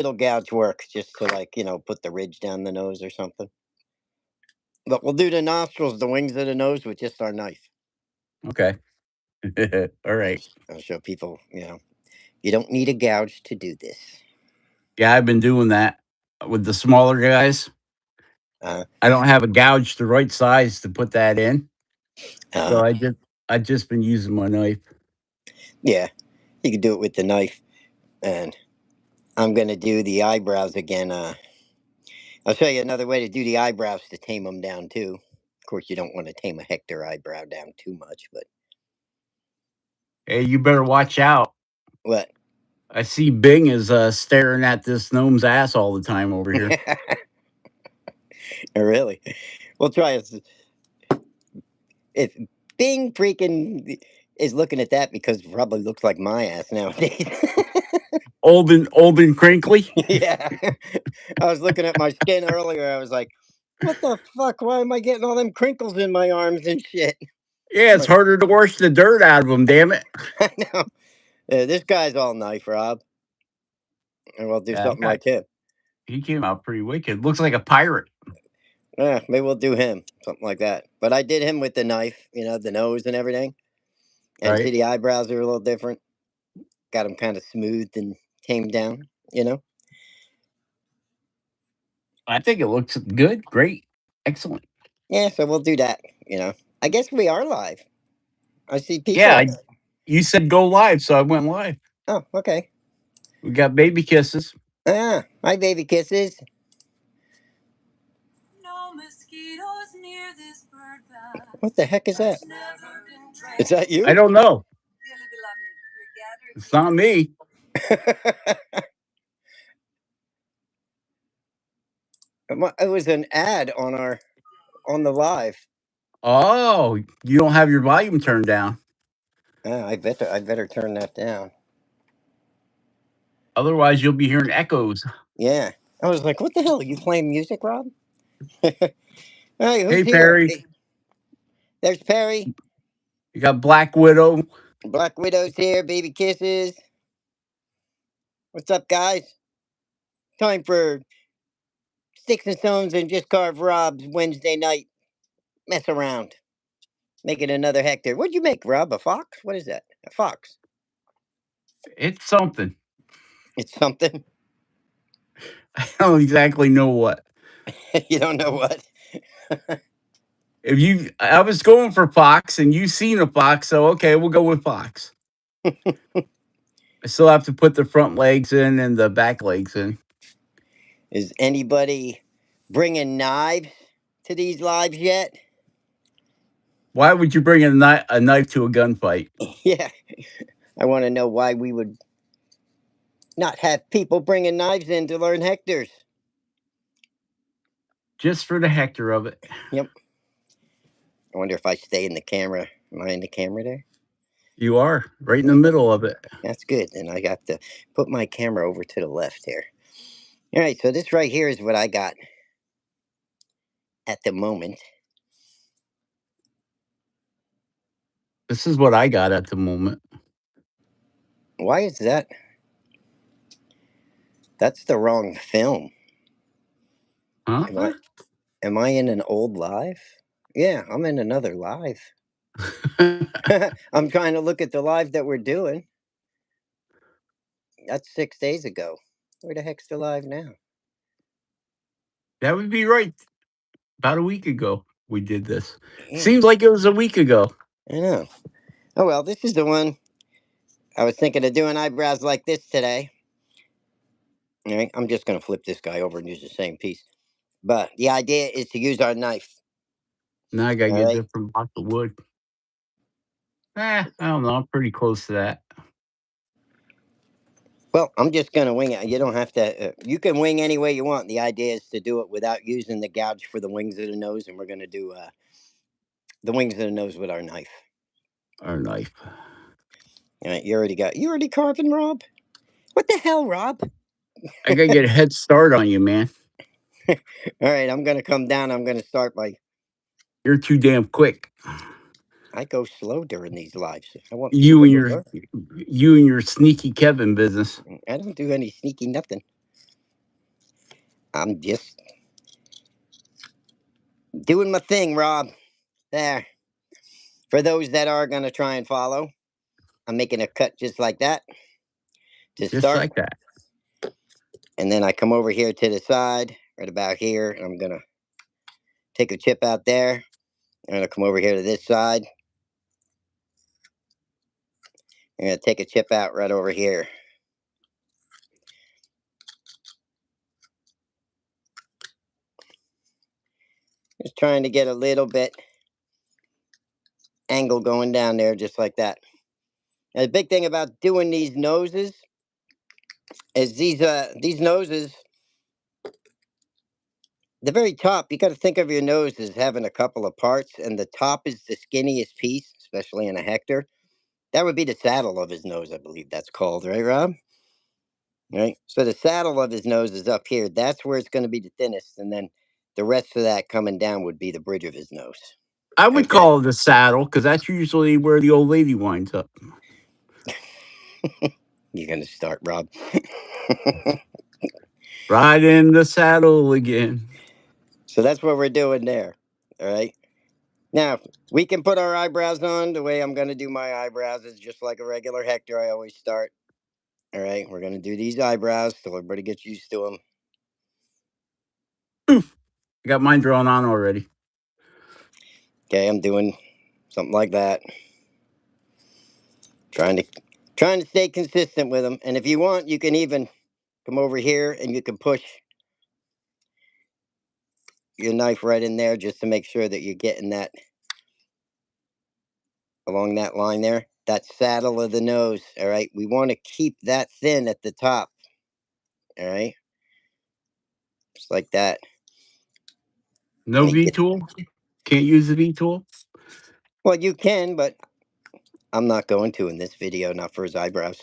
Little gouge work just to like put the ridge down the nose or something. But we'll do the nostrils, the wings of the nose with just our knife. Okay. All right. I'll show people. You don't need a gouge to do this. Yeah, I've been doing that with the smaller guys. Uh, I don't have a gouge the right size to put that in, uh, so I just been using my knife. yeah, you can do it with the knife. And I'm gonna do the eyebrows again. I'll show you another way to do the eyebrows to tame them down too. Of course, you don't want to tame a Hector eyebrow down too much, but Hey, you better watch out. what? I see Bing is staring at this gnome's ass all the time over here. Really? We'll try it. If Bing freaking is looking at that because it probably looks like my ass nowadays. Old and crinkly. Yeah. I was looking at my skin earlier. I was like, what the fuck? Why am I getting all them crinkles in my arms and shit? Yeah, it's Like, harder to wash the dirt out of them. Damn it. I know. This guy's all knife, Rob. And we'll do Yeah, that something guy. like him. He came out pretty wicked. Looks like a pirate. Yeah, maybe we'll do him. Something like that. But I did him with the knife, the nose and everything. And see, Right. the eyebrows are a little different. Got them kind of smoothed and tamed down. I think it looks good. Great. Excellent. Yeah, so we'll do that. I guess we are live. I see Yeah, people. you said go live, so I went live. Oh, okay. We got baby kisses. Ah, hi, baby kisses. No mosquitoes near this bird bath. What the heck is that? That's never been Is trained. that I you? don't know. Dearly beloved, we're gathered It's here not me. It was an ad on the live. Oh, you don't have your volume turned down. Ah, I better turn that down. Otherwise, you'll be hearing echoes. Yeah. I was like, what the hell? Are you playing music, Rob? Hey, who's Hey, here? Perry. Hey, there's Perry. You got Black Widow. Black Widow's here. Baby kisses. What's up, guys? Time for Sticks and Stones and Just Carve Rob's Wednesday night mess around. Making another Hector. What'd you make, Rob? A fox? What is that? A fox. It's something. It's something. I don't exactly know what. You don't know what? I was going for fox, and you seen a fox, so okay, we'll go with fox. I still have to put the front legs in and the back legs in. Is anybody bringing knives to these lives yet? Why would you bring a knife to a gunfight? Yeah. I want to know why we would not have people bringing knives in to learn Hectors. Just for the hector of it. Yep. I wonder if I stay in the camera. Am I in the camera there? You are right in the middle of it. That's good. Then I got to put my camera over to the left here. All right. So this right here is what I got at the moment. This is what I got at the moment. Why is that? That's the wrong film. Am I Huh? am I in an old live? Yeah, I'm in another live. I'm trying to look at the live that we're doing. That's 6 days ago. Where the heck's the live now? That would be right. About a week ago, we did this. Yeah, Seems like it was a week ago. I know. Oh well, this is the one. I was thinking of doing eyebrows like this today. All right, I'm just gonna flip this guy over and use the same piece. But the idea is to use our knife. Now I gotta All get a right. different block of wood. I don't know. I'm pretty close to that. Well, I'm just gonna wing it. You don't have to. You can wing any way you want. The idea is to do it without using the gouge for the wings of the nose, and we're gonna do the wings of the nose with our knife. Our knife. All right, you already carving, Rob? What the hell, Rob? I gotta get a head start on you, man. All right, I'm gonna come down. I'm gonna start by. You're too damn quick. I go slow during these lives. I want You people and to your learn. you and your sneaky Kevin business. I don't do any sneaky nothing. I'm just doing my thing, Rob. There. For those that are going to try and follow, I'm making a cut just like that to Just start. like that. And then I come over here to the side, right about here, and I'm going to take a chip out there. I'm going to come over here to this side. I'm going to take a chip out right over here. Just trying to get a little bit angle going down there, just like that. And the big thing about doing these noses is these noses, the very top, you got to think of your nose as having a couple of parts, and the top is the skinniest piece, especially in a Hector. That would be the saddle of his nose, I believe that's called, right, Rob? Right. So the saddle of his nose is up here. That's where it's going to be the thinnest, and then the rest of that coming down would be the bridge of his nose. I would Okay. call it a saddle because that's usually where the old lady winds up. You're going to start, Rob. Ride in the saddle again. So that's what we're doing there. All right. Now, we can put our eyebrows on. The way I'm going to do my eyebrows is just like a regular Hector. I always start. All right. We're going to do these eyebrows till everybody gets used to them. Oof. I got mine drawn on already. Okay. I'm doing something like that. Trying to trying to stay consistent with them. And if you want, you can even come over here and you can push your knife right in there just to make sure that you're getting that along that line there. That saddle of the nose. All right. We want to keep that thin at the top. All right. Just like that. No And V get, tool. Can't use the V tool. well, you can, but I'm not going to in this video, not for his eyebrows.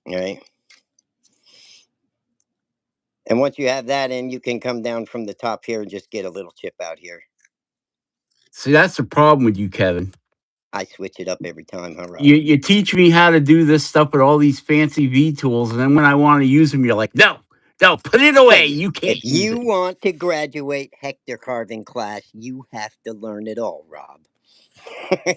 All right. And once you have that in, you can come down from the top here and just get a little chip out here. See, that's the problem with you, Kevin. I switch it up every time, huh, Rob? You teach me how to do this stuff with all these fancy V tools, and then when I want to use them, you're like, no, no, put it away. Hey, You if can't use you it. want to graduate Hector carving class, you have to learn it all, Rob.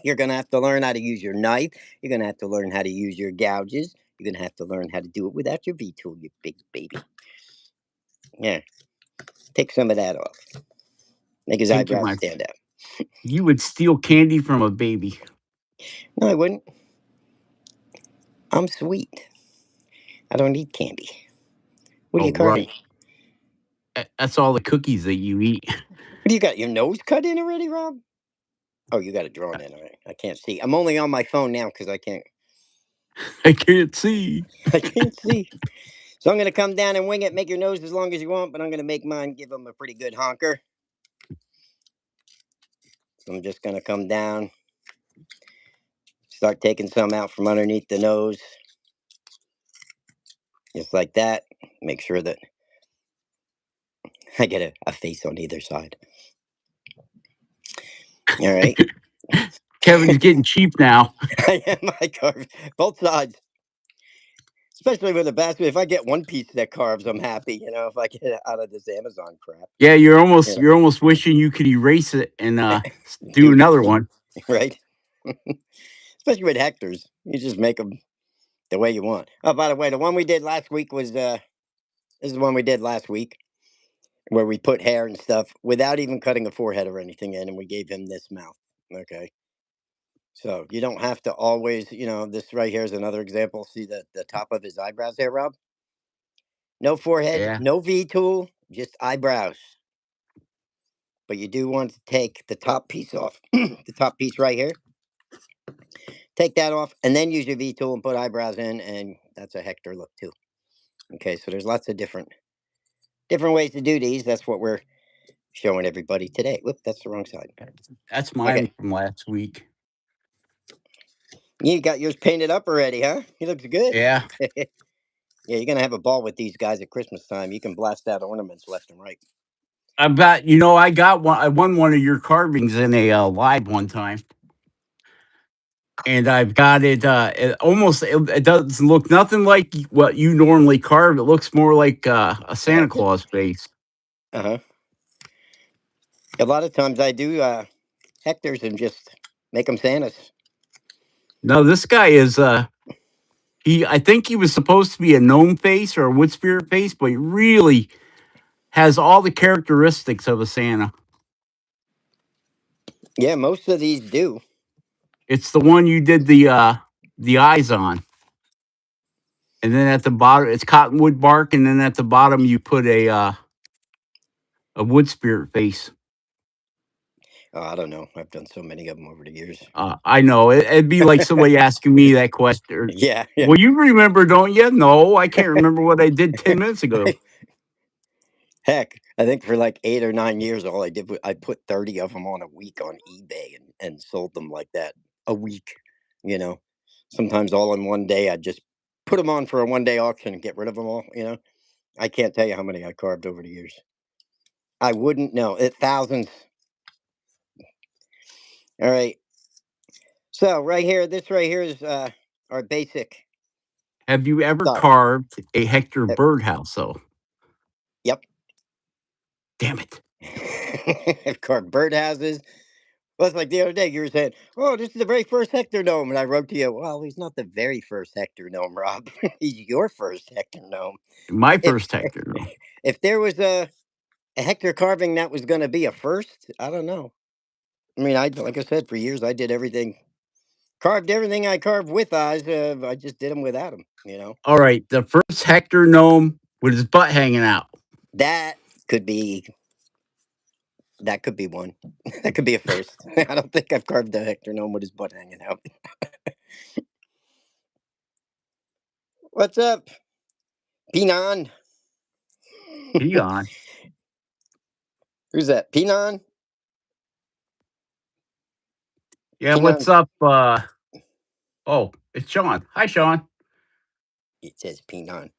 You're going to have to learn how to use your knife. You're going to have to learn how to use your gouges. You're going to have to learn how to do it without your V tool, you big baby. Yeah, take some of that off. Make his Take your eyebrows mind. stand out. You would steal candy from a baby. No, I wouldn't. I'm sweet. I don't eat candy. What are Oh, you carving? right. That's all the cookies that you eat. What do you got? Your nose cut in already, Rob? Oh, you got it drawn in. All right. I can't see. I'm only on my phone now because I can't. I can't see. I can't see. So I'm gonna come down and wing it. Make your nose as long as you want, but I'm gonna make mine give them a pretty good honker. So I'm just gonna come down, start taking some out from underneath the nose, just like that. Make sure that I get a face on either side. All right. Kevin's getting cheap now. I am my carve both sides. Especially with a basket. If I get one piece that carves, I'm happy. If I get it out of this Amazon crap, Yeah, you're you almost know, you're almost wishing you could erase it and do do it another again, one. right? Especially with Hectors, you just make them the way you want. Oh, by the way, the one we did last week was this is the one we did last week where we put hair and stuff without even cutting a forehead or anything in, and we gave him this mouth. Okay, so you don't have to always, this right here is another example. See the top of his eyebrows there, Rob? No forehead, Yeah. no V tool, just eyebrows. But you do want to take the top piece off, the top piece right here. Take that off, and then use your V tool and put eyebrows in, and that's a Hector look too. Okay, so there's lots of different ways to do these. That's what we're showing everybody today. Whoop, that's the wrong side. That's Okay, mine from last week. you got yours painted up already, huh? He looks good. Yeah. Yeah, you're gonna have a ball with these guys at Christmas time. You can blast out ornaments left and right. I got one. I won one of your carvings in a live one time. and I've got it. It almost it doesn't look nothing like what you normally carve. It looks more like a A Santa Hector. Claus face. Uh huh. A lot of times I do Hectors and just make them Santas. No, this guy is he. I think he was supposed to be a gnome face or a wood spirit face, but he really has all the characteristics of a Santa. Yeah, most of these do. It's the one you did the eyes on, and then at the bottom it's cottonwood bark, and then at the bottom you put a wood spirit face. Oh, I don't know. I've done so many of them over the years. I know it'd be like somebody asking me that question. Yeah, yeah. Well, you remember, don't you? No, I can't remember what I did 10 minutes ago. Heck, I think for like 8 or 9 years, all I did was I put 30 of them on a week on eBay and sold them like that a week. You know, sometimes all in one day. I'd just put them on for a 1 day auction and get rid of them all. I can't tell you how many I carved over the years. I wouldn't know. Thousands. All right. So right here, this right here is our basic Have you ever stuff. carved a Hector Uh, birdhouse? Though, Yep. damn it, I've carved birdhouses. Well, it's like the other day you were saying, "Oh, this is the very first Hector gnome," and I wrote to you, "Well, he's not the very first Hector gnome, Rob. He's your first Hector gnome. my If first Hector. No. if there was a Hector carving that was going to be a first, I don't know. I mean, I like I said for years I did everything, carved everything I carved with eyes. I just did them without them. All right, the first Hector gnome with his butt hanging out. That could be that could be one. That could be a first. I don't think I've carved a Hector gnome with his butt hanging out. What's up, Pinon? Peon. Who's that? Pinon? Yeah, what's Pinon. up? Oh, it's Sean. Hi, Sean. It says Pinon.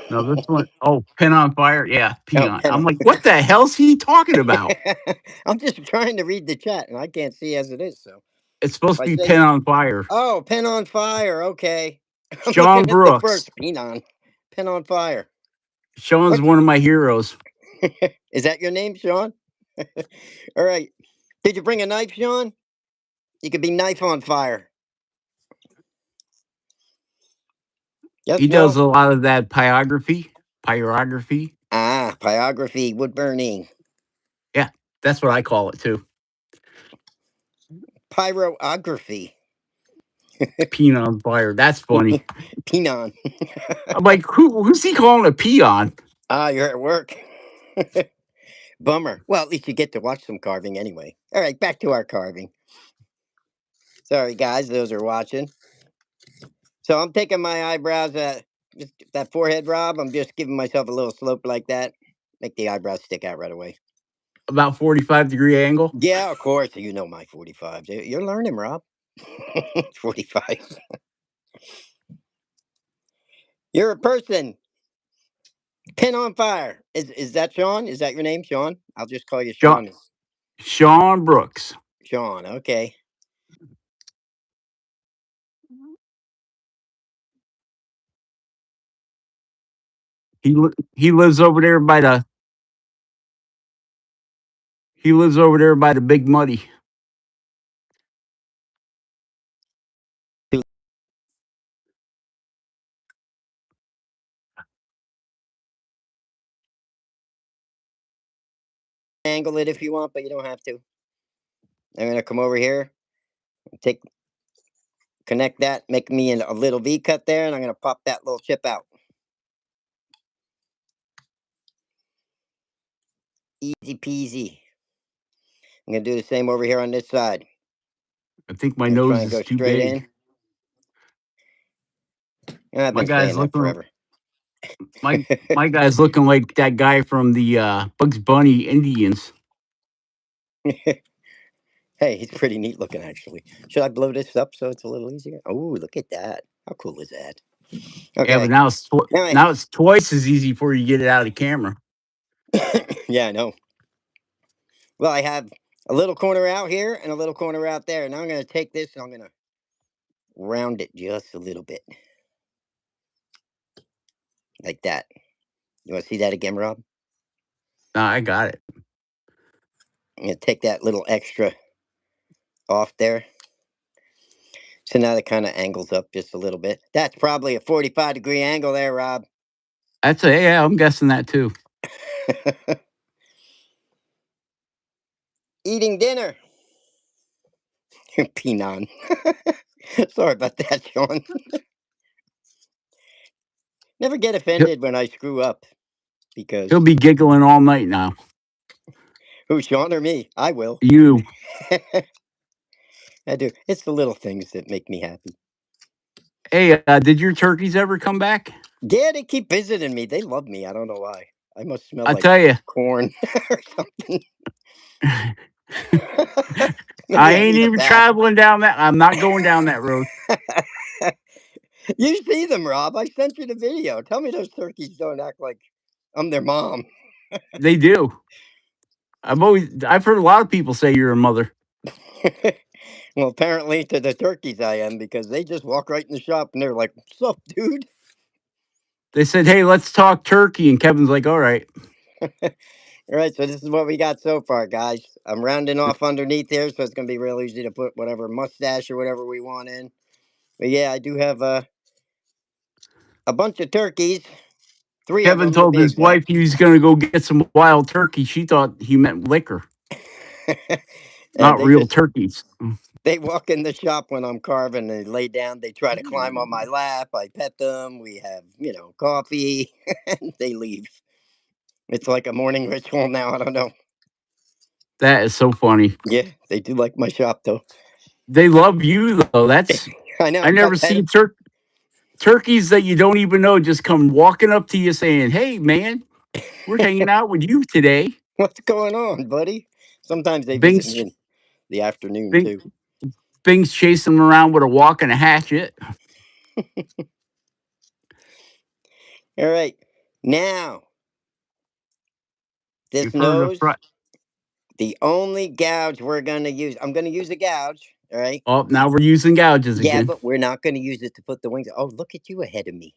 No, this one. Oh, pin on fire. Yeah, Oh, peon. I'm Pinon. like, what the hell's he talking about? I'm just trying to read the chat and I can't see as it is. So It's if supposed I to be say, pin on fire. "Oh, pen on fire," okay. I'm Sean looking at the Brooks. first Pinon. Pen on fire. Sean's What's one of my heroes. is that your name, Sean? All right. Did you bring a knife, Sean? You could be knife on fire. Yes, He does no. a lot of that pyrography. Ah, pyrography, wood burning, Yeah, that's what I call it too. pyrography, Peon on fire. That's funny. Pinon. I'm like, who's he calling a peon? Ah, you're at work. Bummer. Well, at least you get to watch some carving anyway. All right, back to our carving. Sorry, guys, those are watching. So I'm taking my eyebrows, just that forehead, Rob. I'm just giving myself a little slope like that. Make the eyebrows stick out right away. About 45-degree angle. Yeah, of course. You know my 45s. You're learning, Rob. 45. You're a person. Pin on fire. Is that Sean? Is that your name, Sean? I'll just call you Sean, Sean. Sean Brooks. Sean. Okay. He lives over there by the big muddy. Angle it if you want, but you don't have to. I'm gonna come over here, take connect that, make me a little V cut there, and I'm gonna pop that little chip out. Easy peasy. I'm gonna do the same over here on this side. I think my I'm gonna try nose and go is too straight big. in. I've My been guy's saying that looking forever. my my guy's looking like that guy from the Bugs Bunny Indians. Hey, he's pretty neat looking actually. Should I blow this up so it's a little easier? Oh, look at that. How cool is that? Yeah, but Okay. Now now it's twice as easy for you to get it out of the camera. yeah, I know. Well, I have A little corner out here and a little corner out there. Now I'm going to take this and I'm going to round it just a little bit. Like that. You want to see that again, Rob? No, I got it. I'm going to take that little extra off there. So now that kind of angles up just a little bit. That's probably a 45-degree angle there, Rob. That's a yeah. I'm guessing that too. Eating dinner. Penon. Sorry about that, Sean. Never get He'll, offended when I screw up because he'll be giggling all night now. who, Sean or me? I will. You, I do. It's the little things that make me happy. hey, did your turkeys ever come back? Yeah, they keep visiting me. They love me. I don't know why. I must smell I like tell you, corn or something. I Maybe I ain't need a even bath. traveling down that. I'm not going down that road. You see them, Rob. I sent you the video. Tell me those turkeys don't act like I'm their mom. They do. I've heard a lot of people say you're a mother. Well, apparently to the turkeys I am because they just walk right in the shop and they're like, "What's up, dude?" They said, "Hey, let's talk turkey," and Kevin's like, "All right." All right, so this is what we got so far, guys. I'm rounding off underneath here, so it's going to be real easy to put whatever mustache or whatever we want in. But yeah, I do have a bunch of turkeys, three of Kevin them to told be his wife exact. he was going to go get some wild turkey. She thought he meant liquor, And not real turkeys. they walk in the shop when I'm carving. They lay down. They try to climb on my lap. I pet them. We have coffee, and they leave. It's like a morning ritual now. I don't know. That is so funny. Yeah, they do like my shop though. They love you though. That's I know. I I never got seen pet. turkeys that you don't even know just come walking up to you saying, "Hey, man, we're hanging out with you today." What's going on, buddy? Sometimes they visit me Bing's in the afternoon Bing, too. Bing's chasing them around with a walk and a hatchet. All right, now In this front of the nose, front. the only gouge we're gonna use. I'm gonna use a gouge. All right. Oh, now we're using gouges Yeah, again. but we're not gonna use it to put the wings. Oh, look at you ahead of me.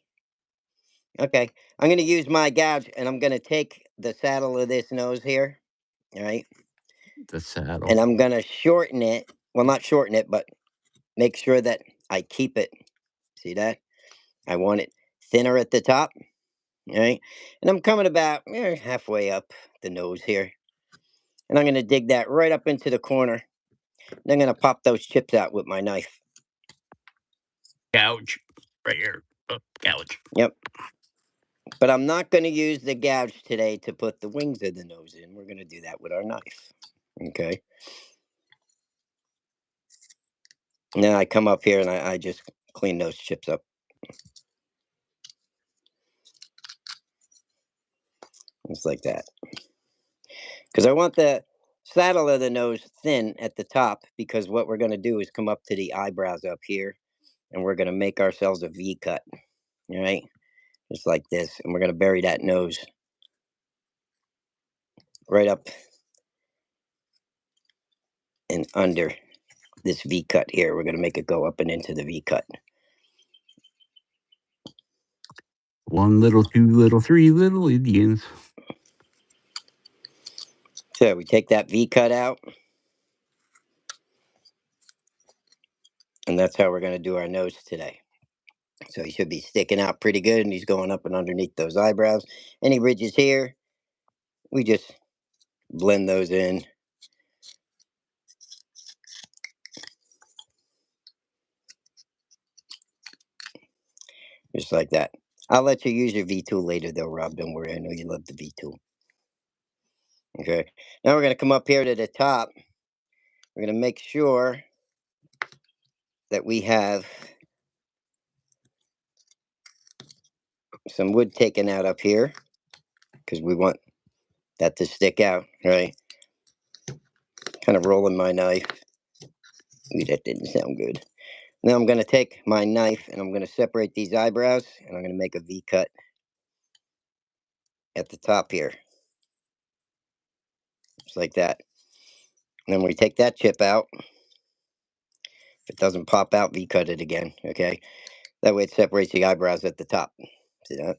Okay, I'm gonna use my gouge, and I'm gonna take the saddle of this nose here. All right, The saddle. and I'm gonna shorten it. Well, not shorten it, but make sure that I keep it. See that? I want it thinner at the top. All right. And I'm coming about halfway up the nose here. And I'm going to dig that right up into the corner. And I'm going to pop those chips out with my knife. Gouge. Right here. Oh, gouge. Yep. But I'm not going to use the gouge today to put the wings of the nose in. We're going to do that with our knife. Okay. Now I come up here and I just clean those chips up. Just like that. Because I want the saddle of the nose thin at the top because what we're going to do is come up to the eyebrows up here and we're going to make ourselves a V cut. All right. Just like this. And we're going to bury that nose right up and under this V cut here. We're going to make it go up and into the V cut. One little, two little, three little Indians. So we take that V cut out, and that's how we're going to do our nose today. So he should be sticking out pretty good, and he's going up and underneath those eyebrows. Any ridges here, we just blend those in. Just like that. I'll let you use your V tool later, though, Rob. Don't worry. I know you love the V tool. Okay. Now we're going to come up here to the top. We're going to make sure that we have some wood taken out up here because we want that to stick out, right? Kind of rolling my knife. Ooh, that didn't sound good. Now I'm going to take my knife and I'm going to separate these eyebrows and I'm going to make a V cut at the top here. Just like that. And then we take that chip out. If it doesn't pop out, V-cut it again, okay? That way it separates the eyebrows at the top. See that?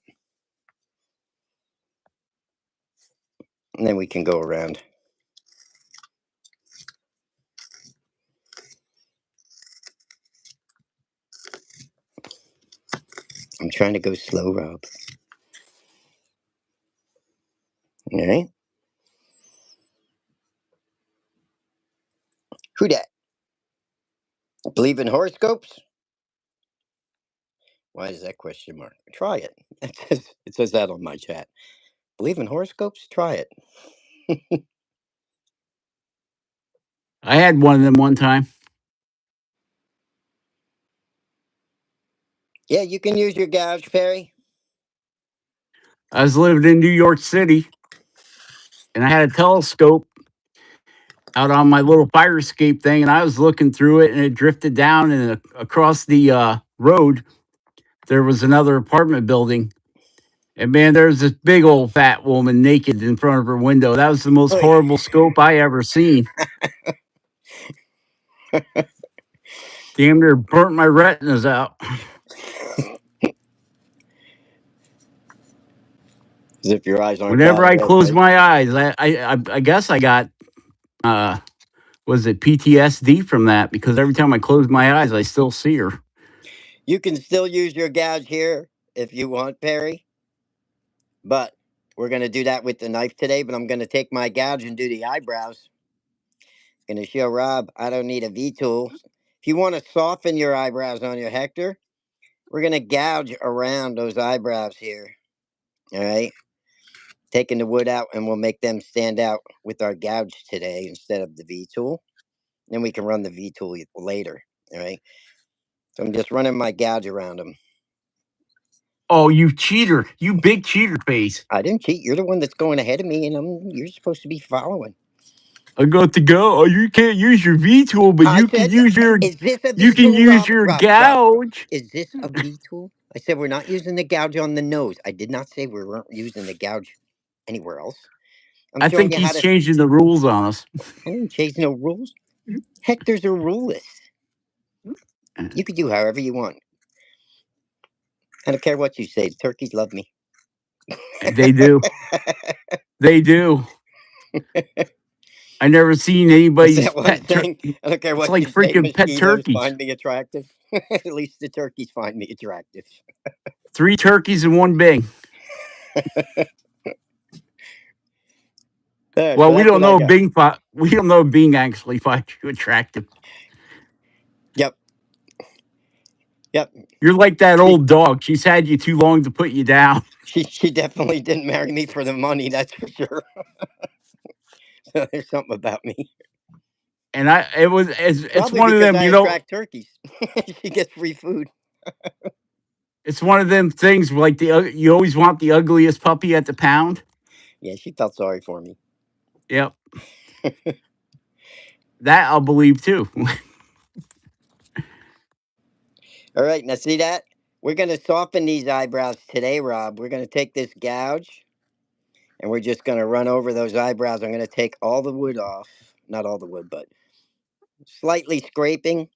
And then we can go around. I'm trying to go slow, Rob. All right? Who dat? Believe in horoscopes? Why is that question mark? Try it. It says that on my chat. Believe in horoscopes? Try it. I had one of them one time. Yeah, you can use your gouge, Perry. I was living in New York City, and I had a telescope out on my little fire escape thing, and I was looking through it, and it drifted down, and across the road there was another apartment building. And man, there's this big old fat woman naked in front of her window. That was the most Oy. horrible scope I ever seen. Damn near burnt my retinas out. As if your eyes aren't Whenever bad I close already. my eyes, I guess I got uh was it PTSD from that, because every time I close my eyes, I still see her. You can still use your gouge here if you want, Perry. But we're going to do that with the knife today. But I'm going to take my gouge and do the eyebrows. Going to show Rob I don't need a V-tool. If you want to soften your eyebrows on your Hector, we're going to gouge around those eyebrows here. All right? Taking the wood out, and we'll make them stand out with our gouge today instead of the V-tool. Then we can run the V-tool later. All right? So I'm just running my gouge around them. Oh, you cheater! You big cheater face! I didn't cheat. You're the one that's going ahead of me, and you're supposed to be following. I got to go. Oh, you can't use your V tool, but I said, is this a you V can tool, use Rob? your Rob, gouge. is this a V tool? I said, we're not using the gouge on the nose. I did not say we weren't using the gouge anywhere else. I'm I showing think you how he's to. changing the rules on us. I didn't change no rules. Hector's a ruleless. You could do however you want. I don't care what you say. Turkeys love me. They do. They do. I never seen What's anybody's that one pet. saying? I don't care It's what like you say. freaking pet Mosquitoes turkeys. find me attractive. At least the turkeys find me attractive. 3 turkeys and 1 bing. There, Well, so that's what I got. We don't know if Bing actually finds you attractive. Yep, yep. You're like that She old dog. She's had you too long to put you down. she definitely didn't marry me for the money. That's for sure. There's something about me. And it's Probably one of because them. I attract turkeys. She gets free food. It's one of them things like you always want the ugliest puppy at the pound. Yeah, she felt sorry for me. Yep, that I'll believe too. All right, now see that? We're going to soften these eyebrows today, Rob. We're going to take this gouge and we're just going to run over those eyebrows. I'm going to take all the wood off. Not all the wood, but slightly scraping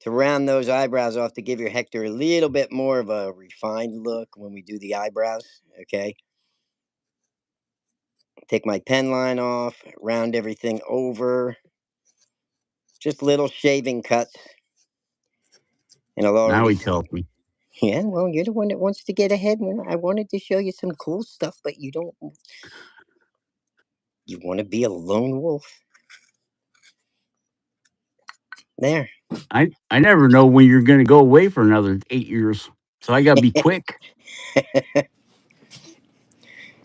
to round those eyebrows off to give your Hector a little bit more of a refined look when we do the eyebrows. Okay. Take my pen line off, round everything over. Just little shaving cuts. And I'll Now already he see. tells me. Yeah, well, you're the one that wants to get ahead. I wanted to show you some cool stuff, but you don't. You want to be a lone wolf. There. I never know when you're going to go away for another 8 years, so I got to be quick.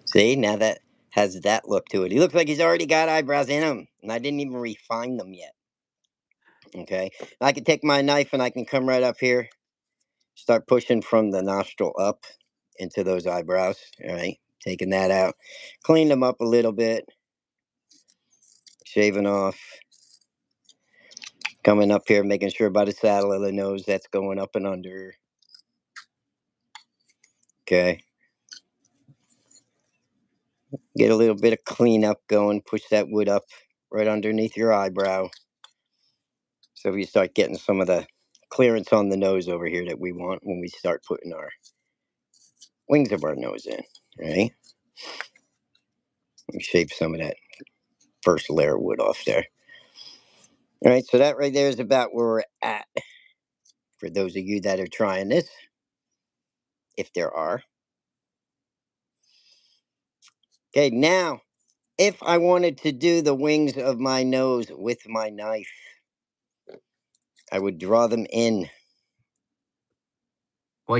See, now that has that look to it. He looks like he's already got eyebrows in him, and I didn't even refine them yet. Okay. I can take my knife and I can come right up here, start pushing from the nostril up into those eyebrows. All right. Taking that out, clean them up a little bit, shaving off, coming up here, making sure by the saddle of the nose that's going up and under. Okay. Get a little bit of cleanup going. Push that wood up right underneath your eyebrow. So we start getting some of the clearance on the nose over here that we want when we start putting our wings of our nose in, right? We shave some of that first layer of wood off there. All right, so that right there is about where we're at for those of you that are trying this, if there are. Okay, now, if I wanted to do the wings of my nose with my knife, I would draw them in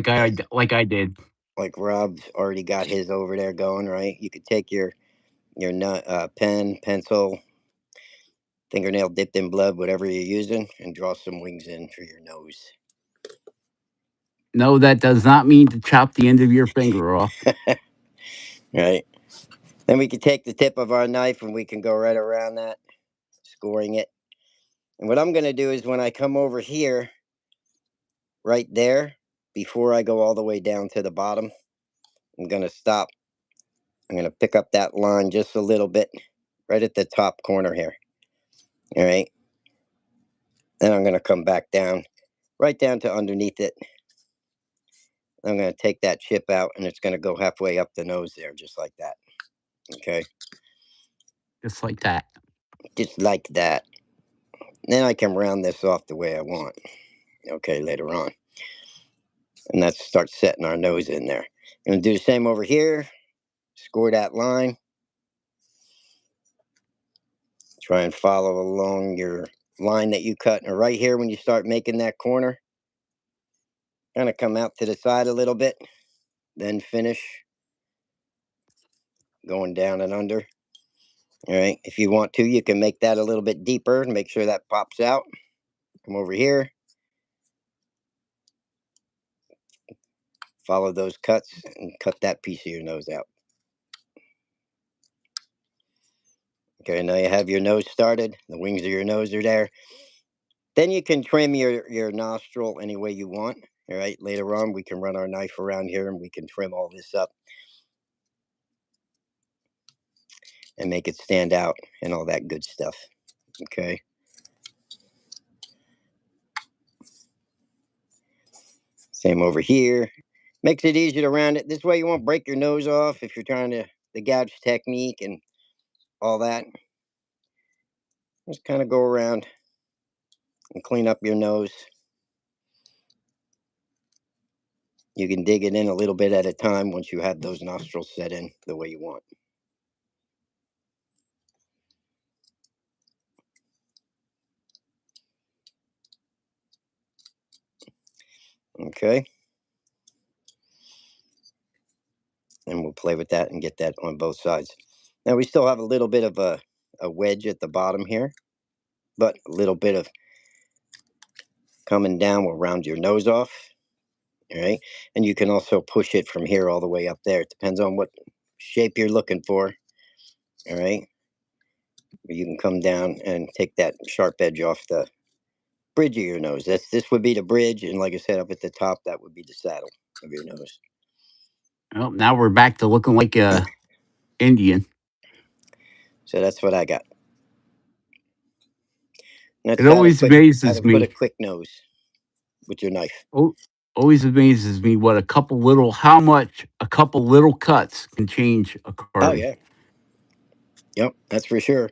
as like I did. like Rob's already got his over there going, right? You could take your pen, pencil, fingernail dipped in blood, whatever you're using, and draw some wings in for your nose. No, that does not mean to chop the end of your finger off. Right? Then we can take the tip of our knife and we can go right around that, scoring it. And what I'm going to do is when I come over here, right there, before I go all the way down to the bottom, I'm going to stop. I'm going to pick up that line just a little bit, right at the top corner here. All right. Then I'm going to come back down, right down to underneath it. I'm going to take that chip out and it's going to go halfway up the nose there, just like that. Okay. Just like that. Just like that. Then I can round this off the way I want. Okay, later on. And that starts setting our nose in there. I'm going to do the same over here. Score that line. Try and follow along your line that you cut. And right here, when you start making that corner, kind of come out to the side a little bit. Then finish going down and under. All right. If you want to, you can make that a little bit deeper and make sure that pops out. Come over here. Follow those cuts and cut that piece of your nose out. Okay, now you have your nose started. The wings of your nose are there. Then you can trim your nostril any way you want. All right, later on we can run our knife around here and we can trim all this up and make it stand out and all that good stuff. Okay. Same over here. Makes it easier to round it. This way you won't break your nose off if you're trying to the gouge technique and all that. Just kind of go around and clean up your nose. You can dig it in a little bit at a time once you have those nostrils set in the way you want. Okay. And we'll play with that and get that on both sides. Now we still have a little bit of a wedge at the bottom here, but a little bit of coming down will round your nose off. All right. And you can also push it from here all the way up there. It depends on what shape you're looking for. All right. But you can come down and take that sharp edge off the bridge of your nose. This would be the bridge, and like I said, up at the top, that would be the saddle of your nose. Well, now we're back to looking like a Indian. So that's what I got. And It that's always how to amazes put a me. quick nose with your knife. Oh, always amazes me what how much a couple little cuts can change a Oh carving. yeah. Yep, that's for sure.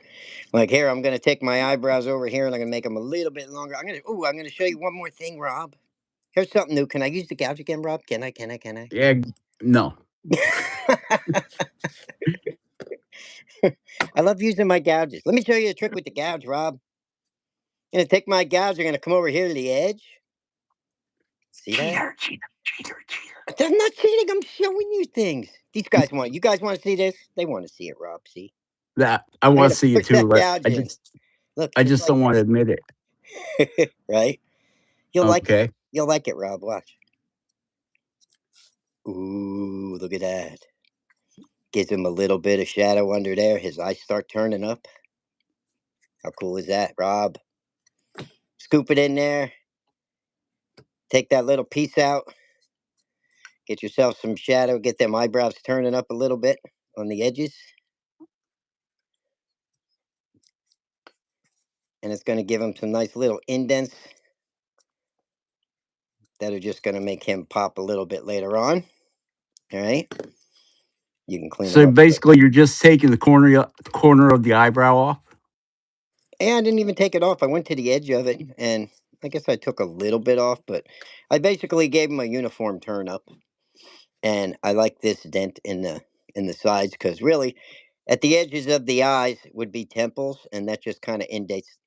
Like here, I'm gonna take my eyebrows over here and I'm gonna make them a little bit longer. I'm gonna show you one more thing, Rob. Here's something new. Can I use the gouge again, Rob? Can I? Can I? Can I? Yeah, no. I love using my gouges. Let me show you a trick with the gouge, Rob. I'm gonna take my gouge. I'm gonna come over here to the edge. See that? Cheater, cheater, cheater, cheater. I'm not cheating. I'm showing you things. These guys want. You guys want to see this? They want to see it, Rob. See? That I I'm want gonna to see it push too, that but gouge in. Look, I just just like don't want to that. admit it. Right? You'll like it. Okay. You'll like it, Rob. Watch. Ooh, look at that. Gives him a little bit of shadow under there. His eyes start turning up. How cool is that, Rob? Scoop it in there. Take that little piece out. Get yourself some shadow. Get them eyebrows turning up a little bit on the edges. and it's going to give him some nice little indents that are just going to make him pop a little bit later on. All right, you can clean him So up. basically, you're just taking the corner of the eyebrow off. And I didn't even take it off. I went to the edge of it, and I guess I took a little bit off, but I basically gave him a uniform turn up. And I like this dent in the sides because really, at the edges of the eyes would be temples, and that just kind of indents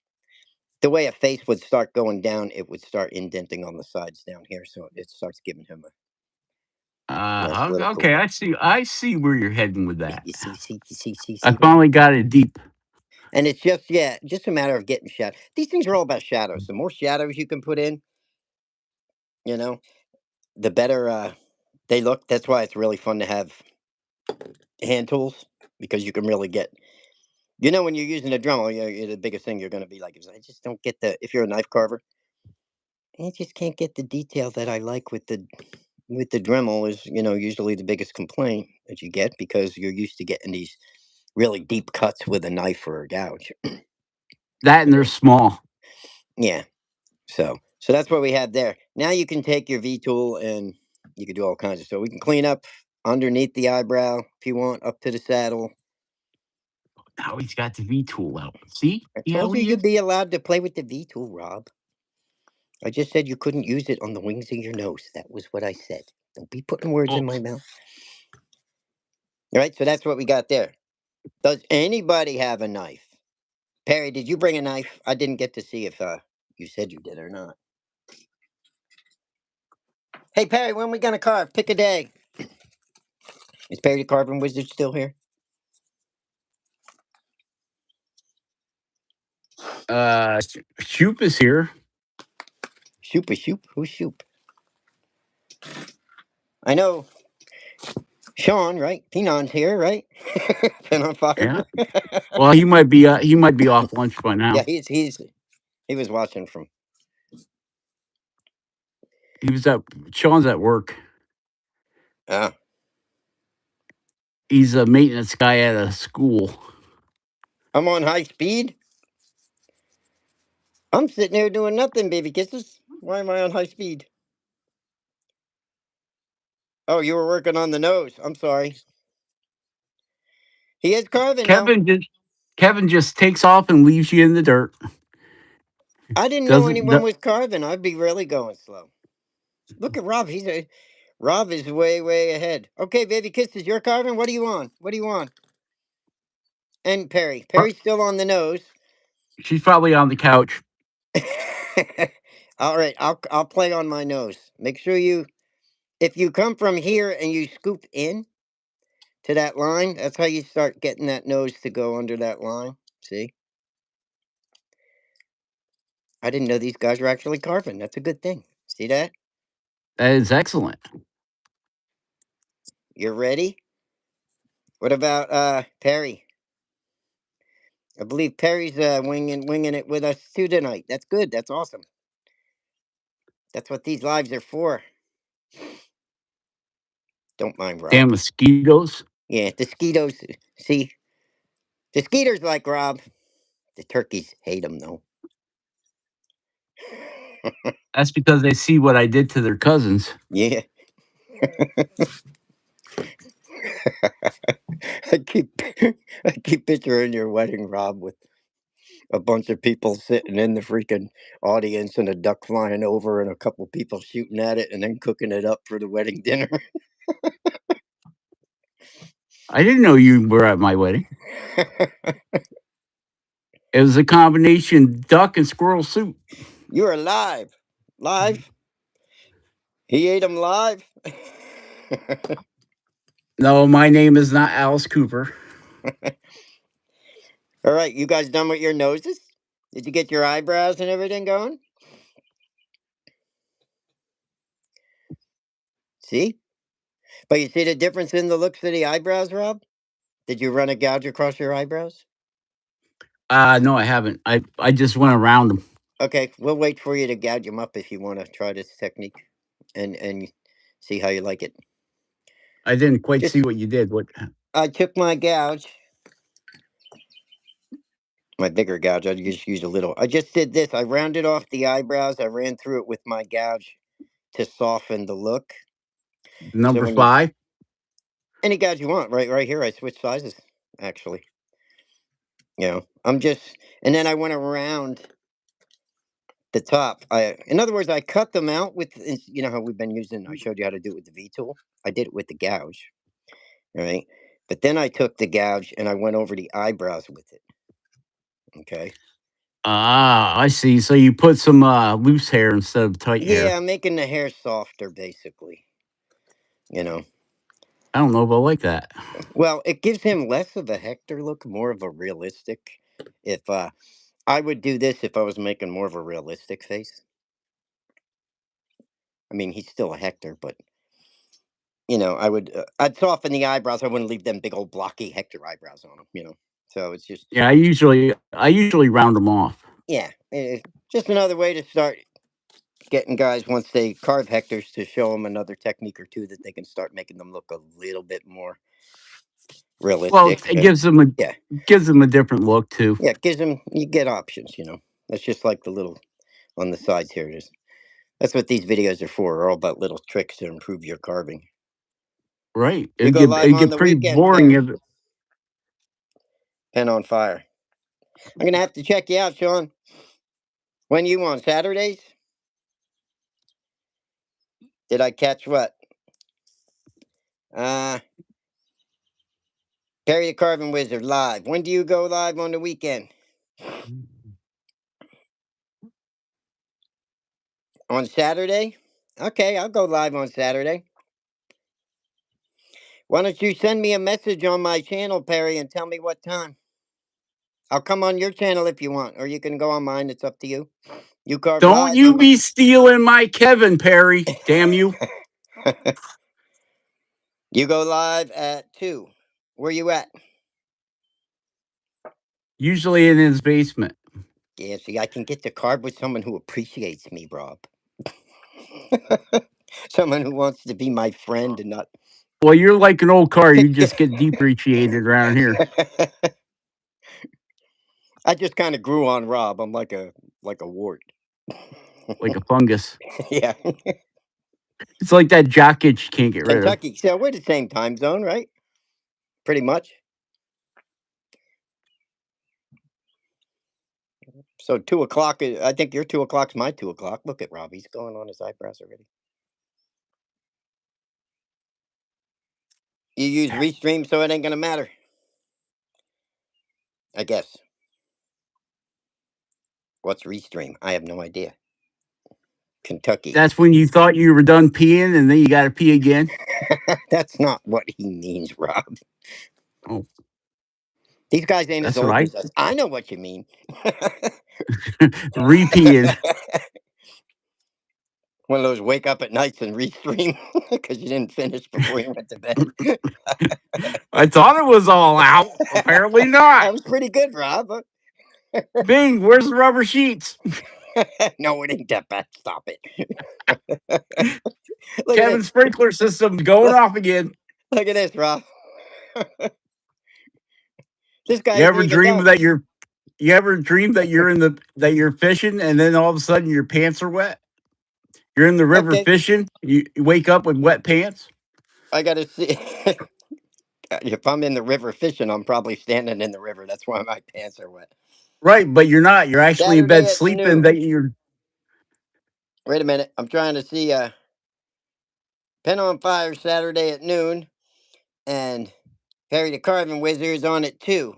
the way a face would start going down. It would start indenting on the sides down here, so it starts giving him a nice little Okay, cool. I see where you're heading with You, that. you see, see, you see, see, I see, Rob. finally got it deep. And it's just just a matter of getting shadow. These things are all about shadows. The more shadows you can put in, you know, the better they look. That's why it's really fun to have hand tools because you can really get. When you're using a Dremel, the biggest thing you're going to be like is I just don't get the. If you're a knife carver, I just can't get the detail that I like with the Dremel. Is usually the biggest complaint that you get because you're used to getting these really deep cuts with a knife or a gouge. That and they're small. Yeah. So that's what we have there. Now you can take your V tool and you can do all kinds of stuff. We can clean up underneath the eyebrow if you want, up to the saddle. Now he's got the V tool out. See? I See how told you he you'd is? be allowed to play with the V tool, Rob. I just said you couldn't use it on the wings of your nose. That was what I said. Don't be putting words Oh, in my mouth. All right, so that's what we got there. Does anybody have a knife? Perry, did you bring a knife? I didn't get to see if you said you did or not. Hey Perry, when we gonna carve? Pick a day. Is Perry the carving wizard still here? Shoop is here. Shoop is shoop. Who's shoop? I know Sean, right? Penon's here, right? Pen on Yeah. fire. Well, he might be off lunch by Yeah, now. he was watching from. He was at Sean's at work. Ah, He's a maintenance guy at a school. I'm on high speed. I'm sitting there doing nothing, baby kisses. Why am I on high speed? Oh, you were working on the nose. I'm sorry. He is carving now. Kevin just Kevin just takes off and leaves you in the dirt. I didn't know Doesn't anyone do- was carving. I'd be really going slow. Look at Rob. Rob is way, way ahead. Okay, baby kisses, you're carving. What do you want? What do you want? And Perry. Perry's still on the nose. She's probably on the couch. All right, I'll play on my nose. Make sure if you come from here and you scoop in to that line, that's how you start getting that nose to go under that line. See? I didn't know these guys were actually carving. That's a good thing. See that? That is excellent. You're ready? What about Perry? I believe Perry's winging it with us too tonight. That's good. That's awesome. That's what these lives are for. Don't mind Rob. Damn mosquitoes. Yeah, the skeetos. See, the skeeters like Rob. The turkeys hate him though. That's because they see what I did to their cousins. Yeah, I keep I keep picturing your wedding, Rob, with a bunch of people sitting in the freaking audience and a duck flying over and a couple people shooting at it and then cooking it up for the wedding dinner. I didn't know you were at my wedding. It was a combination duck and squirrel soup. You're alive, live. He ate them live. No, my name is not Alice Cooper. All right, you guys done with your noses? Did you get your eyebrows and everything going? See? But you see the difference in the looks of the eyebrows, Rob? Did you run a gouge across your eyebrows? No, I haven't. I just went around them. Okay, we'll wait for you to gouge them up if you want to try this technique and see how you like it. I didn't quite see Just, what you did. What? I took my gouge My bigger gouge, I just use a little. I just did this. I rounded off the eyebrows. I ran through it with my gouge to soften the look. So Number when you five. any gouge you want, right here, I switched sizes. Actually, I'm just, and then I went around the top. In other words, I cut them out with, you know how we've been using. I showed you how to do it with the V tool. I did it with the gouge, right? But then I took the gouge and I went over the eyebrows with it. Okay. Ah, I see. So you put some loose hair instead of tight Yeah, hair. I'm making the hair softer, basically. You know. I don't know if I like that. Well, it gives him less of a Hector look, more of a realistic. If I would do this if I was making more of a realistic face. I mean, he's still a Hector, but I'd soften the eyebrows. I wouldn't leave them big old blocky Hector eyebrows on him. So it's just Yeah, I usually round them off. yeah, just another way to start getting guys once they carve Hectors to show them another technique or two that they can start making them look a little bit more Well, realistic. it gives them a Yeah, gives them a different look too. yeah, it gives them you get options. That's just like the little on the sides here. That's what these videos are for. They're all about little tricks to improve your carving. Right. You It'd go get live it'd on get the pretty weekend, boring Perry. if Pen on fire. I'm gonna have to check you out, Sean. When you on Saturdays? Did I catch what? Uh, Perry the Carving Wizard live. When do you go live on the weekend? On Saturday? Okay, I'll go live on Saturday. Why don't you send me a message on my channel, Perry, and tell me what time? I'll come on your channel if you want, or you can go on mine. It's up to you. You carve don't live. you be stealing my Kevin Perry, damn you. You go live at 2. Where you at? Usually in his basement. Yeah, see, I can get to carve with someone who appreciates me, Rob. Someone who wants to be my friend and not. Well, you're like an old car, you just get depreciated around here. I just kind of grew on Rob. I'm like a wart. Like a fungus. Yeah, It's like that jock itch you can't get rid of. Kentucky. So we're the same time zone, right? Pretty much. So 2 o'clock. I think your 2 o'clock's my 2 o'clock. Look at Rob. He's going on his eyebrows already. You use Restream, so it ain't gonna matter. I guess. What's Restream? I have no idea. Kentucky. That's when you thought you were done peeing and then you got to pee again. That's not what he means, Rob. Oh, These guys ain't as that's what old I as us. I know what you mean. repeated. One of those wake up at nights and restream because you didn't finish before you went to bed. I thought it was all out. Apparently not. That was pretty good, Rob. Bing, where's the rubber sheets? No, it ain't that bad. Stop it. Look at Kevin's this. sprinkler system's going Look, off again. look at this, Rob. This guy You isn't ever even dream done. that you're you ever dream that you're fishing and then all of a sudden your pants are wet? You're in the river Okay, fishing, you wake up with wet pants? I gotta see. If I'm in the river fishing, I'm probably standing in the river. That's why my pants are wet. Right, but you're not. You're actually in Saturday bed at sleeping noon. that you're Wait a minute. I'm trying to see Pen on Fire Saturday at noon and Harry the Carving Wizard is on at 2.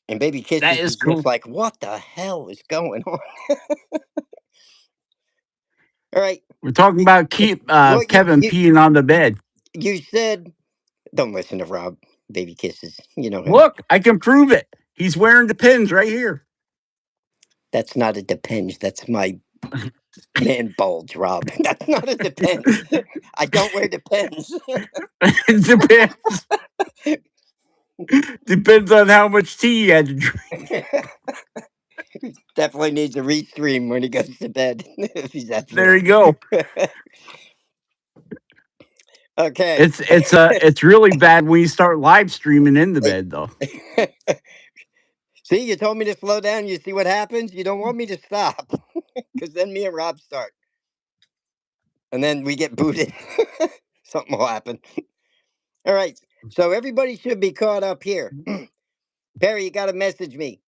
And Baby that Kisses is is just cool. like, what the hell is going on? All right. We're talking about keep What Kevin peeing on the bed. you said, don't listen to Rob. Baby Kisses. You know him. Look, I can prove it. He's wearing the pins right here. That's not a depends. That's my man bulge, Rob. That's not a depends. I don't wear depends. It depends on how much tea you had to drink. Definitely needs a restream when he goes to bed if he's that There fit. you go. Okay. It's really bad when you start live streaming in the bed though. See, you told me to slow down. You see what happens? You don't want me to stop. Because then me and Rob start. And then we get booted. Something will happen. All right. So everybody should be caught up here. Perry, you got to message me.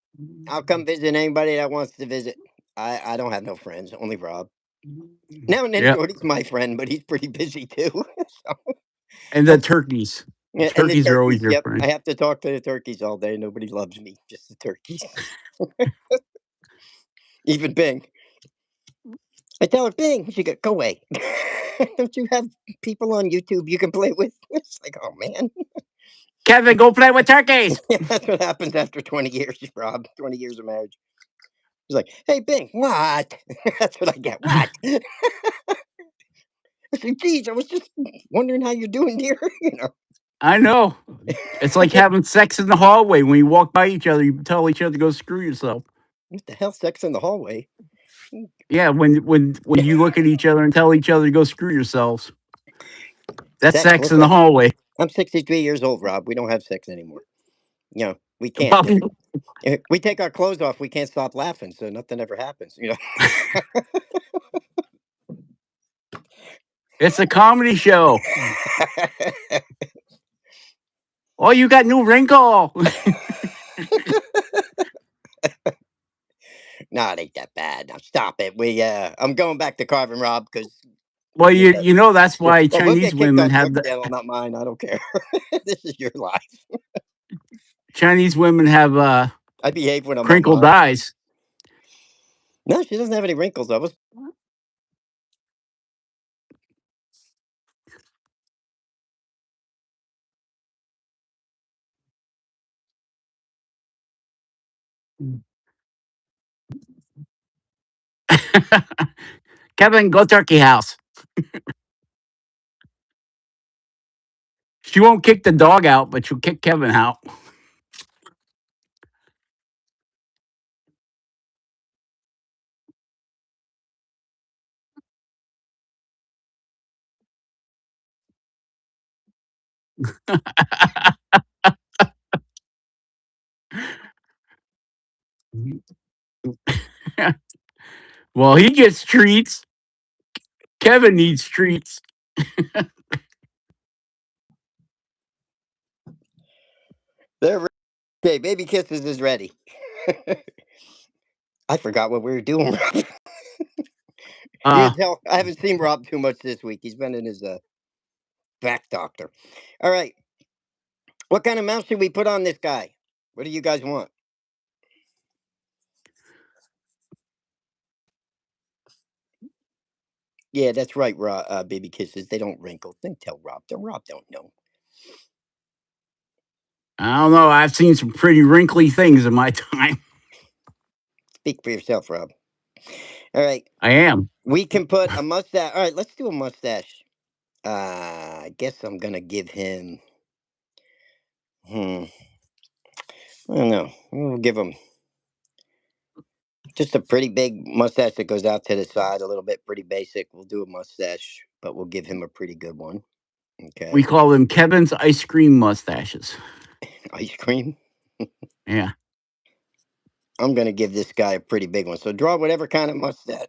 I'll come visit anybody that wants to visit. I don't have no friends, only Rob. Now and then Yeah, Jordy's my friend, but he's pretty busy too. and the turkeys. Yeah, and the Turkeys are always turkeys. your Yep, I friend. have to talk to the turkeys all day. Nobody loves me, just the turkeys. Even Bing. I tell her, Bing, she go away. Don't you have people on YouTube you can play with? It's like, oh man. Kevin, go play with turkeys. Yeah, that's what happens after 20 years, Rob. 20 years of marriage. He's like, hey, Bing, what? That's what I get. What? I said, geez, I was just wondering how you're doing, dear. I know. It's like having sex in the hallway. When you walk by each other, you tell each other to go screw yourself. What the hell, sex in the hallway? Yeah, when you look at each other and tell each other to go screw yourselves, that's Sex, sex what in the sex? hallway. I'm 63 years old, Rob. We don't have sex anymore. We can't. Well, If we take our clothes off, we can't stop laughing, so nothing ever happens. it's a comedy show. Oh, you got new wrinkle. No, it ain't that bad. Now stop it. I'm going back to carving Rob because Well, you know. you know that's why Well, we'll Chinese get kicked women off your have the channel, not mine. I don't care. This is your life. Chinese women have I behave when I'm on crinkled mine. eyes. No, she doesn't have any wrinkles. I was Kevin, go turkey house. She won't kick the dog out, but she'll kick Kevin out. Well, he gets treats. Kevin needs treats. there. Okay, baby kisses is ready. I forgot what we were doing. You Uh, can tell I haven't seen Rob too much this week. He's been in his back doctor. All right, what kind of mount should we put on this guy? What do you guys want? Yeah, that's right, Rob. Baby kisses. They don't wrinkle. Then tell Rob. Rob don't know. I don't know. I've seen some pretty wrinkly things in my time. Speak for yourself, Rob. All right, I am. we can put a mustache. All right, let's do a mustache. I guess I'm gonna give him. Hmm. I don't know. We'll give him just a pretty big mustache that goes out to the side a little bit. Pretty basic. We'll do a mustache, but we'll give him a pretty good one. We Okay. call them Kevin's ice cream mustaches. Ice cream. Yeah. I'm gonna give this guy a pretty big one. So draw whatever kind of mustache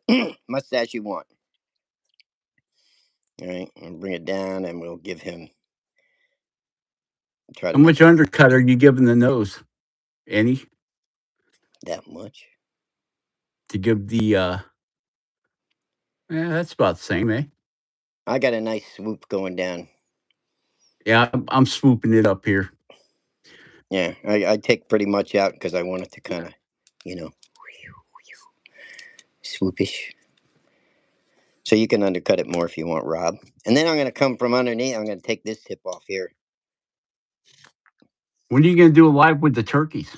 mustache you want. All right. I'll bring it down, and we'll give him. Try to How make much it undercut are you giving the nose? Any that much. to give the? Yeah, that's about the same, eh? I got a nice swoop going down. Yeah, I'm swooping it up here. Yeah, I take pretty much out because I want it to kind of, you know, swoopish. So you can undercut it more if you want, Rob. And then I'm going to come from underneath. I'm going to take this tip off here. When are you gonna do a live with the turkeys?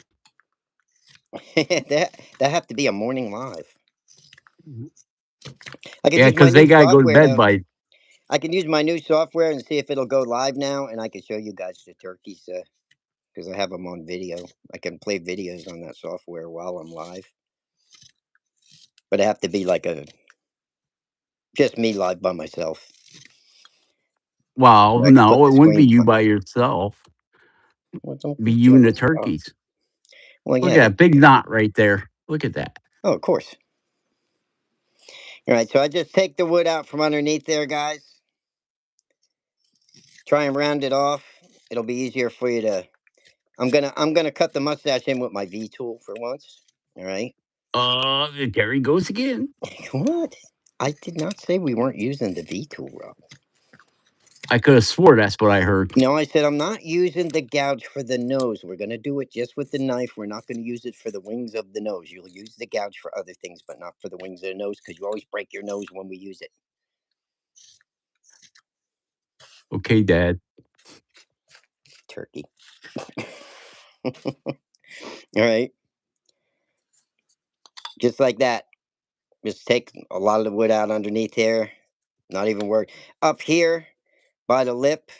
That have to be a morning live. I can Yeah, use my because they new gotta go to software bed though. by. I can use my new software and see if it'll go live now, and I can show you guys the turkeys because I have them on video. I can play videos on that software while I'm live, but it have to be like a just me live by myself. Well, So I can put no, the it wouldn't be screen. you by yourself. Well, don't Be be you and the jealous, Rob. turkeys. Well, Look yeah. at that big knot right there. Look at that. Oh, of course. All right. So I just take the wood out from underneath there, guys. Try and round it off. It'll be easier for you to. I'm gonna cut the mustache in with my V tool for once. All right. There he goes again. What? I did not say we weren't using the V tool, Rob. I could have swore that's what I heard. No, I said I'm not using the gouge for the nose. We're gonna do it just with the knife. We're not gonna use it for the wings of the nose. You'll use the gouge for other things, but not for the wings of the nose, because you always break your nose when we use it. Okay, Dad. Turkey. All right. Just like that. Just take a lot of the wood out underneath here. Not even work. Up here by the lip.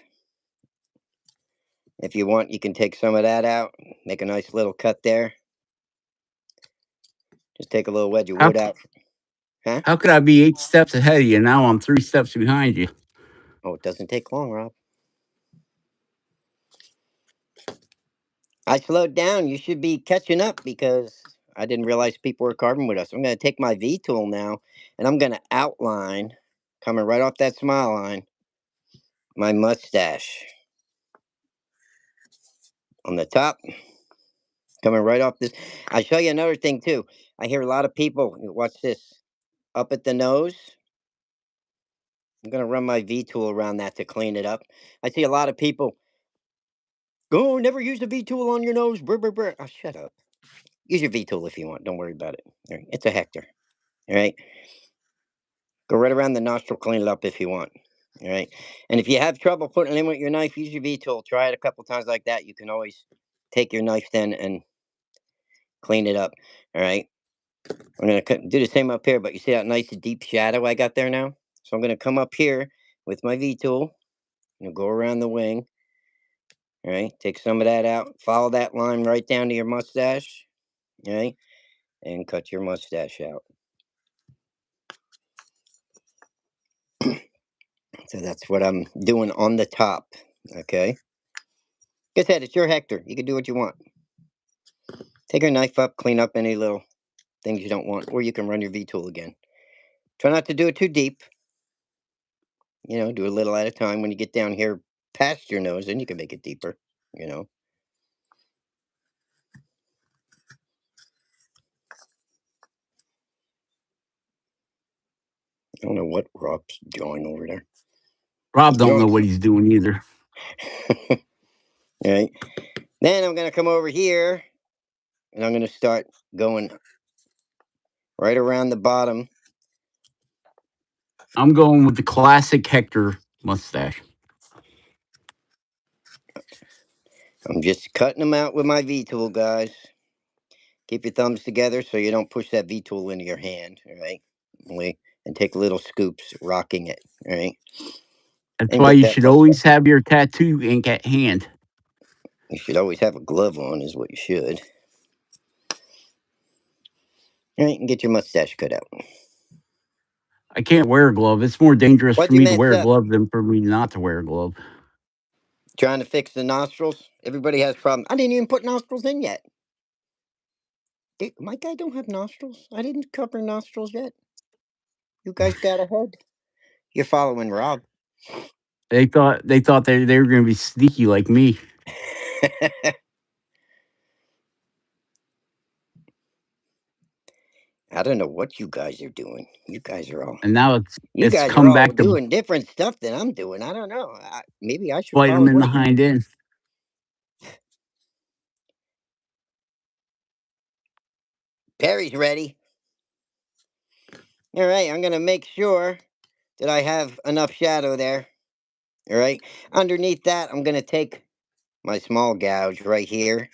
If you want, you can take some of that out. Make a nice little cut there. Just take a little wedge of How wood out. Huh? how could I be 8 steps ahead of you? Now I'm 3 steps behind you. Oh, it doesn't take long, Rob. I slowed down. You should be catching up because I didn't realize people were carving with us. I'm going to take my V tool now and I'm going to outline, coming right off that smile line, my mustache on the top, coming right off this. I'll show you another thing too. I hear a lot of people, watch this, up at the nose. I'm going to run my V tool around that to clean it up. I see a lot of people, oh, never use the V tool on your nose. Brr, brr, brr. Oh, shut up. Use your V tool if you want. Don't worry about it. All right. It's a Hector. All right. Go right around the nostril, clean it up if you want. All right. And if you have trouble putting it in with your knife, use your V tool. Try it a couple times like that. You can always take your knife then and clean it up. All right. I'm going to do the same up here, but you see that nice deep shadow I got there now? So I'm going to come up here with my V tool and go around the wing. All right. Take some of that out. Follow that line right down to your mustache. All right. And cut your mustache out. So that's what I'm doing on the top. Okay. Like I said, it's your Hector. You can do what you want. Take your knife up, clean up any little things you don't want, or you can run your V tool again. Try not to do it too deep. Do a little at a time. When you get down here past your nose, then you can make it deeper. You know. I don't know what Rob's drawing over there. Rob He's don't drawing know what some. he's doing either. All right. Then I'm gonna come over here and I'm gonna start going right around the bottom. I'm going with the classic Hector mustache. I'm just cutting them out with my V tool, guys. Keep your thumbs together so you don't push that V tool into your hand. All right. And take little scoops, rocking it. All right. That's And why get you that should mustache. always have your tattoo ink at hand. You should always have a glove on, is what you should. All right, and get your mustache cut out. I can't wear a glove. It's more dangerous for What'd you me to mess wear a up? glove than for me not to wear a glove. Trying to fix the nostrils? Everybody has problems. I didn't even put nostrils in yet. My guy don't have nostrils. I didn't cover nostrils yet. You guys got ahead. You're following Rob. They thought they were going to be sneaky like me, I don't know what you guys are doing. You guys are all. and now You it's guys are come all back to doing different stuff than I'm doing. I don't know. Maybe I should bite them follow in one the of you. hind end. Perry's ready. All right, I'm gonna make sure that I have enough shadow there. All right. Underneath that, I'm gonna take my small gouge right here.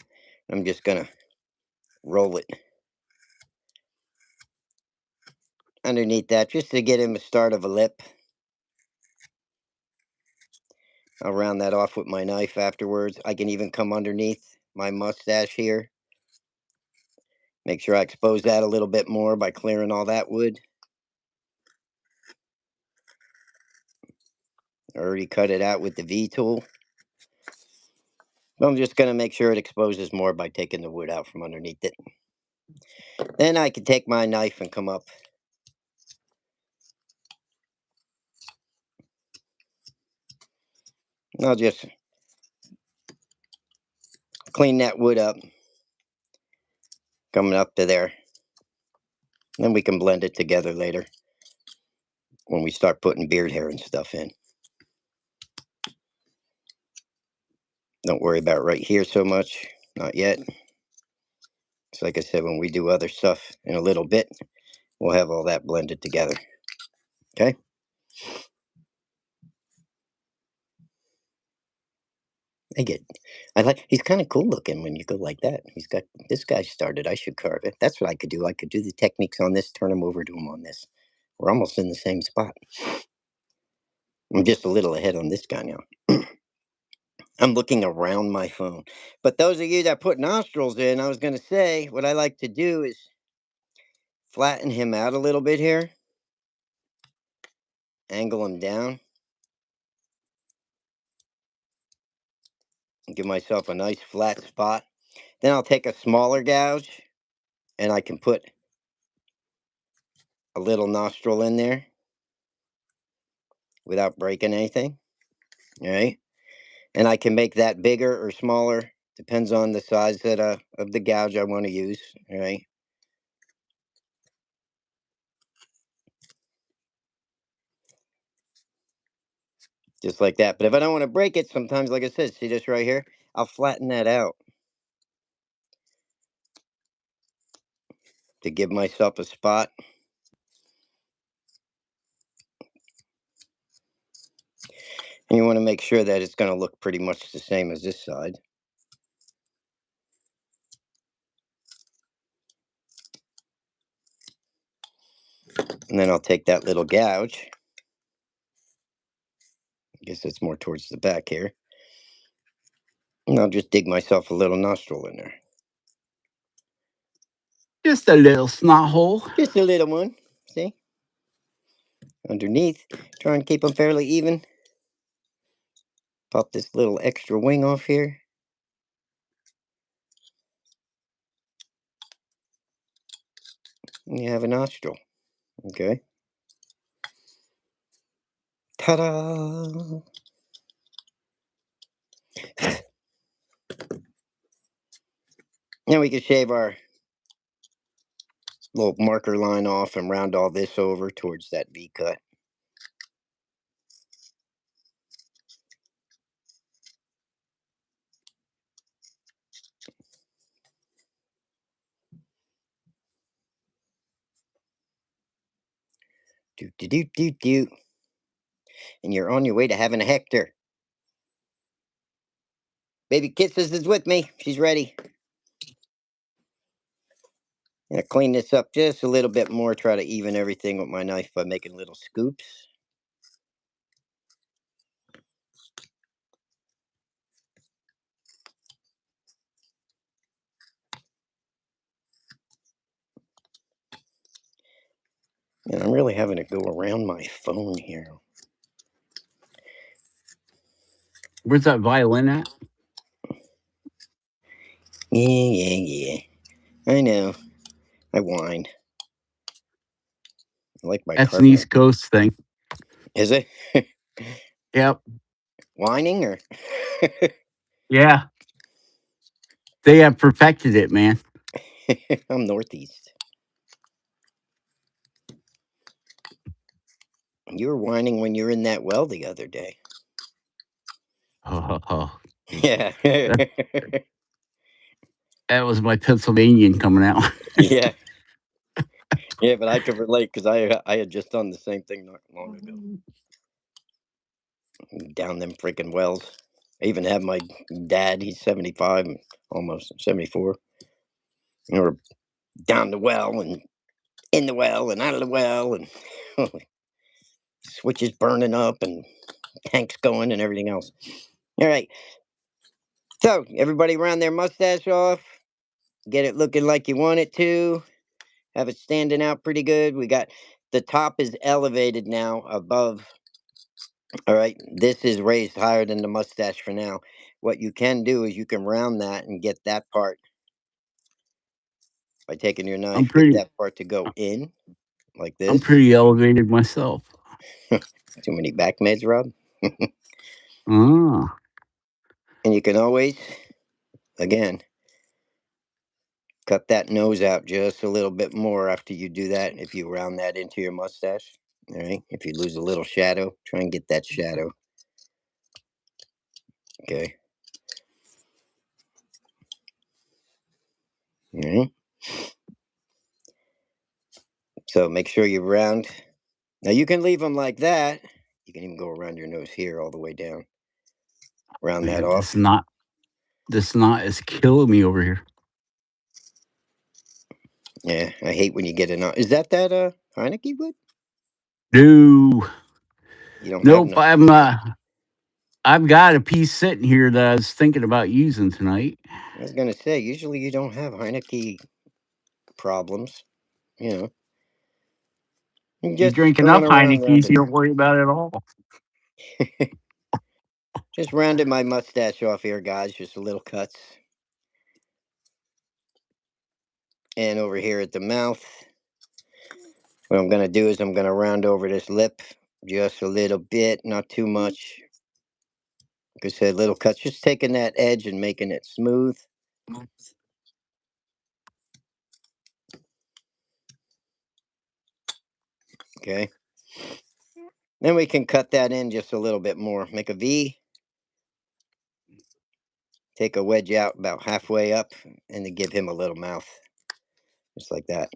I'm just gonna roll it underneath that just to get him a start of a lip. I'll round that off with my knife afterwards. I can even come underneath my mustache here. Make sure I expose that a little bit more by clearing all that wood. I already cut it out with the V tool. I'm just going to make sure it exposes more by taking the wood out from underneath it. Then I can take my knife and come up. And I'll just clean that wood up, coming up to there. Then we can blend it together later when we start putting beard hair and stuff in. Don't worry about right here so much. Not yet. It's like I said, when we do other stuff in a little bit, we'll have all that blended together. Okay? I get. I like. He's kind of cool looking when you go like that. He's got this guy started. I should carve it. That's what I could do. I could do the techniques on this, turn him over to him on this. We're almost in the same spot. I'm just a little ahead on this guy now. I'm looking around my phone. But those of you that put nostrils in, I was going to say, what I like to do is flatten him out a little bit here, angle him down, and give myself a nice flat spot. Then I'll take a smaller gouge and I can put a little nostril in there without breaking anything. All right. And I can make that bigger or smaller. Depends on the size that of the gouge I want to use. All right. Just like that. But if I don't want to break it, sometimes, like I said, see this right here? I'll flatten that out to give myself a spot. And you want to make sure that it's going to look pretty much the same as this side. And then I'll take that little gouge. I guess it's more towards the back here. And I'll just dig myself a little nostril in there. Just a little snot hole. Just a little one. See? Underneath. Try and keep them fairly even. Pop this little extra wing off here. And you have a nostril. Okay. Ta-da! Now we can shave our little marker line off and round all this over towards that V cut. Do do do do do. And you're on your way to having a Hector. Baby Kisses is with me. She's ready. Gonna clean this up just a little bit more. Try to even everything with my knife by making little scoops. And I'm really having to go around my phone here. Where's that violin at? Yeah. I know. I whine. I like my That's an carpet. East Coast thing. Is it? Yep. Whining or? Yeah. They have perfected it, man. I'm Northeast. You were whining when you were in that well the other day. Oh, Yeah. that, that was my Pennsylvanian coming out. Yeah. Yeah, but I could relate because I had just done the same thing not long ago. Down them freaking wells. I even have my dad. He's 75, almost 74. And we're down the well and in the well and out of the well and switches burning up and tanks going and everything else. All right. So everybody round their mustache off. Get it looking like you want it to. Have it standing out pretty good. We got the top is elevated now above All right, this is raised higher than the mustache for now. What you can do is you can round that and get that part by taking your I'm knife, get pretty. that part to go in like I'm this. pretty elevated myself. Too many back meds, Rob. Ah, And you can always, again, cut that nose out just a little bit more after you do that. If you round that into your mustache, all right. If you lose a little shadow, try and get that shadow. Okay. All right. So make sure you round. Now you can leave them like that. You can even go around your nose here all the way down. Round that man, off. this knot is killing me over here. Yeah, I hate when you get it on. Is that Heineke wood? No, You don't have nope. none. I've got a piece sitting here that I was thinking about using tonight. I was gonna say usually you don't have Heineke problems. You know, you You just drink going enough around Heineke's, rounding. you don't worry about it at all. Just rounding my mustache off here, guys. Just a little cuts. And over here at the mouth, what I'm gonna do is I'm gonna round over this lip just a little bit, not too much. Like I said, little cuts, just taking that edge and making it smooth. Okay. Then we can cut that in just a little bit more. Make a V, take a wedge out about halfway up, and then give him a little mouth. Just like that.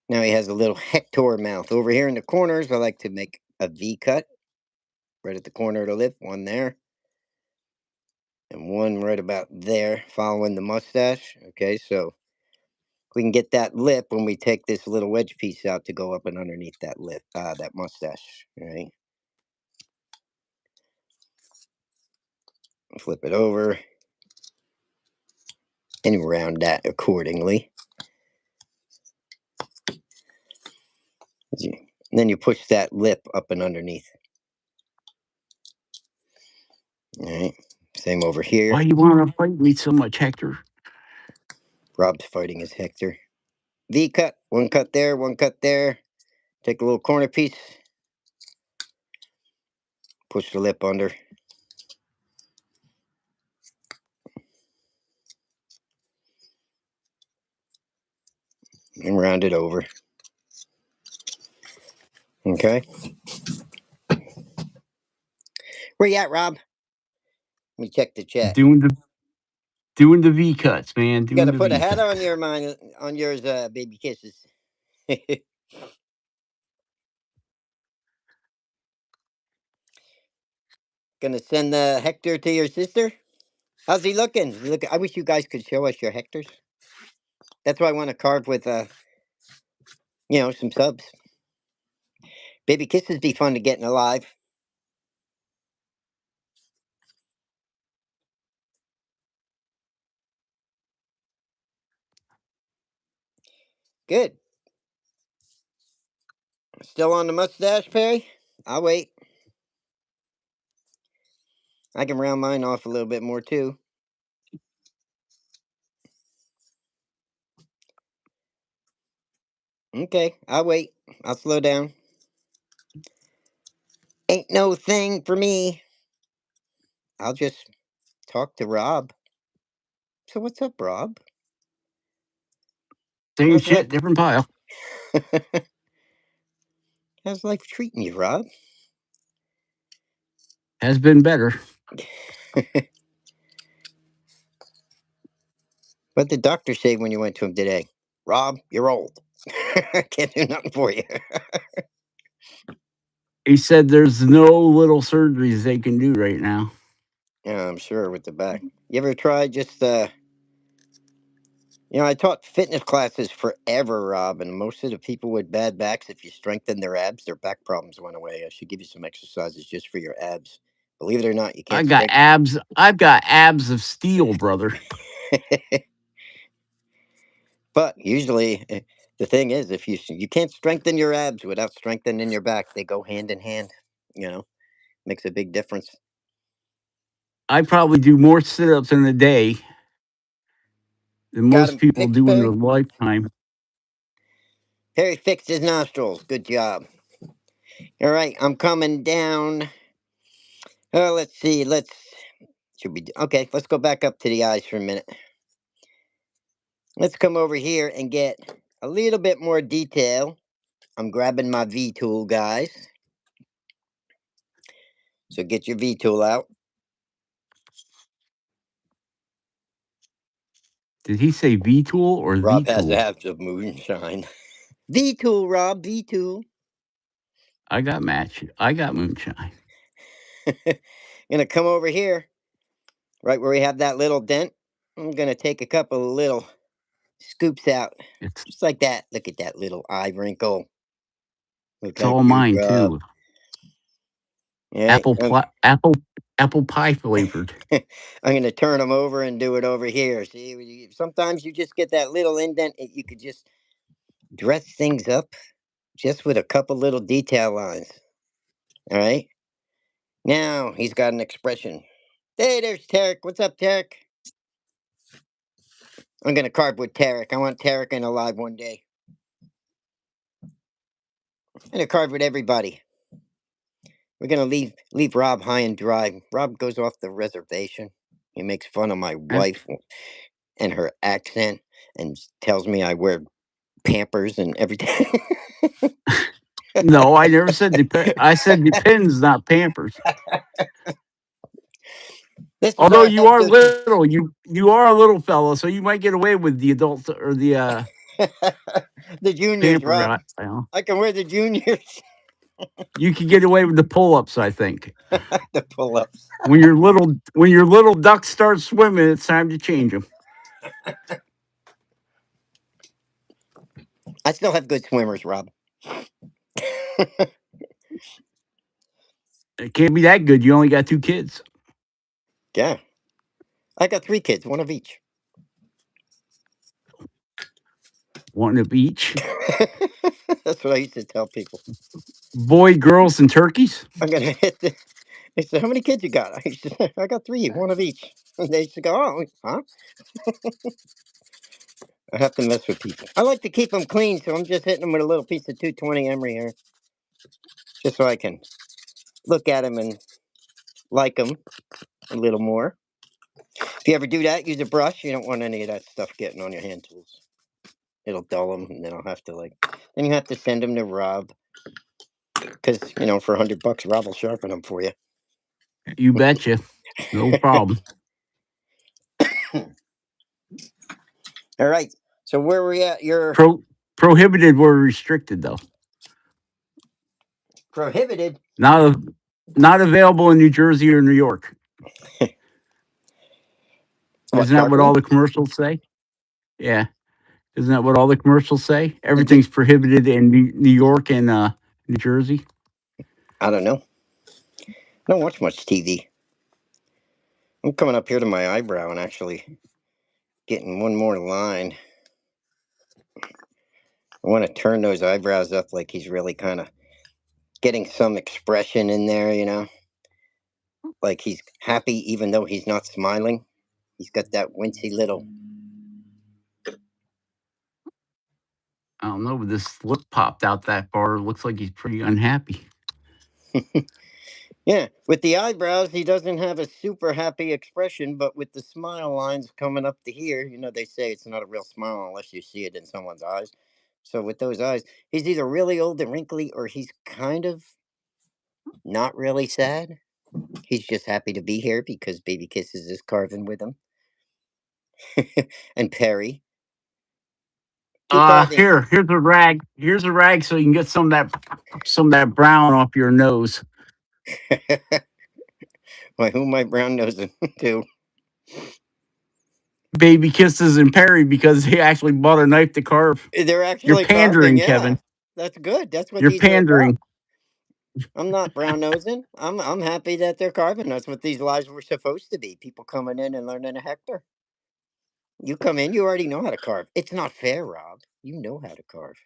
Now he has a little Hector mouth. Over here in the corners, I like to make a V cut right at the corner of the lip. One there, and one right about there, following the mustache. Okay, so we can get that lip when we take this little wedge piece out to go up and underneath that lip, that mustache. All right, flip it over and round that accordingly. And then you push that lip up and underneath. All right, same over Why here. you want to fight me so much, Hector? Rob's fighting his Hector. V cut, one cut there, one cut there. Take a little corner piece, push the lip under, and round it over. Okay. Where you at, Rob? Let me check the chat. Doing the doing the V cuts, man. You got Doing to the put a V hat on cuts. your mind on yours, baby kisses. Gonna send the Hector to your sister. How's he looking? Look, I wish you guys could show us your Hectors. That's why I want to carve with, some subs. Baby kisses be fun to getting alive. Good. Still on the mustache, Perry? I'll wait. I can round mine off a little bit more too. Okay, I'll wait. I'll slow down. Ain't no thing for me. I'll just talk to Rob. So what's up, Rob? Same How's life? shit, different pile. How's life treating you, Rob? Has been better. What did the doctor say when you went to him today? Rob, you're old. Can't do nothing for you. He said there's no little surgeries they can do right now. Yeah, I'm sure with the back. You ever try just I taught fitness classes forever, Rob, and most of the people with bad backs, if you strengthen their abs, their back problems went away. I should give you some exercises just for your abs. Believe it or not, you I can't got strengthen. abs. I've got abs of steel, brother. But usually, the thing is, if you can't strengthen your abs without strengthening your back, they go hand in hand. You know, makes a big difference. I probably do more sit-ups in a day than Got most him people fixed, do in their Perry. lifetime. Perry fixed his nostrils. Good job. All right, I'm coming down. Let's see. Let's should we? Okay, let's go back up to the eyes for a minute. Let's come over here and get a little bit more detail. I'm grabbing my V tool, guys. So get your V tool out. Did he say V tool or the Rob has tool? abs of moonshine. V tool, Rob. V tool. I got match. I got moonshine. Gonna come over here, right where we have that little dent. I'm gonna take a couple of little scoops out, It's just like that. Look at that little eye wrinkle. Look it's how all cute, mine Rob. too. All right, Apple pie flavored. I'm gonna turn them over and do it over here. See, sometimes you just get that little indent. You could just dress things up just with a couple little detail lines. All right. Now he's got an expression. Hey, there's Tarek. What's up, Tarek? I'm gonna carve with Tarek. I want Tarek in alive one day. I'm gonna carve with everybody. We're gonna leave Rob high and dry. Rob goes off the reservation. He makes fun of my Eh, wife and her accent and tells me I wear Pampers and everything. No, I never said depend. I said depends, not Pampers. This is Although our you head are coach. little, you are a little fella, so you might get away with the adult or the The juniors, pamper. Rob. I can wear the juniors. You can get away with the pull-ups. I think The pull-ups. when your little ducks start swimming, it's time to change them. I still have good swimmers, Rob. It can't be that good. You only got two kids, Yeah, I got 3 kids, one of each. one of each. That's what I used to tell people. Boy, girls, and turkeys. I'm gonna hit the. They said, "How many kids you got?" I used to say, "I got 3, one of each." And they used to go, "Oh, huh?" I have to mess with people. I like to keep them clean, so I'm just hitting them with a little piece of 220 emery here, just so I can look at them and like them a little more. If you ever do that, use a brush. You don't want any of that stuff getting on your hand tools. It'll dull them, and then I'll have to Then you have to send them to Rob, because for $100, Rob will sharpen them for you. You betcha. No problem. All right. So where were we at? You're Pro, prohibited were restricted though. prohibited. Not a, not available in New Jersey or New York. What Isn't that what all sharpening? the commercials say? Yeah. Isn't that what all the commercials say? Did, Everything's prohibited in New York and New Jersey. I don't know. I don't watch much TV. I'm coming up here to my eyebrow and actually getting one more line. I want to turn those eyebrows up like he's really kind of getting some expression in there. Like he's happy even though he's not smiling. He's got that wincy little. I don't know, but this lip popped out that far. It looks like he's pretty unhappy. Yeah, with the eyebrows, he doesn't have a super happy expression, but with the smile lines coming up to here, they say it's not a real smile unless you see it in someone's eyes. So with those eyes, he's either really old and wrinkly or he's kind of not really sad. He's just happy to be here because Baby Kisses is carving with him. And Perry. Two carving. Here's a rag. Here's a rag so you can get some of that brown off your nose. Why, who am I brown nosing to? Baby kisses and Perry because he actually bought a knife to carve. They're You're actually carving, pandering, yeah. Kevin. That's good. That's what You're these are about. pandering. I'm not brown nosing. I'm happy that they're carving. That's what these lives were supposed to be. People coming in and learning a hectare. You come in, you already know how to carve. It's not fair, Rob. You know how to carve.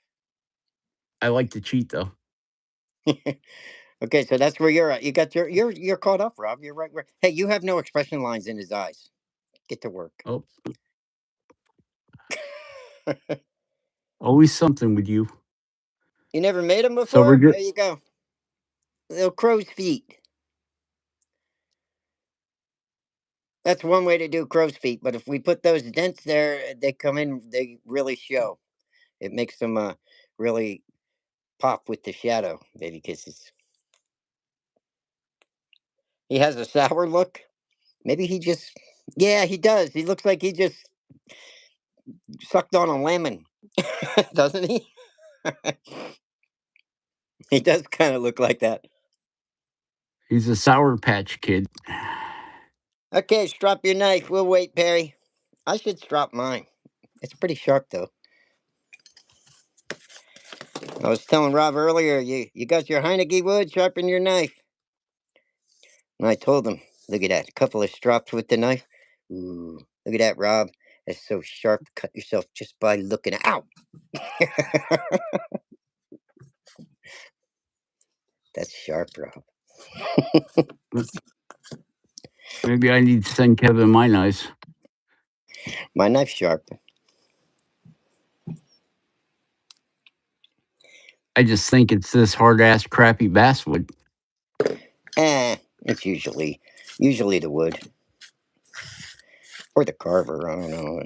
I like to cheat though. Okay, so that's where you're at. You got you're caught up, Rob. You're right where. Hey, you have no expression lines in his eyes. Get to work. Oh, always something with you. You never made them So we're before? good. There you go. Little crow's feet. That's one way to do crow's feet. But if we put those dents there, they come in. They really show. It makes them really pop with the shadow. Baby kisses. He has a sour look. Maybe he just. Yeah, he does. He looks like he just sucked on a lemon, doesn't he? He does kind of look like that. He's a Sour Patch Kid. Okay, strap your knife. We'll wait, Perry. I should strap mine. It's pretty sharp, though. I was telling Rob earlier, you got your Heineke wood, sharpen your knife. And I told him, look at that, a couple of strops with the knife. Ooh, look at that, Rob. It's so sharp. Cut yourself just by looking. Ow! That's sharp, Rob. Maybe I need to send Kevin my knives. My knife's sharp. I just think it's this hard ass crappy basswood. It's usually the wood or the carver. I don't know.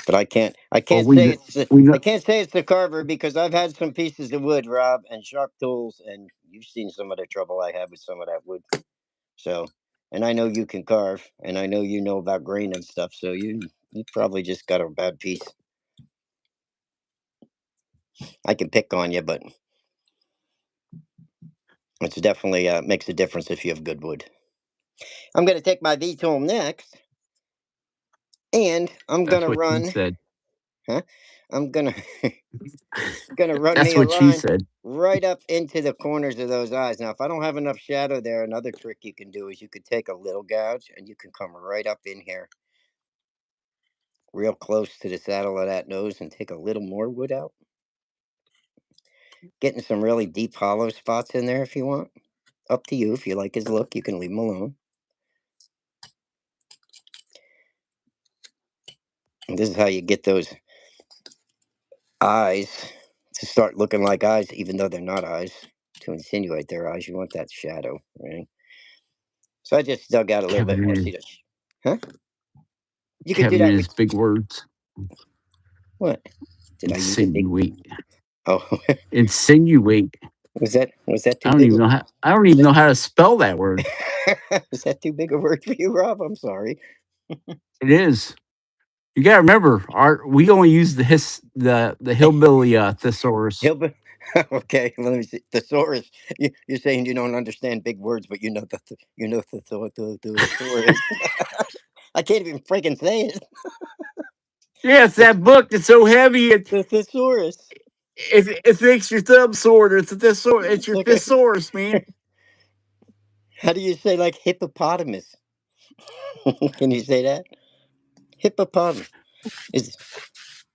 But I Well, can't say it's we I know. can't say it's the carver because I've had some pieces of wood, Rob, and sharp tools, and you've seen some of the trouble I had with some of that wood. So, and I know you can carve, and I know you know about grain and stuff. So you probably just got a bad piece. I can pick on you, but it's definitely makes a difference if you have good wood. I'm gonna take my V tool next, and I'm That's gonna what she run. said. Huh? I'm gonna gonna run That's me a what she line said. right up into the corners of those eyes. Now, if I don't have enough shadow there, another trick you can do is you could take a little gouge and you can come right up in here, real close to the saddle of that nose, and take a little more wood out. Getting some really deep hollow spots in there if you want. Up to you. If you like his look, you can leave him alone. And this is how you get those eyes to start looking like eyes, even though they're not eyes. To insinuate their eyes, you want that shadow, right? So I just dug out a little bit Kevin more. and See that? Huh? You could do Kevin that and with his big words. what? Did I use a big? Insinuate. Oh, Insinuate. was that I too don't big? even know how. I don't Was even that know how to spell that word. was that too big a word for you, Rob? I'm sorry. It is. You got to remember, we only use the hillbilly thesaurus. He'll be okay. Let me see. Thesaurus. You're saying you don't understand big words, but you know the thesaurus. I can't even freaking say it. Yeah, it's The, that book that's so heavy the thesaurus. it makes your thumb sore. It's a thesaurus. It's your Okay. thesaurus, man. How do you say like hippopotamus? Can you say that? Hippopotamus. Is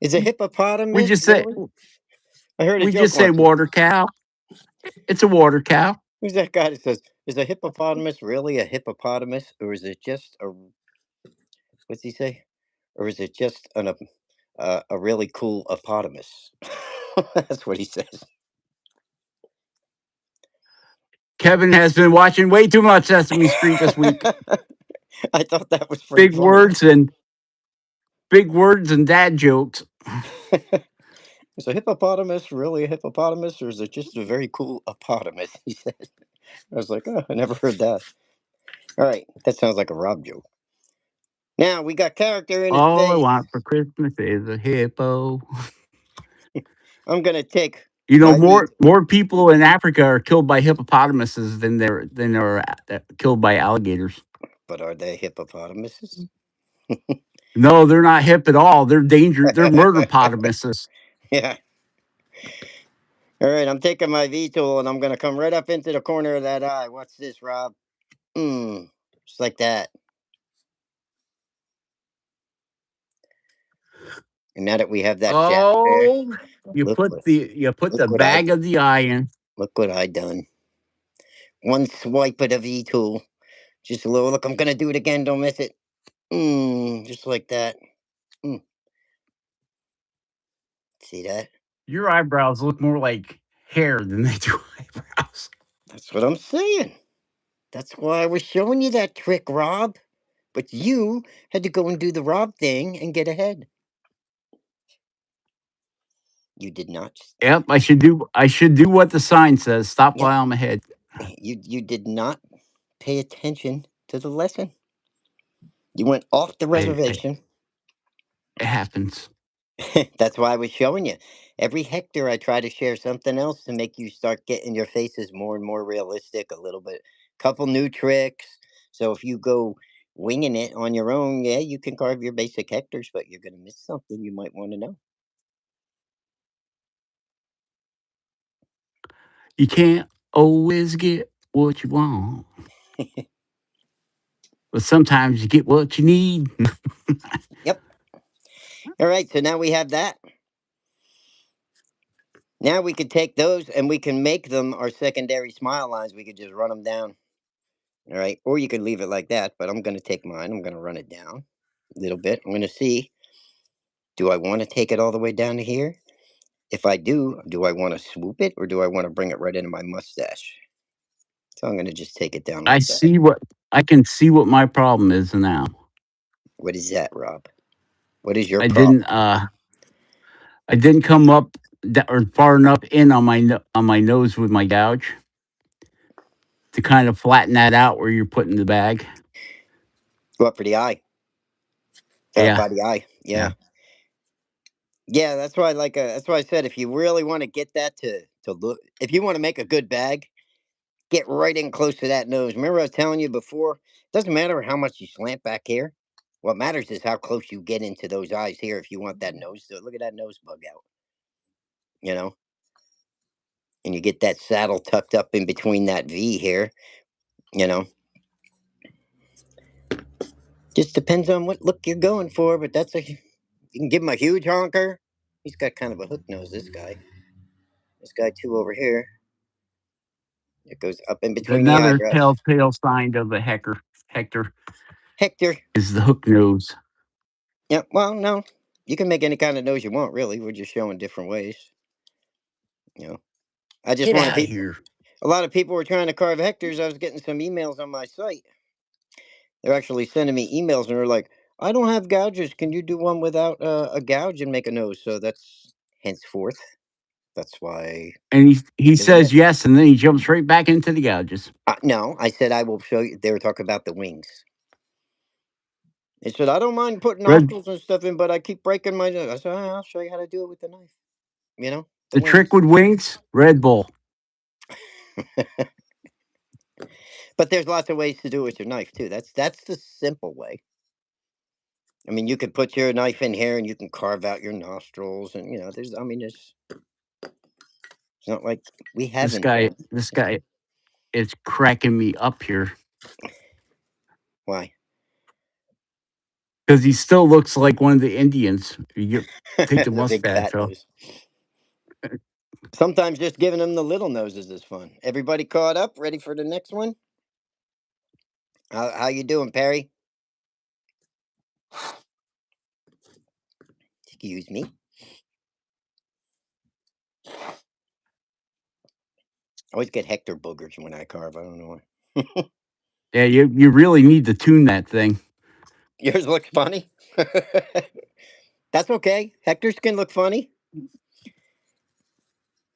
is a We hippopotamus just say really? I heard a we joke just say once. water cow. It's a water cow. Who's that guy that says, "Is a hippopotamus really a hippopotamus, or is it just a what's he say? Or is it just a really cool hippopotamus?" That's what he says. Kevin has been watching way too much Sesame Street this week. I thought that was pretty Big funny. words and big words and dad jokes. Is a hippopotamus really a hippopotamus, or is it just a very cool hippopotamus? He said. I was like, oh, I never heard that. All right, that sounds like a Rob joke. Now we got character in his All I face. want for Christmas is a hippo. I'm gonna take You know, my beat. more people in Africa are killed by hippopotamuses than are killed by alligators. But are they hippopotamuses? No, they're not hip at all. They're danger. They're murder potamuses. Yeah. All right, I'm taking my V tool and I'm gonna come right up into the corner of that eye. What's this, Rob? Just like that. And now that we have that shadow there, Oh, look what you put the look what I bag of the eye in. look what I done. One swipe of the V tool. Just a little look. I'm gonna do it again. Don't miss it. Just like that. Mm, see that? Your eyebrows look more like hair than they do eyebrows. That's what I'm saying. That's why I was showing you that trick, Rob. But you had to go and do the Rob thing and get ahead. You did not. Yep, I should do what the sign says. Stop Yep. while I'm ahead. You did not pay attention to the lesson. You went off the I reservation. it happens. That's why I was showing you. Every hectare, I try to share something else to make you start getting your faces more and more realistic a little bit. Couple new tricks. So if you go winging it on your own, yeah, you can carve your basic hectares, but you're going to miss something you might want to know. You can't always get what you want, but sometimes you get what you need. Yep. All right. So now we have that. Now we could take those and we can make them our secondary smile lines. We could just run them down. All right. Or you could leave it like that, but I'm going to take mine. I'm going to run it down a little bit. I'm going to see, do I want to take it all the way down to here? If I do I want to swoop it or do I want to bring it right into my mustache? So I'm going to just take it down I like that. see what I can see what my problem is now. What is that, Rob? What is your I problem? didn't I didn't come up or far enough in on on my nose with my gouge to kind of flatten that out where you're putting the bag. Go up for the eye. Yeah, By the eye. Yeah. yeah. Yeah, that's why that's why I said if you really want to get that to look, if you want to make a good bag, get right in close to that nose. Remember I was telling you before, it doesn't matter how much you slant back here. What matters is how close you get into those eyes here if you want that nose to look at that nose bug out, you know? And you get that saddle tucked up in between that V here, you know. Just depends on what look you're going for, but you can give him a huge honker. He's got kind of a hook nose, this guy. This guy too over here. It goes up in between the Another eyebrows. telltale sign of a Hector Hector. is the hook nose. Yeah, well, no. You can make any kind of nose you want, really. We're just showing different ways. You know. I just Get wanted out of people here. a lot of people were trying to carve hectares. I was getting some emails on my site. They're actually sending me emails and they're like, I don't have gouges. Can you do one without a gouge and make a nose? So that's henceforth. That's why And I'm he doing says it. yes, and then he jumps right back into the gouges. No, I said I will show you. They were talking about the wings. They said I don't mind putting Red nostrils and stuff in, but I keep breaking my nose. I said I'll show you how to do it with the knife. You know, the the trick wings. with wings, Red Bull. But there's lots of ways to do it with your knife too. That's the simple way. I mean, you could put your knife in here and you can carve out your nostrils, and there's. I mean, it's not like we haven't done. This guy is cracking me up here Why? because he still looks like one of the Indians. You take the The big mustache fat off. nose. Sometimes just giving them the little noses is fun. Everybody caught up, ready for the next one? How you doing, Perry? Excuse me. I always get Hector boogers when I carve. I don't know why. Yeah, you really need to tune that thing. Yours looks funny. That's okay. Hector's can look funny.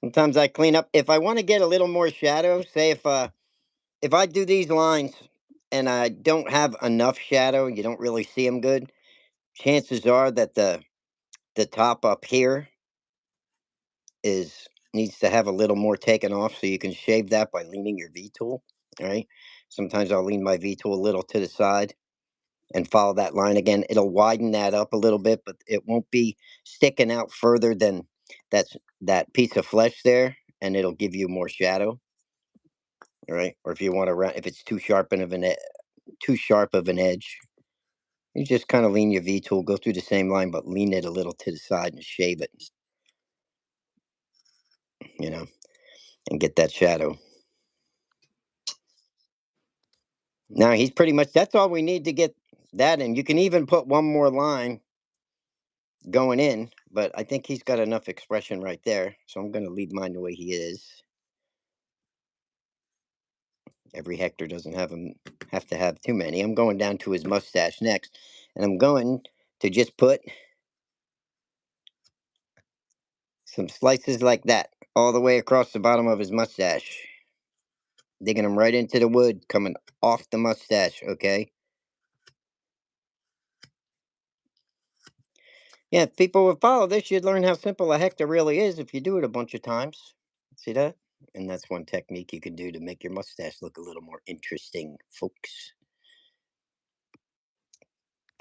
Sometimes I clean up. If I want to get a little more shadow, say if I do these lines and I don't have enough shadow, you don't really see them good. Chances are that the top up here is needs to have a little more taken off, so you can shave that by leaning your V tool. All right. Sometimes I'll lean my V tool a little to the side and follow that line again. It'll widen that up a little bit, but it won't be sticking out further than that's that piece of flesh there, and it'll give you more shadow. All right. Or if you want to if it's too sharp of an edge, You just kind of lean your V tool, go through the same line, but lean it a little to the side and shave it, you know, and get that shadow. Now he's pretty much, that's all we need to get that in. You can even put one more line going in, but I think he's got enough expression right there. So I'm going to leave mine the way he is. Every Hector doesn't have to have too many. I'm going down to his mustache next, and I'm going to just put some slices like that all the way across the bottom of his mustache, digging them right into the wood coming off the mustache. Okay. Yeah, if people would follow this, you'd learn how simple a Hector really is if you do it a bunch of times. See that? And that's one technique you can do to make your mustache look a little more interesting, folks.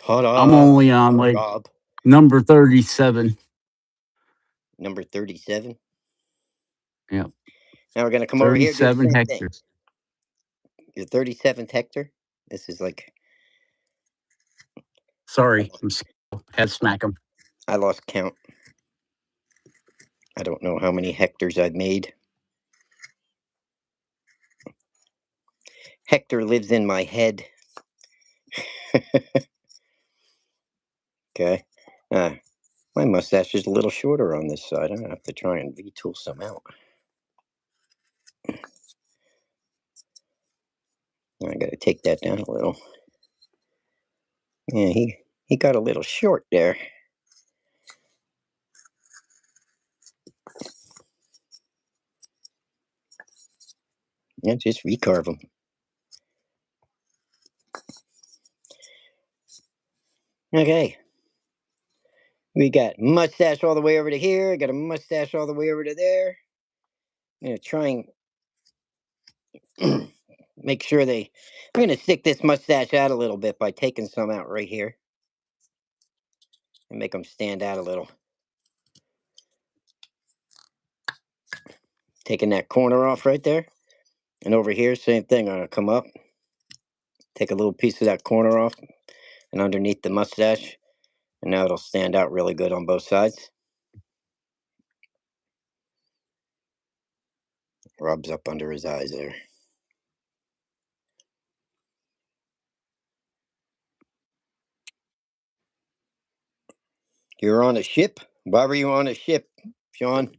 I'm Ta-da, only on like Rob. number 37. Number 37. Yeah, Now we're going to come over here, do the 37 same thing. hectares. Your 37th Hector. This is like, Sorry, head smack him. I lost count. I don't know how many Hectors I've made. Hector lives in my head. Okay. My mustache is a little shorter on this side. I'm going to have to try and V-tool some out. I got to take that down a little. Yeah, he got a little short there. Yeah, just recarve them. Okay. We got mustache all the way over to here. I got a mustache all the way over to there. I'm going to try and make sure they... I'm going to stick this mustache out a little bit by taking some out right here. And make them stand out a little. Taking that corner off right there. And over here, same thing. I'm going to come up. Take a little piece of that corner off. And underneath the mustache. And now it'll stand out really good on both sides. Rubs up under his eyes there. You're on a ship? Why were you on a ship, Sean?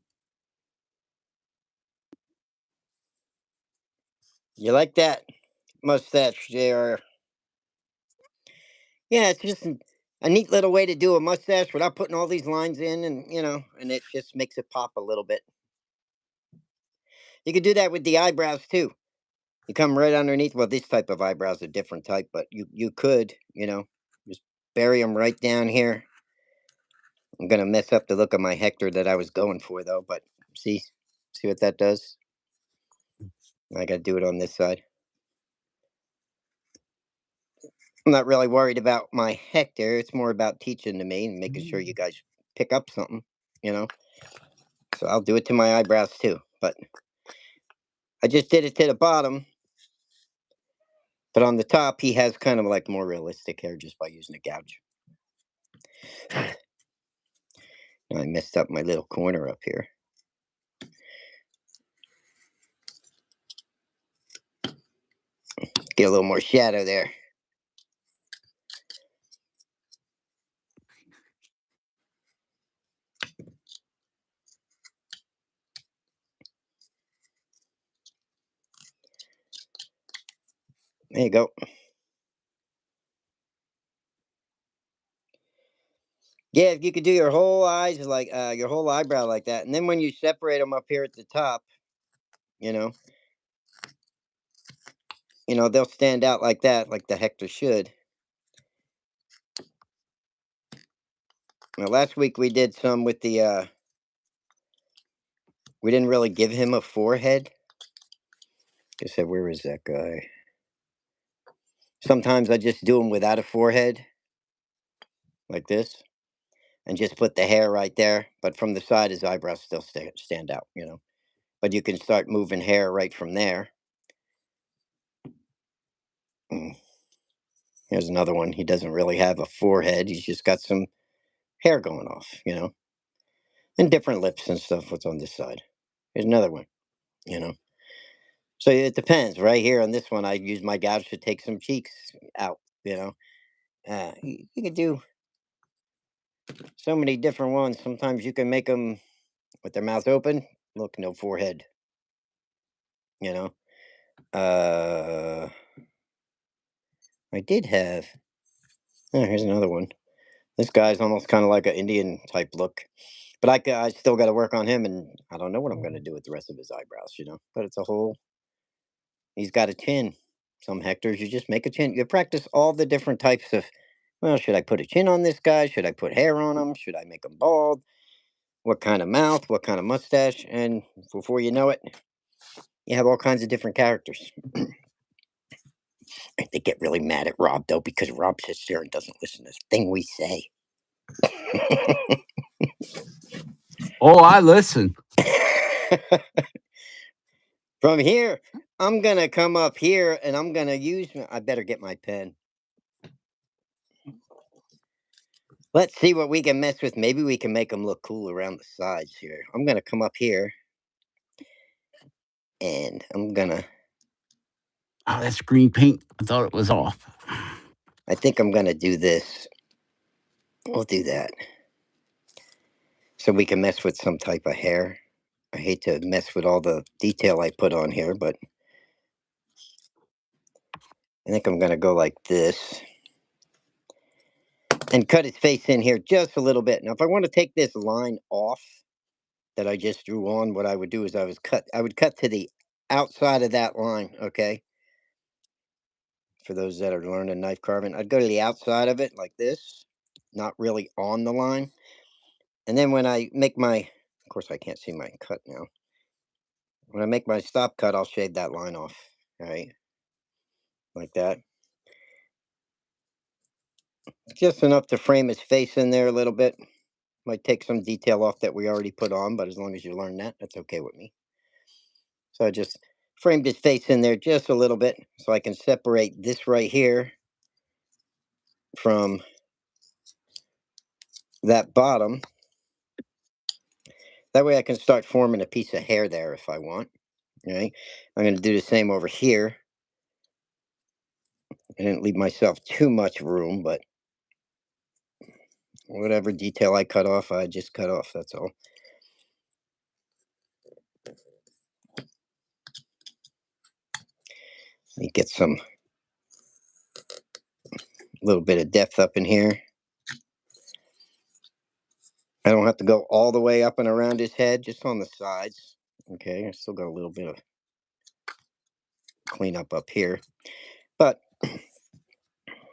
You like that mustache there? Yeah, it's just a neat little way to do a mustache without putting all these lines in, and and it just makes it pop a little bit. You could do that with the eyebrows too. You come right underneath. Well, this type of eyebrows a different type, but you could, just bury them right down here. I'm gonna mess up the look of my Hector that I was going for though. But see what that does. I got to do it on this side. I'm not really worried about my Hector. It's more about teaching to me and making sure you guys pick up something, you know. So I'll do it to my eyebrows too. But I just did it to the bottom. But on the top, he has kind of like more realistic hair just by using a gouge. I messed up my little corner up here. Get a little more shadow there. There you go. Yeah, if you could do your whole eyes like your whole eyebrow like that, and then when you separate them up here at the top, you know, they'll stand out like that, like the Hector should. Now, last week we did some with the. We didn't really give him a forehead. I said, where is that guy? Sometimes I just do him without a forehead, like this, and just put the hair right there. But from the side, his eyebrows still stand out, But you can start moving hair right from there. Mm. Here's another one. He doesn't really have a forehead. He's just got some hair going off, and different lips and stuff. What's on this side? Here's another one, you know. So it depends. Right here on this one, I use my gouge to take some cheeks out, you know. You could do so many different ones. Sometimes you can make them with their mouth open. Look, no forehead, you know. Uh, I did have. Oh, here's another one. This guy's almost kind of like an Indian type look, but I still got to work on him, and I don't know what I'm going to do with the rest of his eyebrows, But it's a whole. He's got a chin. Some Hectors, you just make a chin. You practice all the different types of. Well, should I put a chin on this guy? Should I put hair on him? Should I make him bald? What kind of mouth? What kind of mustache? And before you know it, you have all kinds of different characters. They get really mad at Rob though because Rob sits there and doesn't listen to a thing we say. Oh, I listen. From here, I'm gonna come up here and I'm gonna use. I better get my pen. Let's see what we can mess with. Maybe we can make them look cool around the sides here. I'm gonna come up here and I'm gonna. Oh, that's green paint. I thought it was off. I think I'm gonna do this. We'll do that so we can mess with some type of hair. I hate to mess with all the detail I put on here, but I think I'm gonna go like this. And cut his face in here just a little bit. Now, if I want to take this line off that I just drew on, what I would do is I would cut to the outside of that line, okay? For those that are learning knife carving, I'd go to the outside of it like this, not really on the line. And then when I make of course, I can't see my cut now. When I make my stop cut, I'll shade that line off, all right? Like that. Just enough to frame his face in there a little bit. Might take some detail off that we already put on, but as long as you learn that, that's okay with me. So I just framed his face in there just a little bit so I can separate this right here from that bottom. That way I can start forming a piece of hair there if I want. Okay. I'm going to do the same over here. I didn't leave myself too much room, but whatever detail I cut off, I just cut off. That's all. Let me get some little bit of depth up in here. I don't have to go all the way up and around his head, just on the sides. Okay, I still got a little bit of cleanup up here. But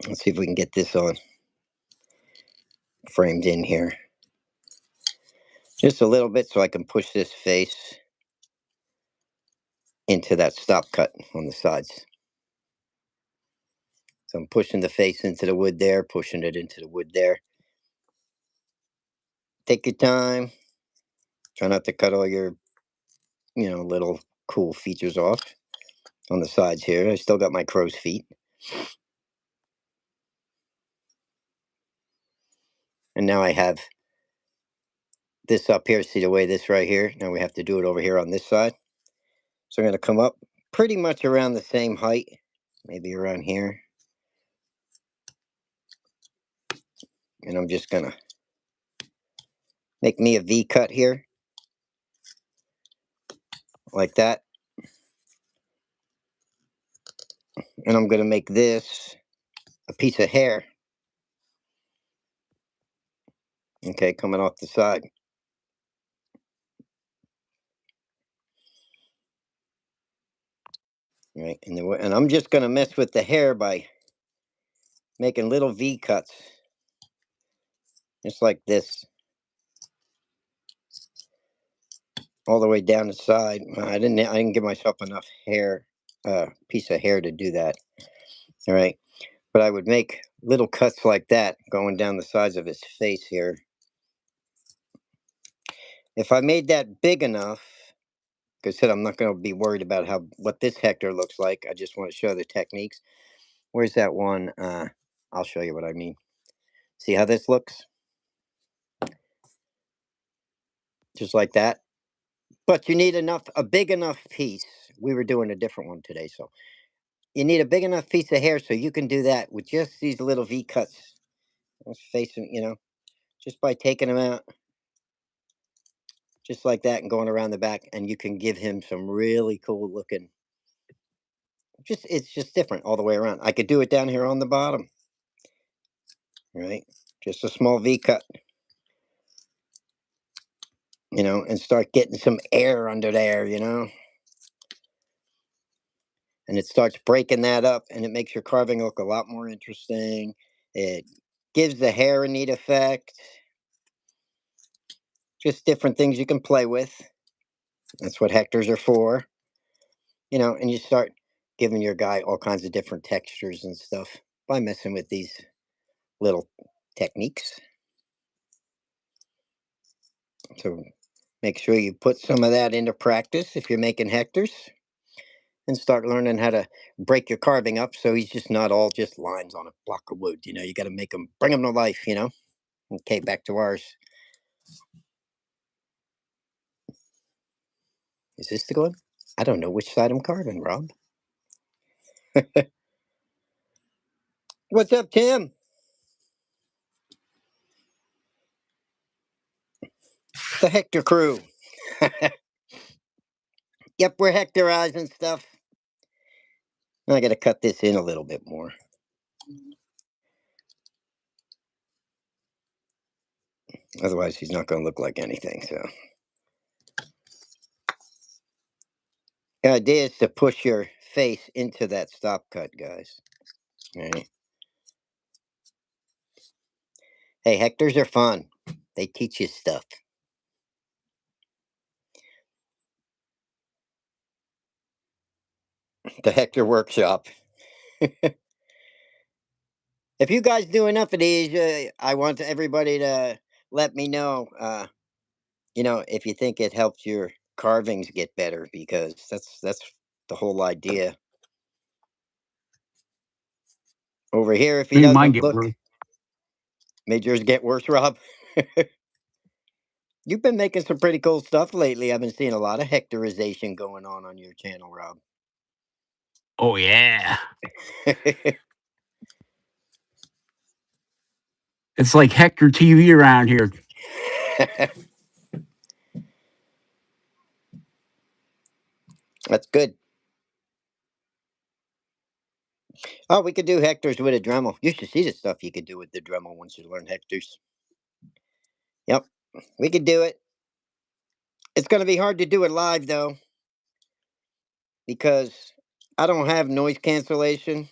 let's see if we can get this on framed in here. Just a little bit so I can push this face into that stop cut on the sides. So I'm pushing the face into the wood there, pushing it into the wood there. Take your time. Try not to cut all your, little cool features off on the sides here. I still got my crow's feet. And now I have this up here. See the way this right here? Now we have to do it over here on this side. So I'm going to come up pretty much around the same height, maybe around here. And I'm just going to make me a V cut here, like that. And I'm going to make this a piece of hair. Okay, coming off the side. Right, and I'm just going to mess with the hair by making little V cuts, just like this, all the way down the side. I didn't give myself enough hair, piece of hair to do that. All right, but I would make little cuts like that going down the sides of his face here. If I made that big enough, like I said, I'm not going to be worried about what this Hector looks like. I just want to show the techniques. Where's that one? I'll show you what I mean. See how this looks? Just like that. But you need a big enough piece. We were doing a different one today, so you need a big enough piece of hair so you can do that with just these little V cuts. Facing, just by taking them out, just like that, and going around the back, and you can give him some really cool looking. It's just different all the way around. I could do it down here on the bottom, right? Just a small V cut, and start getting some air under there, and it starts breaking that up, and it makes your carving look a lot more interesting. It gives the hair a neat effect. Just different things you can play with. That's what hectors are for, and you start giving your guy all kinds of different textures and stuff by messing with these little techniques. So make sure you put some of that into practice if you're making hectors, and start learning how to break your carving up so he's just not all just lines on a block of wood. You got to bring him to life. Okay, back to ours. Is this the one? I don't know which side I'm carving, Rob. What's up, Tim? The Hector crew. Yep, we're hectorizing stuff. I got to cut this in a little bit more. Otherwise, he's not going to look like anything. So, the idea is to push your face into that stop cut, guys. All right. Hey, hectors are fun. They teach you stuff. The Hector Workshop. If you guys do enough of these, I want everybody to let me know. If you think it helps your carvings get better, because that's the whole idea. Over here, if he Made mine doesn't get look, worse. made yours get worse, Rob. You've been making some pretty cool stuff lately. I've been seeing a lot of hectorization going on your channel, Rob. Oh yeah, it's like Hector TV around here. That's good. Oh, we could do hectors with a Dremel. You should see the stuff you could do with the Dremel once you learn hectors. Yep, we could do it. It's going to be hard to do it live though, because I don't have noise cancellation,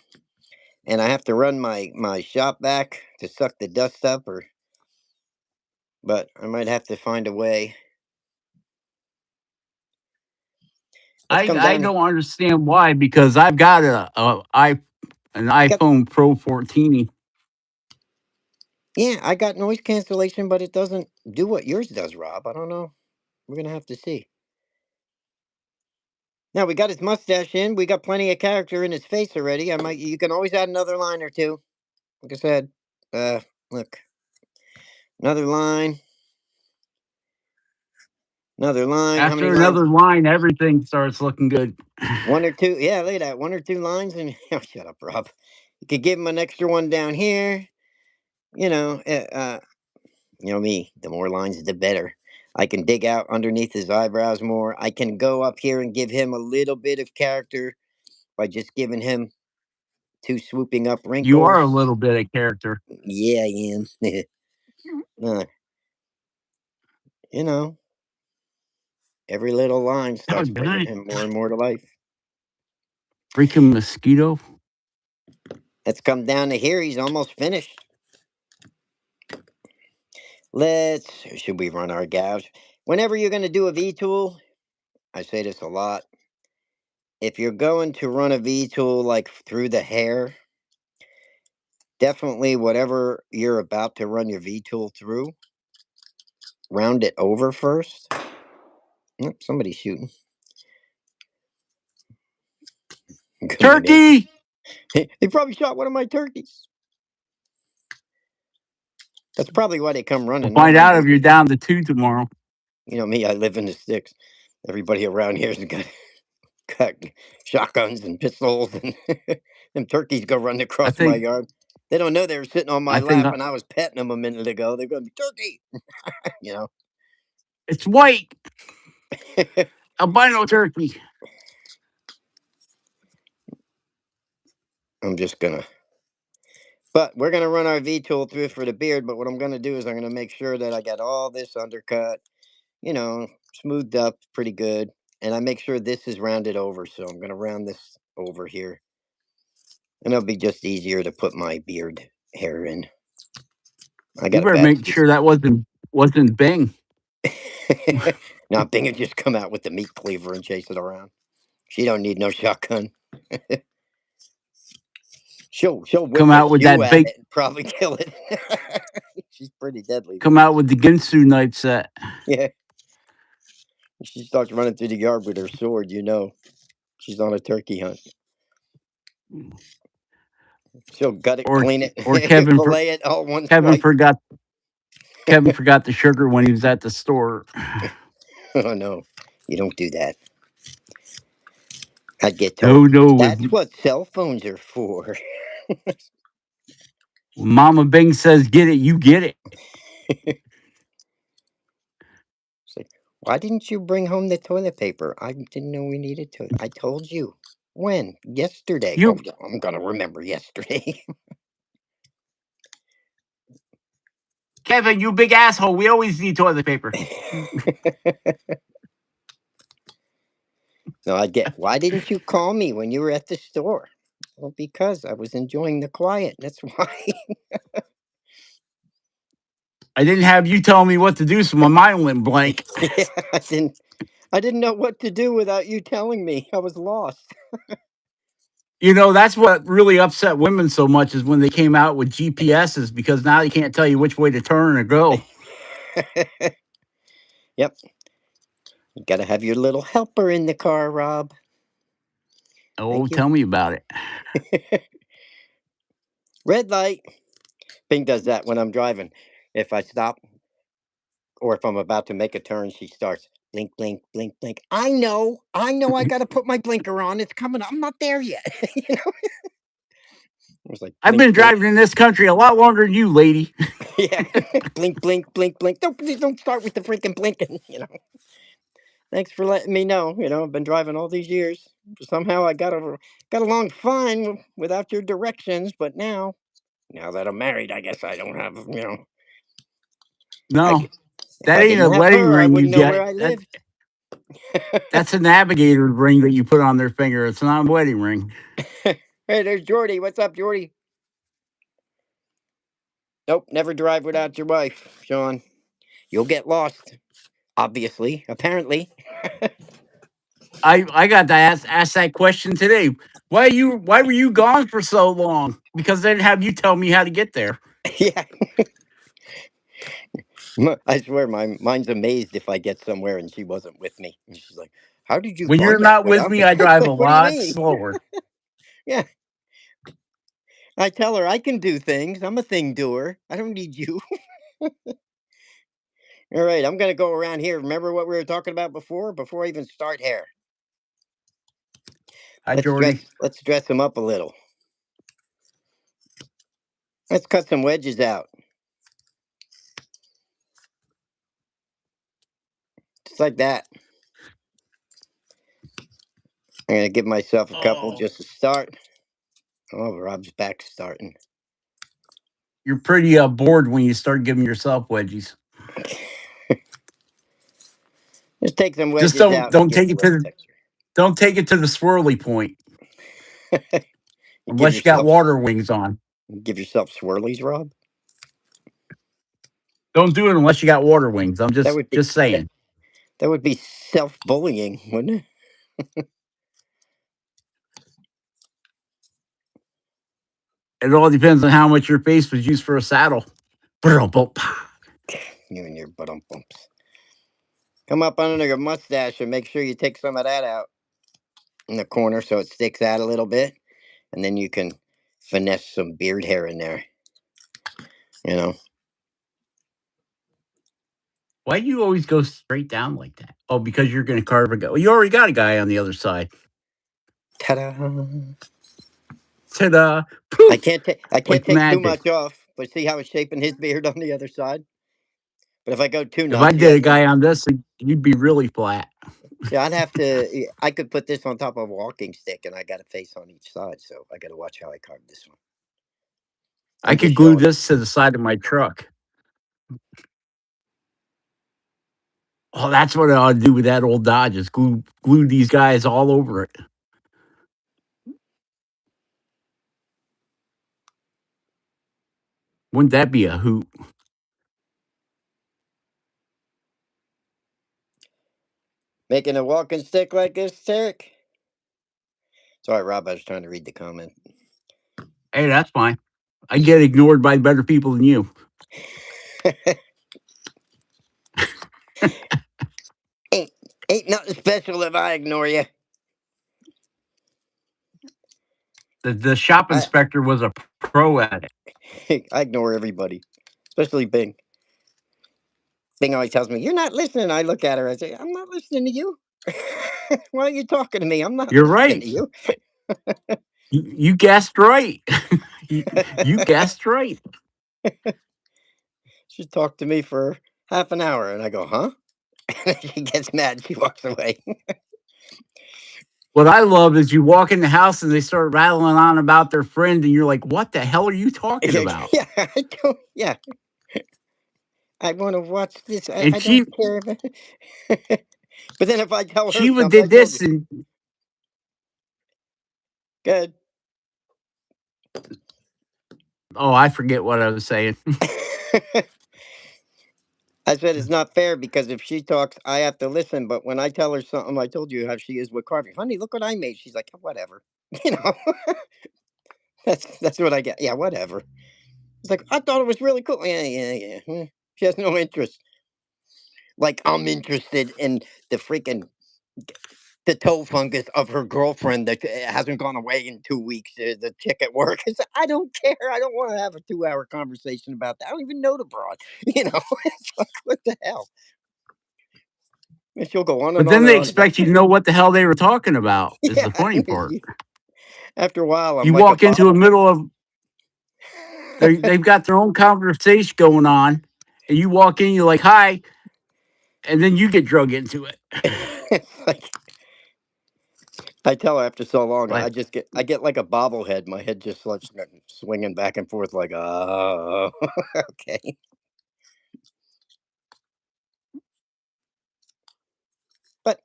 and I have to run my shop back to suck the dust up. But I might have to find a way. Let's come I down. don't understand why, because I've got an Got iPhone Pro 14. Yeah, I got noise cancellation, but it doesn't do what yours does, Rob. I don't know. We're gonna have to see. Now we got his mustache in. We got plenty of character in his face already. I might. You can always add another line or two. Like I said, uh, look, another line, another line. How many After lines? another line, everything starts looking good. One or two. Yeah, look at that. One or two lines, and oh, shut up, Rob. You could give him an extra one down here. You know, me. The more lines, the better. I can dig out underneath his eyebrows more. I can go up here and give him a little bit of character by just giving him two swooping up You are a wrinkles. little bit of character. Yeah, I am. uh, you know, every little line Oh, starts bringing God. him more and more to life. Freaking mosquito. Let's come down to here. He's almost finished. Should we run our gouge? Whenever you're going to do a V tool, I say this a lot. If you're going to run a V tool like through the hair, definitely whatever you're about to run your V tool through, round it over first. Somebody's shooting. Good morning. Turkey! He probably shot one of my turkeys. That's probably why they come We'll running. find Nobody out if wants. you're down to 2 tomorrow. You know me. I live in the sticks. Everybody around here's got shotguns and pistols, and them turkeys go running I across my think yard. They don't know they were sitting on my I think lap, and I was petting them a minute ago. They're going to be turkey. You know. it's white albino turkey. I'm just gonna. But we're gonna run our V tool through for the beard. But what I'm gonna do is I'm gonna make sure that I got all this undercut, smoothed up pretty good, and I make sure this is rounded over. So I'm gonna round this over here, and it'll be just easier to put my beard hair in. I You got a better bad. make sure that wasn't Bing. Now Bing would just come out with the meat cleaver and chase it around. She don't need no shotgun. She'll Come whip a out with shoe that at big it and probably kill it. She's pretty deadly come with it. out with the Ginsu knife set. Yeah. She starts running through the yard with her sword, she's on a turkey hunt. She'll gut it, Or clean or it, fillet it all one Kevin swipe. forgot Kevin forgot the sugar when he was at the store. Oh no, you don't do that. I'd get told. No, no, if That's what cell phones are for. Mama Bing says get it, you get it. It's like, why didn't you bring home the toilet paper? I didn't know we needed to. I told you. When? Yesterday. Oh, You yeah, I'm gonna remember yesterday. Kevin, you big asshole. We always need toilet paper. No, I get. Why didn't you call me when you were at the store? Well, because I was enjoying the quiet. That's why. I didn't have you telling me what to do, so my mind went blank. Yeah, I didn't know what to do without you telling me. I was lost. That's what really upset women so much is when they came out with GPSs because now they can't tell you which way to turn or go. Yep. You gotta have your little helper in the car, Rob. Oh, Thank you. tell me about it. Red light. Bing does that when I'm driving. If I stop or if I'm about to make a turn, she starts blink, blink, blink, blink. I know, I gotta put my blinker on. It's coming. I'm not there yet. It was like I've blink, been blink. driving in this country a lot longer than you, lady. Yeah, blink, blink, blink, blink. Don't please don't start with the freaking blinking. Thanks for letting me know. I've been driving all these years. Somehow I got along fine without your directions, but now that I'm married, I guess I don't have. I No, g- if that I ain't didn't a have wedding her, I ring you wouldn't know where get. I That lived. that's a navigator ring that you put on their finger. It's not a wedding ring. Hey, there's Jordy. What's up, Jordy? Nope, never drive without your wife, Sean. You'll get lost. Obviously, apparently. I got to ask that question today. Why were you gone for so long? Because they didn't have you tell me how to get there. Yeah, I swear, my mind's amazed if I get somewhere and she wasn't with me. And she's like, "How did you When you're find out not with without me, me?" I drive a What do you lot mean? slower. Yeah, I tell her I can do things. I'm a thing doer. I don't need you. All right, I'm gonna go around here. Remember what we were talking about before? Before I even start hair, Hi, let's Jordy. dress him up a little. Let's cut some wedges out, just like that. I'm gonna give myself a couple Oh, just to start. Oh, Rob's back starting. you're pretty bored when you start giving yourself wedgies. Just take some Just wedges don't out and don't give it take a it to little the texture. don't take it to the swirly point You give unless you got yourself water wings on. give yourself swirlies, Rob. Don't do it unless you got water wings. I'm That just would be just that, saying. that would be self-bullying, wouldn't It all depends on how much your face was used for a saddle. Boom. it? You and your butt bumps. Come up under your mustache and make sure you take some of that out in the corner so it sticks out a little bit, and then you can finesse some beard hair in there. You know. Why do you always go straight down like that? Oh, because you're going to carve a guy. Well, you already got a guy on the other side. Ta-da! Ta-da! I Poof! can't take I can't Like take too magic. much off, but see how it's shaping his beard on the other side. But if I go too If I nuts, he did a has no. guy on this, you'd be really flat. Yeah, I'd have to. I could put this on top of a walking stick, and I got a face on each side, so I got to watch how I carve this one. I I'm could just glue showing. this to the side of my truck. Oh, that's what I ought to do with that old Dodge is glue these guys all over it. Wouldn't that be a hoot? Making a walking stick like this, Tarek? Sorry, Rob. I was trying to read the comment. Hey, that's fine. I get ignored by better people than you. ain't ain't nothing special if I ignore you. The shop I inspector was a pro at it. I ignore everybody, especially Bing. Bing always tells me, "You're not listening." I look at her. I say, "I'm not listening to you. Why are you talking to me? I'm not You're listening to right. you." You guessed right. you, you guessed right. She talked to me for half an hour, and I go, "Huh?" And she gets mad. She walks away. What I love is you walk in the house and they start rattling on about their friend, and you're like, "What the hell are you talking Yeah, about?" yeah, I don't. Yeah, I want to watch this. And I don't care. But then if I tell her Shiva something, I did told you. this, and Good. oh, I forget what I was saying. I said it's not fair because if she talks, I have to listen. But when I tell her something, I told you how she is with carving. Honey, look what I made. She's like, whatever. You know, that's what I get. Yeah, whatever. It's like I thought it was really cool. Yeah, yeah, yeah. She has no interest. Like I'm interested in the freaking the toe fungus of her girlfriend that hasn't gone away in 2 weeks. The chick at work. I said, I don't care. I don't want to have a 2 hour conversation about that. I don't even know the broad. You know, it's like what the hell. And she'll go on and But on then and they on about. expect you to know what the hell they were talking about. Is Yeah, the funny part. after a while, I'm You like a walk into a bobblehead. middle of they've got their own conversation going on, and you walk in, you're like, "Hi," and then you get drug into it. It's like I tell her after so long, Like, I get like a bobblehead. My head just starts swinging back and forth like, oh, okay. But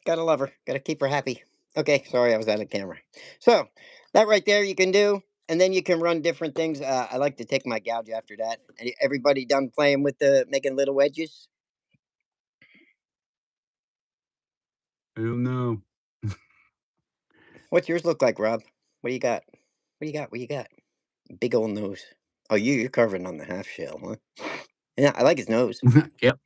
gotta love her. Gotta keep her happy. Okay, sorry, I was out of camera. So that right there, you can do, and then you can run different things. I like to take my gouge after that. And everybody done playing with the making little wedges? oh no, What's yours look like, Rob? What do you got? What do you got? What do you got? Big old nose. Oh, you're carving on the half shell, huh? Yeah, I like his nose. yep.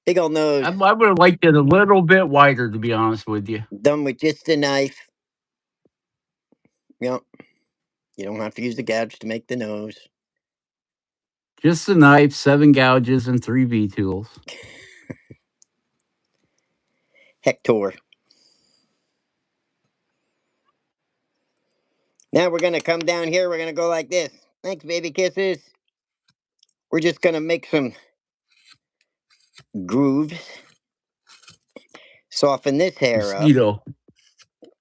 Big old nose. I would have liked it a little bit wider, to be honest with you. Done with just a knife. Yep. You don't have to use the gouge to make the nose. Just a knife, 7 gouges, and 3 V tools. Hector. Now we're gonna come down here. We're gonna go like this. Thanks, baby kisses. We're just gonna make some grooves. Soften this hair up. Mosquito,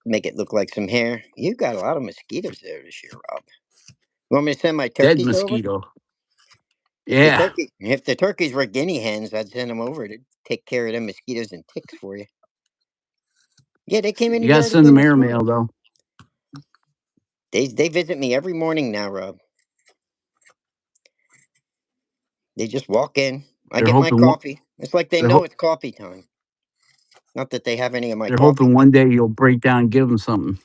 Make it look like some hair. You got a lot of mosquitoes there this year, Rob. You want me to send my dead turkeys over? mosquito. Yeah, If the turkeys were guinea hens, I'd send them over to take care of them mosquitoes and ticks for you. Yeah, they came into you the got to yard send again them this morning. airmail though. They visit me every morning now, Rob. They just walk in. I They're get my hoping one. coffee. It's like they They're know ho- it's coffee time. Not that they have any of my they're coffee. hoping one day you'll break down and give them something.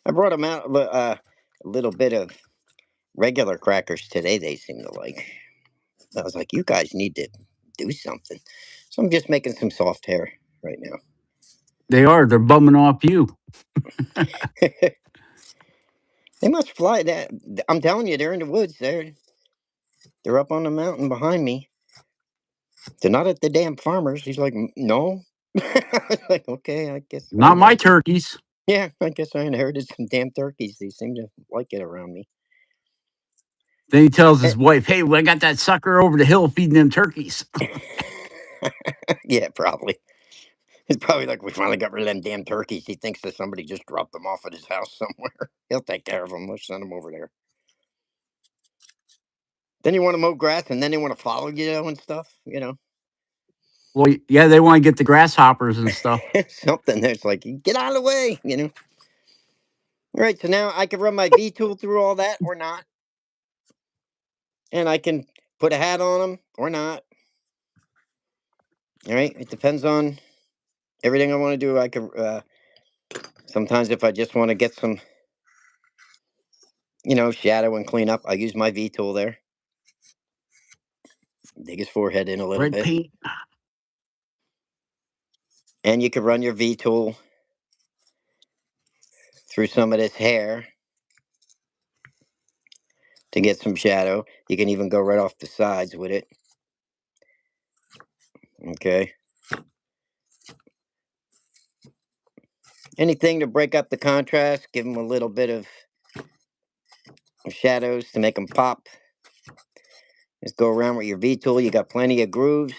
I brought them out a little bit of regular crackers today. They seem to like. I was like, you guys need to do something. So I'm just making some soft hair right now. They are. They're bumming off you. They must fly. That I'm telling you, they're in the woods. There, They're up on the mountain behind me. They're not at the damn farmers. He's like, no. I was like, okay, I guess I Not my inherited. turkeys. Yeah, I guess I inherited some damn turkeys. They seem to like it around me. Then he tells Eh, his wife, "Hey, I got that sucker over the hill feeding them turkeys." yeah, probably. It's probably like we finally got rid of them damn turkeys. He thinks that somebody just dropped them off at his house somewhere. He'll take care of them. Let's send them over there. Then you want to mow grass, and then they want to follow you and stuff. Well, yeah, they want to get the grasshoppers and stuff. Something that's like, get out of the way. All right, so now I can run my V tool through all that or not, and I can put a hat on them or not. All right, it depends on everything I want to do. I could sometimes if I just want to get some, shadow and clean up, I use my V tool there. Dig his forehead in a little Red bit, paint. and you can run your V tool through some of this hair to get some shadow. You can even go right off the sides with it. Okay. Anything to break up the contrast, give them a little bit of shadows to make them pop. Just go around with your V tool. You got plenty of grooves.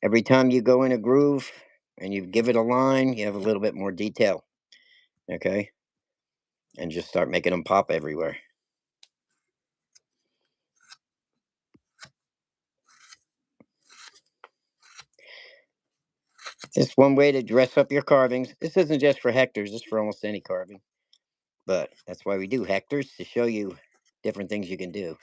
Every time you go in a groove and you give it a line, you have a little bit more detail. Okay. And just start making them pop everywhere. Just one way to dress up your carvings. This isn't just for hectares, it's for almost any carving. But that's why we do hectares, to show you different things you can do.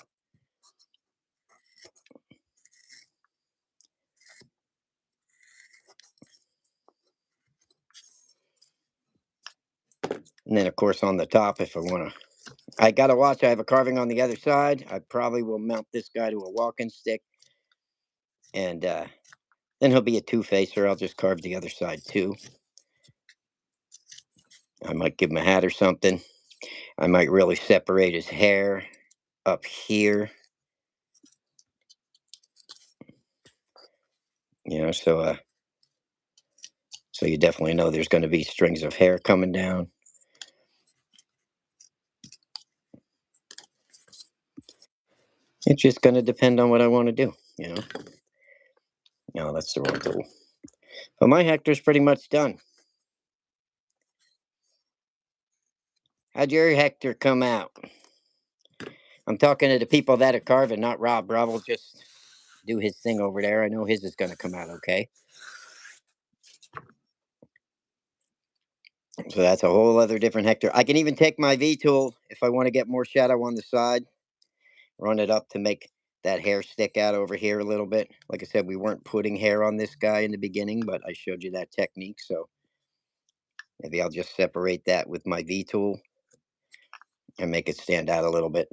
And then, of course, on the top, if I want to, I got to watch. I have a carving on the other side. I probably will mount this guy to a walking stick. And then he'll be a two-facer. I'll just carve the other side too. I might give him a hat or something. I might really separate his hair up here. So you definitely know there's going to be strings of hair coming down. It's just going to depend on what I want to do. No, that's the wrong tool. But my hectare's pretty much done. How'd your hectare come out? I'm talking to the people that are carving, not Rob. Rob will just do his thing over there. I know his is going to come out okay. So that's a whole other different hectare. I can even take my V tool if I want to get more shadow on the side, run it up to make that hair stick out over here a little bit. Like I said, we weren't putting hair on this guy in the beginning, but I showed you that technique. So maybe I'll just separate that with my V tool and make it stand out a little bit.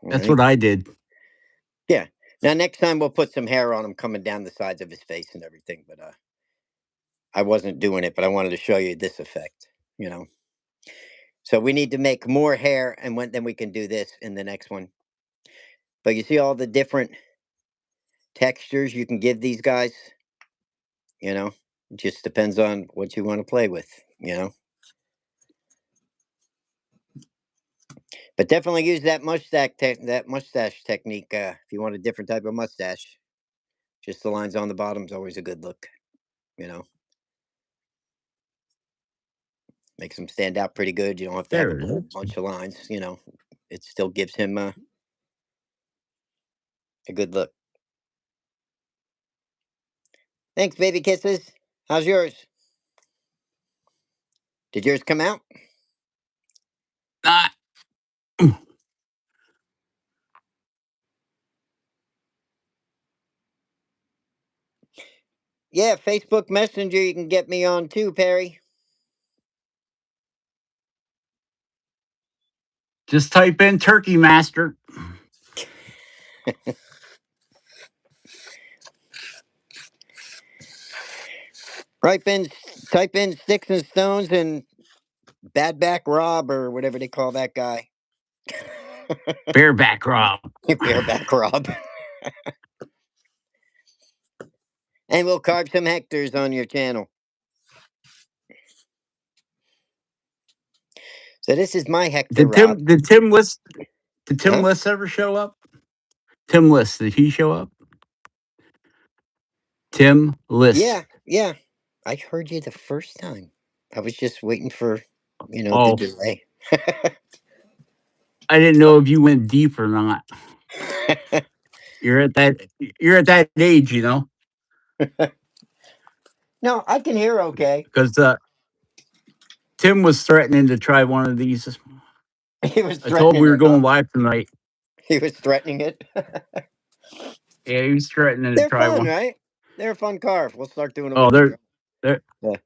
All That's right. what I did. Yeah. Now next time we'll put some hair on him coming down the sides of his face and everything. But I wasn't doing it, but I wanted to show you this effect. So we need to make more hair, and then we can do this in the next one. But you see all the different textures you can give these guys. It just depends on what you want to play with. But definitely use that mustache technique if you want a different type of mustache. Just the lines on the bottom is always a good look. You know, Makes them stand out pretty good. You don't have to have a There it whole is. bunch of lines. It still gives him a good look. Thanks, baby kisses. How's yours? Did yours come out? Not Yeah, Facebook Messenger. You can get me on too, Perry. just type in Turkey Master. Type in, type in sticks and stones and bad back Rob or whatever they call that guy. Bareback Rob. Bareback Rob. And we'll carve some hectares on your channel. So this is my Hector Did Rob. Tim Huh? List ever show up? Tim List, did he show up? Tim Yeah, List. yeah. I heard you the first time. I was just waiting for, the Oh, delay. I didn't know if you went deep or not. You're at that you're at that age, No, I can hear okay. because Tim was threatening to try one of these. He was I told him threatening we were it, huh? going live tonight. He was threatening it. Yeah, he was threatening to They're try fun, one. right? They're a fun carve. We'll start doing them Oh, with the drum. they're Yeah.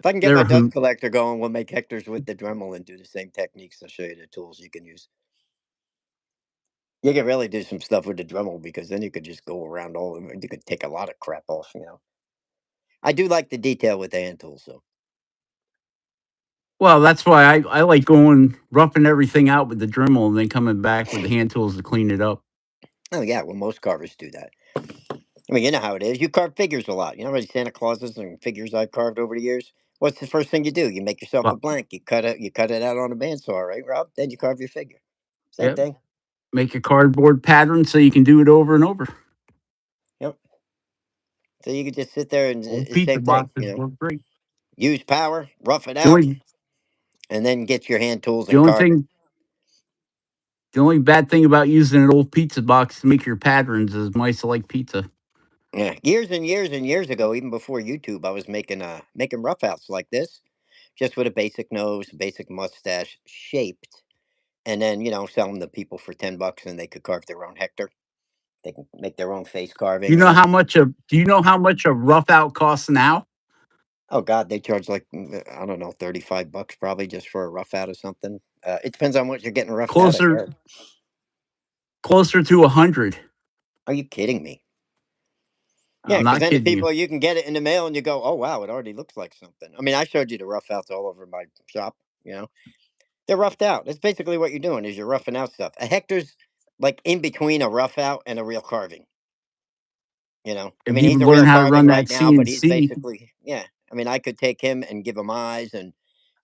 If I can get my they're dust collector going, we'll make hectares with the Dremel and do the same techniques. I'll show you the tools you can use. You can really do some stuff with the Dremel because then you could just go around all of them. You could take a lot of crap off. I do like the detail with the hand tools, though. well. That's why I like going roughing everything out with the Dremel and then coming back with the hand tools to clean it up. Oh, yeah. Well, most carvers do that. I mean, you know how it is. You carve figures a lot. You know how many Santa Clauses and figures I've carved over the years? What's the first thing you do? You make yourself a Well, blank. You cut it out on a bandsaw, right, Rob? Then you carve your figure. Same yep. thing. Make a cardboard pattern so you can do it over and over. Yep. So you could just sit there and Old pizza same thing. boxes work great. Use power, rough it The out, only and then get your hand tools the and only carve it. thing the only bad thing about using an old pizza box to make your patterns is mice like pizza. Yeah, years and years and years ago, even before YouTube, I was making rough outs like this, just with a basic nose, basic mustache, shaped, and then selling them to people for $10, and they could carve their own Hector. They can make their own face Do you carving, know how much a Do you know how much a rough out costs now? oh god, they charge like I don't know, $35 probably just for a rough out or something. It depends on what you're getting roughed out. I Closer heard. closer to 100. Are you kidding me? Yeah, I'm because not then the kidding you. people you can get it in the mail and you go, oh wow, it already looks like something. I mean, I showed you the rough outs all over my shop. You know, they're roughed out. That's basically what you're doing is you're roughing out stuff. A hectare's like in between a rough out and a real carving. I If mean, you he's a learn real how to carving run that right now, but he's CNC, basically, yeah. I mean, I could take him and give him eyes and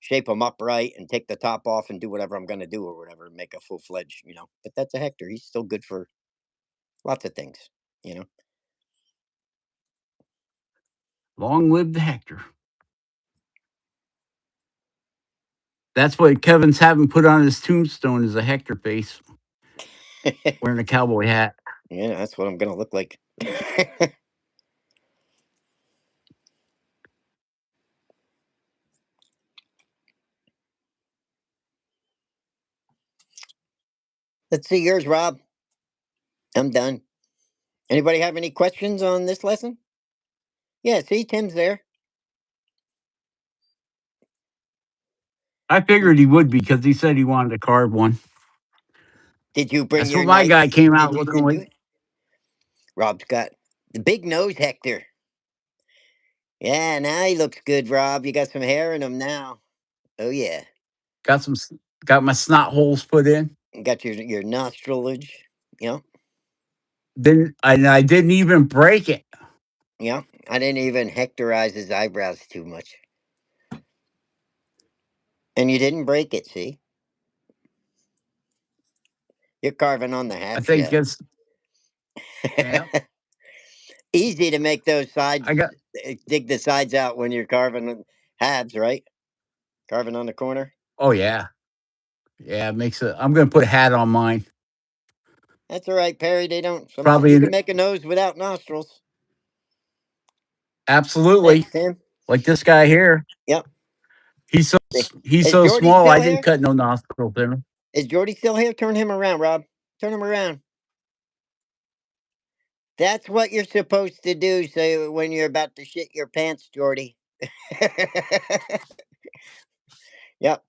shape him upright and take the top off and do whatever I'm going to do or whatever, and make a full fledged. But that's a hectare. He's still good for lots of things. You know. long live the Hector. That's what Kevin's having put on his tombstone is a Hector face wearing a cowboy hat. Yeah, that's what I'm going to look like. Let's see yours, Rob. I'm done. Anybody have any questions on this lesson? Yeah, see, Tim's there. I figured he would because he said he wanted to carve one. Did you bring That's what your my knife? guy came Did out you looking to do like. it? Rob's got the big nose, Hector. Yeah, now he looks good, Rob. You got some hair in him now. Oh yeah, Got some got my snot holes put in. you got your nostrilage. Yeah, Then I didn't even break it. yeah. I didn't even hectorize his eyebrows too much, and you didn't break it. See, you're carving on the I half think shell. it's yeah. Easy to make those sides, I got dig the sides out when you're carving halves, right? Carving on the corner. oh yeah. Yeah, it makes it I'm gonna put a hat on mine. That's all right, Perry. They don't. You Probably can make a nose without nostrils. absolutely. Thanks, Tim. Like this guy here. Yep. He's Is so Jordy small still I didn't here? cut no nostrils in him. Is Jordy still here? Turn him around, Rob. Turn him around. That's what you're supposed to do. So when you're about to shit your pants, Jordy. Yep.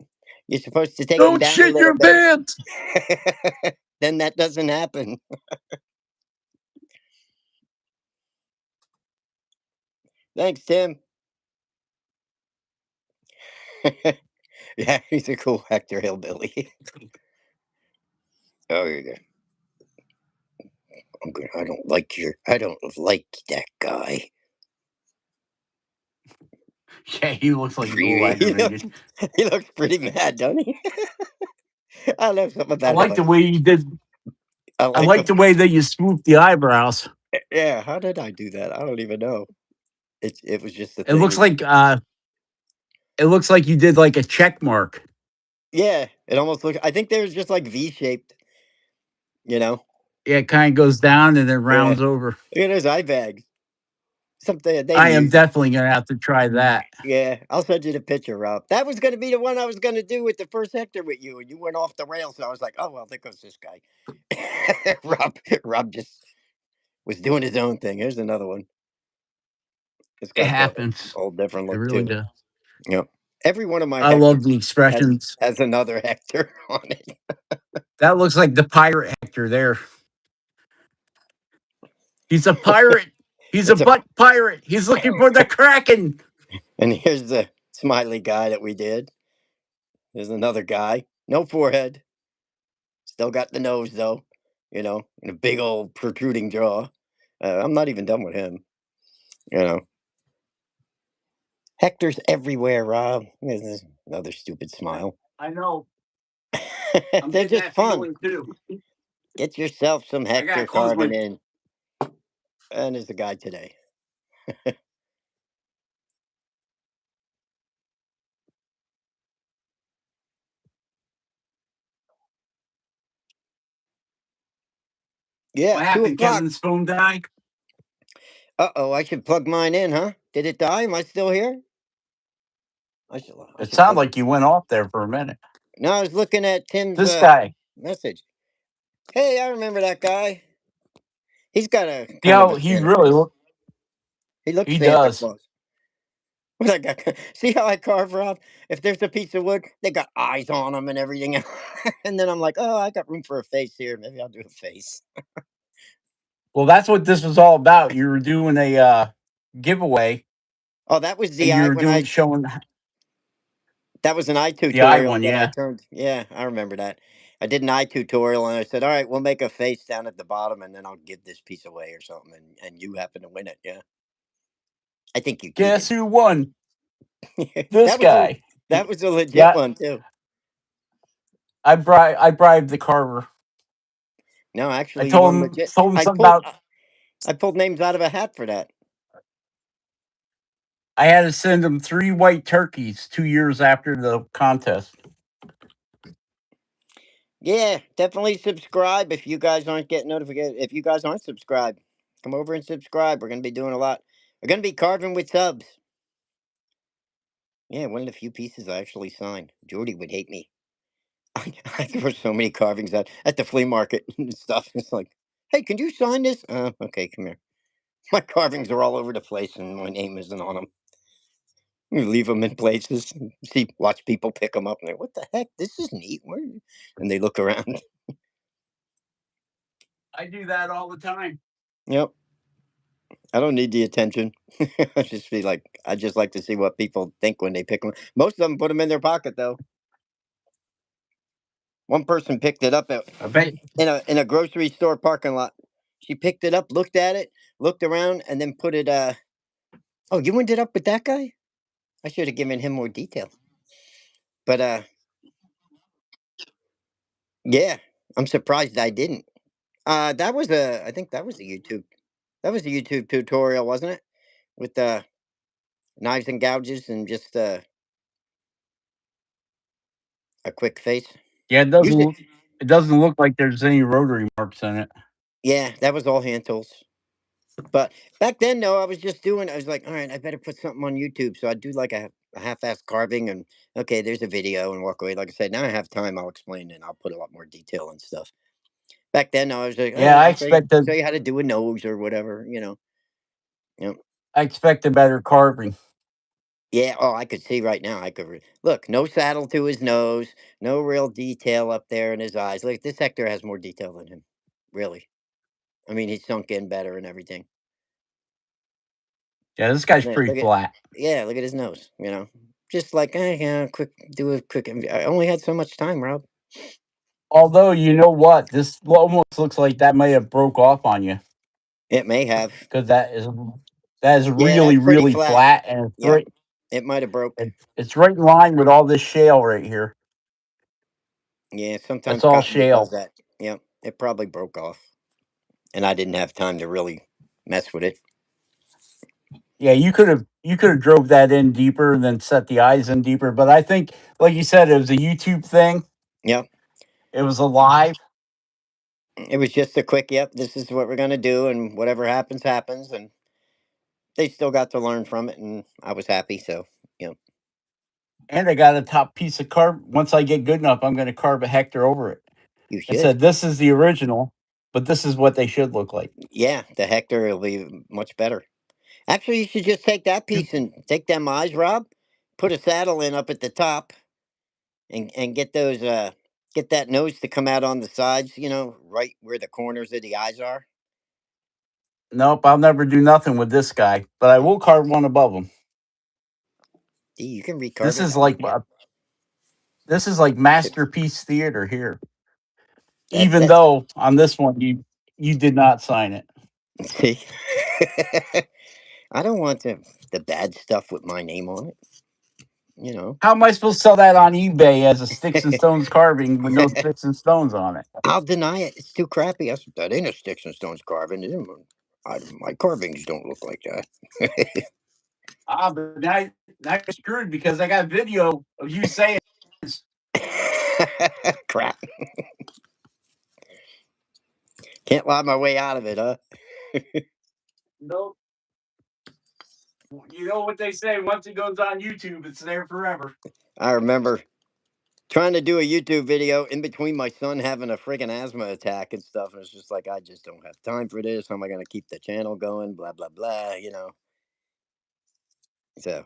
You're supposed to take him Don't down a shit little your bit. pants. Then that doesn't happen. Thanks, Tim. Yeah, he's a cool actor, hillbilly. Oh, I don't like I don't like that guy. Yeah, he looks like he's a little he looks, aggravated. he looks pretty mad, don't he? I love something I about him. like the way you did. I I like like him. the way that you swooped the eyebrows. Yeah, how did I do that? I don't even know. It was just the It thing. looks like you did like a check mark. Yeah, it almost looks. I think there's just like V shaped. You know. Yeah, it kind of goes down and then Yeah. rounds over. Look at those eye bags. Something they I am use. definitely gonna have to try that. Yeah, I'll send you the picture, Rob. That was going to be the one I was going to do with the first Hector with you, and you went off the rails. So I was like, oh well, there goes this guy. Rob just was doing his own thing. Here's another one. It's It got the happens. whole different It look really too. does. Yep. Every one of my I love the Hectors has expressions. has another Hector on it. That looks like the pirate Hector there. He's a pirate. He's a It's a butt pirate. He's looking for the Kraken. and here's the smiley guy that we did. There's another guy. No forehead. Still got the nose though. And a big old protruding jaw. I'm not even done with him. You know. Hector's everywhere, Rob. This is another stupid smile. I know. I'm They're getting just that fun. feeling too. Get yourself some I gotta Hector close carving my. in. And there's the guy today. Yeah, What two happened? o'clock. Kevin's phone died. Uh-oh, I should plug mine in, huh? Did it die? Am I still here? I It should sounded plug it. like you went off there for a minute. No, I was looking at Tim's This guy, message. Hey, I remember that guy. He's got a you kind of know, a he Santa really face. look. He looks He Santa does. Claus. What I got? See how I carve, Rob? If there's a piece of wood, they got eyes on them and everything. And then I'm like, oh, I got room for a face here. Maybe I'll do a face. Well, that's what this was all about. You were doing a giveaway, Oh, that was and the you eye were when doing I. showing That was an eye the eye tutorial one. that I Yeah. turned. Yeah, I remember that. I did an eye tutorial and I said, all right, we'll make a face down at the bottom and then I'll give this piece away or something. And you happen to win it. Yeah. I think you Guess cheated. who won? This that was a guy. that was a legit Yeah, one too. I bribed the carver. No, I actually, you won legit. told him something about. I pulled names out of a hat for that. I had to send him 3 white turkeys 2 years after the contest. Yeah, definitely subscribe if you guys aren't getting notifications. If you guys aren't subscribed, come over and subscribe. We're gonna be doing a lot. We're gonna be carving with subs. Yeah, one of the few pieces I actually signed. Jordy would hate me. I throw so many carvings out at the flea market and stuff. It's like, hey, can you sign this? Okay, come here. My carvings are all over the place, and my name isn't on them. You leave them in places, and watch people pick them up, and they're, what the heck? This is neat. And they look around. I do that all the time. Yep. I don't need the attention. I just like to see what people think when they pick them. Most of them put them in their pocket, though. One person picked it up I bet. in a grocery store parking lot. She picked it up, looked at it, looked around, and then put it. Oh, you ended up with that guy? I should have given him more detail. But yeah, I'm surprised I didn't. That was a. I think that was a YouTube. That was a YouTube tutorial, wasn't it? With the knives and gouges and just a quick face. Yeah, Usually, it doesn't look like there's any rotary marks in it. yeah, that was all hand tools. But back then, though, I was just doing. I was like, all right, I better put something on YouTube. So I'd do like a half-ass carving, and okay, there's a video, and walk away. Like I said, now I have time. I'll explain and I'll put a lot more detail and stuff. Back then, I was like, all Yeah, right, I'll show you how to do a nose or whatever. Yep. I expected better carving. Yeah. Oh, I could see right now. I could look. No saddle to his nose. No real detail up there in his eyes. Look, this Hector has more detail than him. Really. I mean, he's sunk in better and everything. Yeah, this guy's Yeah, pretty flat. yeah, look at his nose. Just like, yeah, quick, do a quick. I only had so much time, Rob. Although you know what, this almost looks like that may have broke off on you It may have. because that is Yeah, really that's pretty really flat. flat and Yep. It might have broke. it's right in line with all this shale right here. Yeah, That's sometimes all cottonwood does shale. that. Yep. It probably broke off. And I didn't have time to really mess with it. Yeah, you could have drove that in deeper and then set the eyes in deeper. But I think, like you said, it was a YouTube thing. Yep. It was alive, It was just a quick, yep, this is what we're going to do. And whatever happens, happens. And they still got to learn from it. And I was happy. So, you know, and I got a top piece of carb. Once I get good enough, I'm going to carve a hectare over it. you And should. said, "This is the original, but this is what they should look like." Yeah, the Hector will be much better. Actually, you should just take that piece and take them eyes, Rob. Put a saddle in up at the top and get those get that nose to come out on the sides, right where the corners of the eyes are. Nope, I'll never do nothing with this guy, but I will carve one above him. See, you can recarve This it. is I don't like care. this is like masterpiece theater here. That's Even it. though on this one you did not sign it. See, I don't want the bad stuff with my name on it. You know, How am I supposed to sell that on eBay as a sticks and stones carving with no sticks and stones on it? I'll deny it. It's too crappy. That ain't a sticks and stones carving. My carvings don't look like that. Ah, but now you're screwed because I got video of you saying this. Crap. Can't lie my way out of it, huh? No, you know what they say. Once it goes on YouTube, it's there forever. I remember trying to do a YouTube video in between my son having a friggin' asthma attack and stuff. And it's just like, I just don't have time for this. How am I going to keep the channel going? Blah, blah, blah. So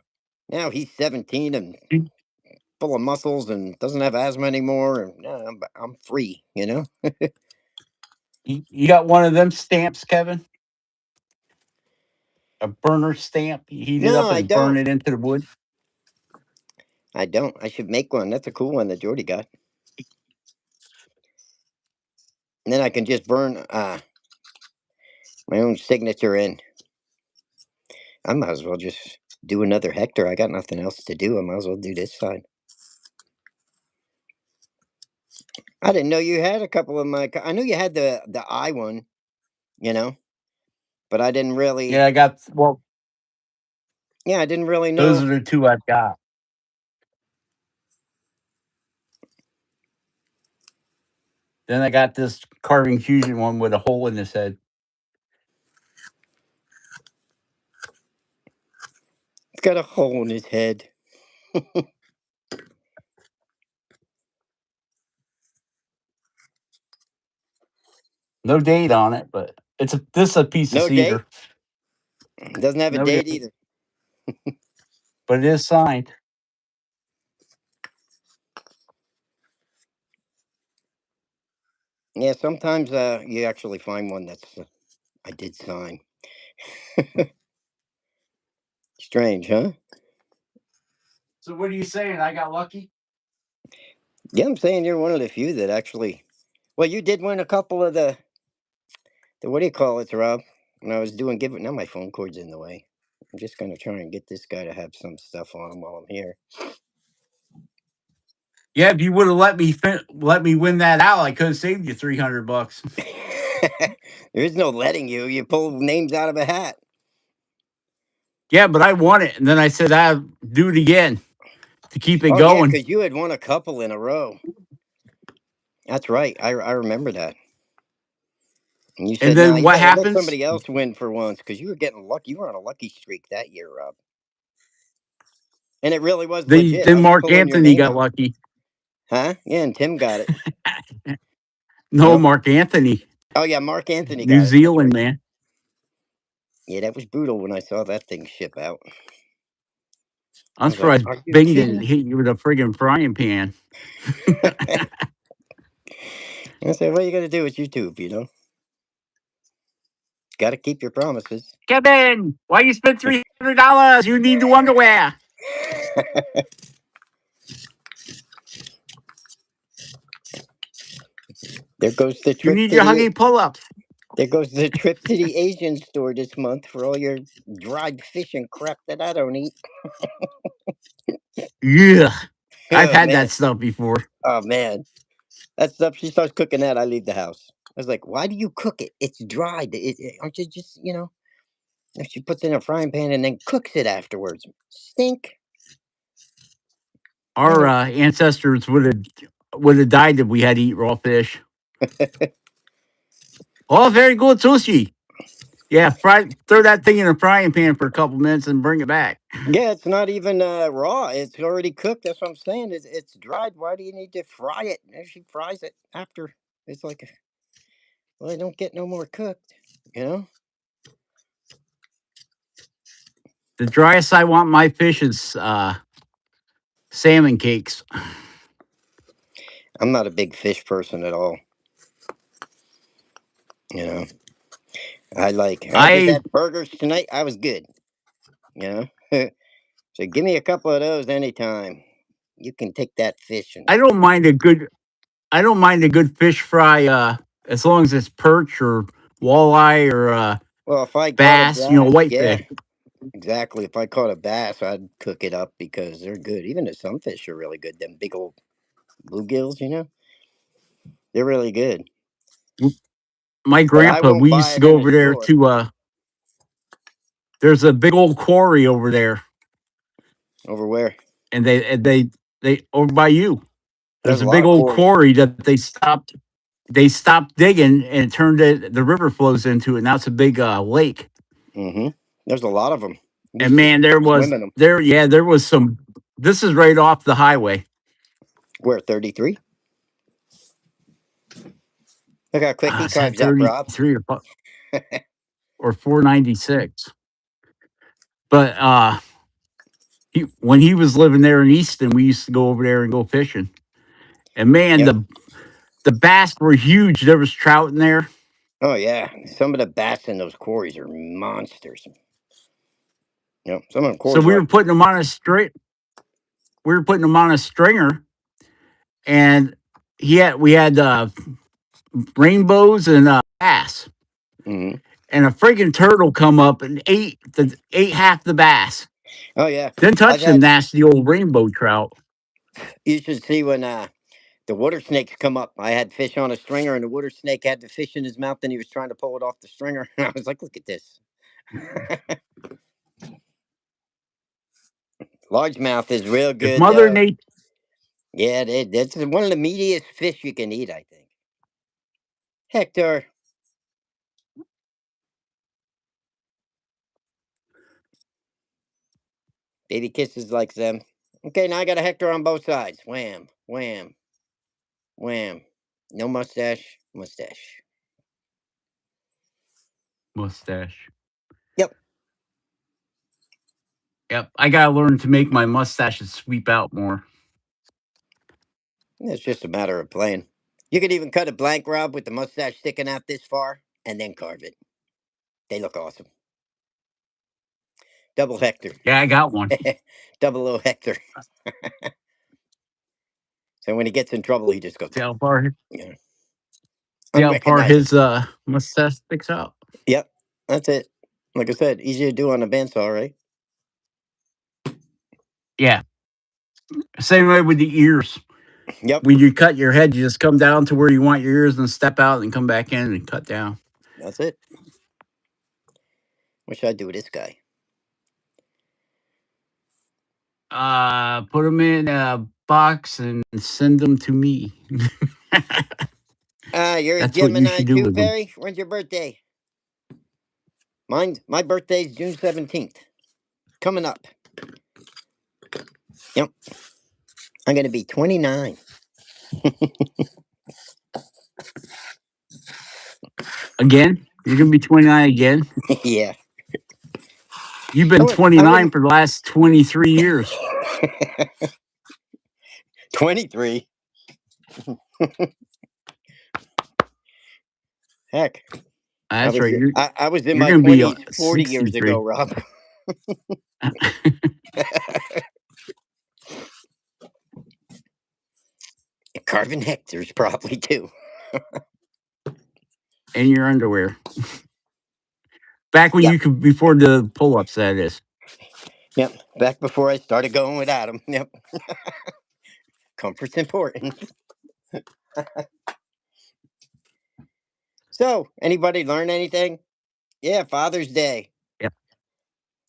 now he's 17 and You, full of muscles and doesn't have asthma anymore. And I'm free. you got one of them stamps, Kevin? A burner stamp? You heat it No, up I and burn don't. it into the wood? I don't. I should make one. That's a cool one that Jordy got. And then I can just burn my own signature in. I might as well just do another Hector. I got nothing else to do. I might as well do this side. I didn't know you had a couple of my. I knew you had the eye one, you know, but I didn't Yeah, really. I got, well, Yeah, I didn't really those know. are the two I've got. Then I got this carving fusion one with a hole in his head. It's got a hole in his head. No date on it, but this is a piece of No date. cedar. Doesn't have a No date date, either. but it is signed. Yeah, sometimes you actually find one that's I did sign. Strange, huh? So what are you saying? I got lucky? Yeah, I'm saying you're one of the few that actually. Well, you did win a couple of the what do you call it, Rob? When I was doing giving. Now my phone cord's in the way. I'm just gonna try and get this guy to have some stuff on him while I'm here. Yeah, if you would have let me win that out, I could have saved you $300. There is no letting you. You pull names out of a hat. Yeah, but I won it, and then I said I'll do it again to keep it Oh yeah, going. because you had won a couple in a row. That's right. I remember that. And you And said, "Nah, then you what got to let happens? somebody else win for once," because you were getting lucky. You were on a lucky streak that year, Rob. And it really was legit. I Then was Mark pulling your Anthony name got out, lucky. huh? Yeah, and Tim got it. No, Yep. Mark Anthony, Oh yeah, Mark Anthony New got it. That's Zealand right. man. Yeah, that was brutal when I saw that thing ship out. I I'm was like, surprised "Are you Bing didn't kidding?" hit you with a friggin' frying pan. I said, "What you got to do with YouTube? Got to keep your promises." Kevin, why you spent $300? You need new underwear. There goes the You trip need to your the huggy pull-ups. there goes the trip to the Asian store this month for all your dried fish and crap that I don't eat. Yeah, I've Oh had man. that stuff before. Oh man. That stuff she starts cooking that, I leave the house. I was like, why do you cook it? It's dried. Aren't you just, if she puts it in a frying pan and then cooks it afterwards. Stink. I Our don't ancestors would have died if we had to eat raw fish. Oh, very good sushi. Yeah, throw that thing in a frying pan for a couple minutes and bring it back. Yeah, it's not even raw. It's already cooked. That's what I'm saying. It's dried. Why do you need to fry it? If she fries it after, it's like, well, I don't get no more cooked. You know, The driest I want my fish is salmon cakes. I'm not a big fish person at all. You know, I just I had burgers tonight. I was good. You know, so give me a couple of those anytime. You can take that fish and I don't mind a good I don't mind a good fish fry as long as it's perch or walleye or well, if I caught a bass, bass, yeah, whitefish. exactly. If I caught a bass, I'd cook it up because they're good. Even the sunfish are really good. Them big old bluegills, they're really good. My But I grandpa, won't we buy used to it go in a over there store. to there's a big old quarry over there Over where? and they over by you. There's There's a a lot big of old quarries. quarry that they stopped digging and it turned it the river flows into it. Now it's a big lake. Mm-hmm. There's a lot of them. We And used to man, swim in them. there was some. This is right off the highway. Where 33? Look how quick he Is that carves up, Rob. 33 or 496? But when he was living there in Easton, we used to go over there and go fishing. And man, Yep. the bass were huge. There was trout in there. Oh yeah. Some of the bass in those quarries are monsters. Some of the So quarries are like, we were putting them on a stringer, and we had rainbows and bass, mm-hmm. and a freaking turtle come up and ate half the bass. Oh yeah. Then I've touch the had. nasty old rainbow trout. You should see when the water snakes come up. I had fish on a stringer, and the water snake had the fish in his mouth, and he was trying to pull it off the stringer. And I was like, "Look at this." Largemouth is real If good, Mother though. Nature, Yeah, that's one of the meatiest fish you can eat, I think. Hector, baby kisses likes them. Okay, now I got a Hector on both sides. Wham, wham, wham. No mustache, mustache. mustache. Yep, Yep, I gotta learn to make my mustaches sweep out more. it's just a matter of playing. You could even cut a blank, Rob, with the mustache sticking out this far, and then carve it. They look awesome. Double Hector. Yeah, I got one. Double O Hector. So when he gets in trouble, he just goes, See how far, you know, see how far unrecognizable. his mustache sticks out. Yep, that's it. Like I said, easy to do on a bandsaw, right? Yeah, same way with the ears. Yep, When you cut your head, you just come down to where you want your ears and step out and come back in and cut down. that's it. What should I do with this guy? Put them in a box and send them to me. You're a That's what you Gemini should do too, with them. Perry? When's your birthday? My birthday's June 17th. Coming up. Yep. I'm gonna be 29. Again, you're gonna be 29 again. Yeah. You've I been wouldn't I 29 wouldn't for the last 23 years. 23. Heck. That's right. I was in You're my gonna be 20s 40 years ago, 63. Rob. Carving hectares probably too. in your underwear. Back when Yep. you could, before the pull ups, that is. Yep. Back before I started going without them. Yep. Comfort's important. So, anybody learn anything? Yeah, Father's Day. Yep.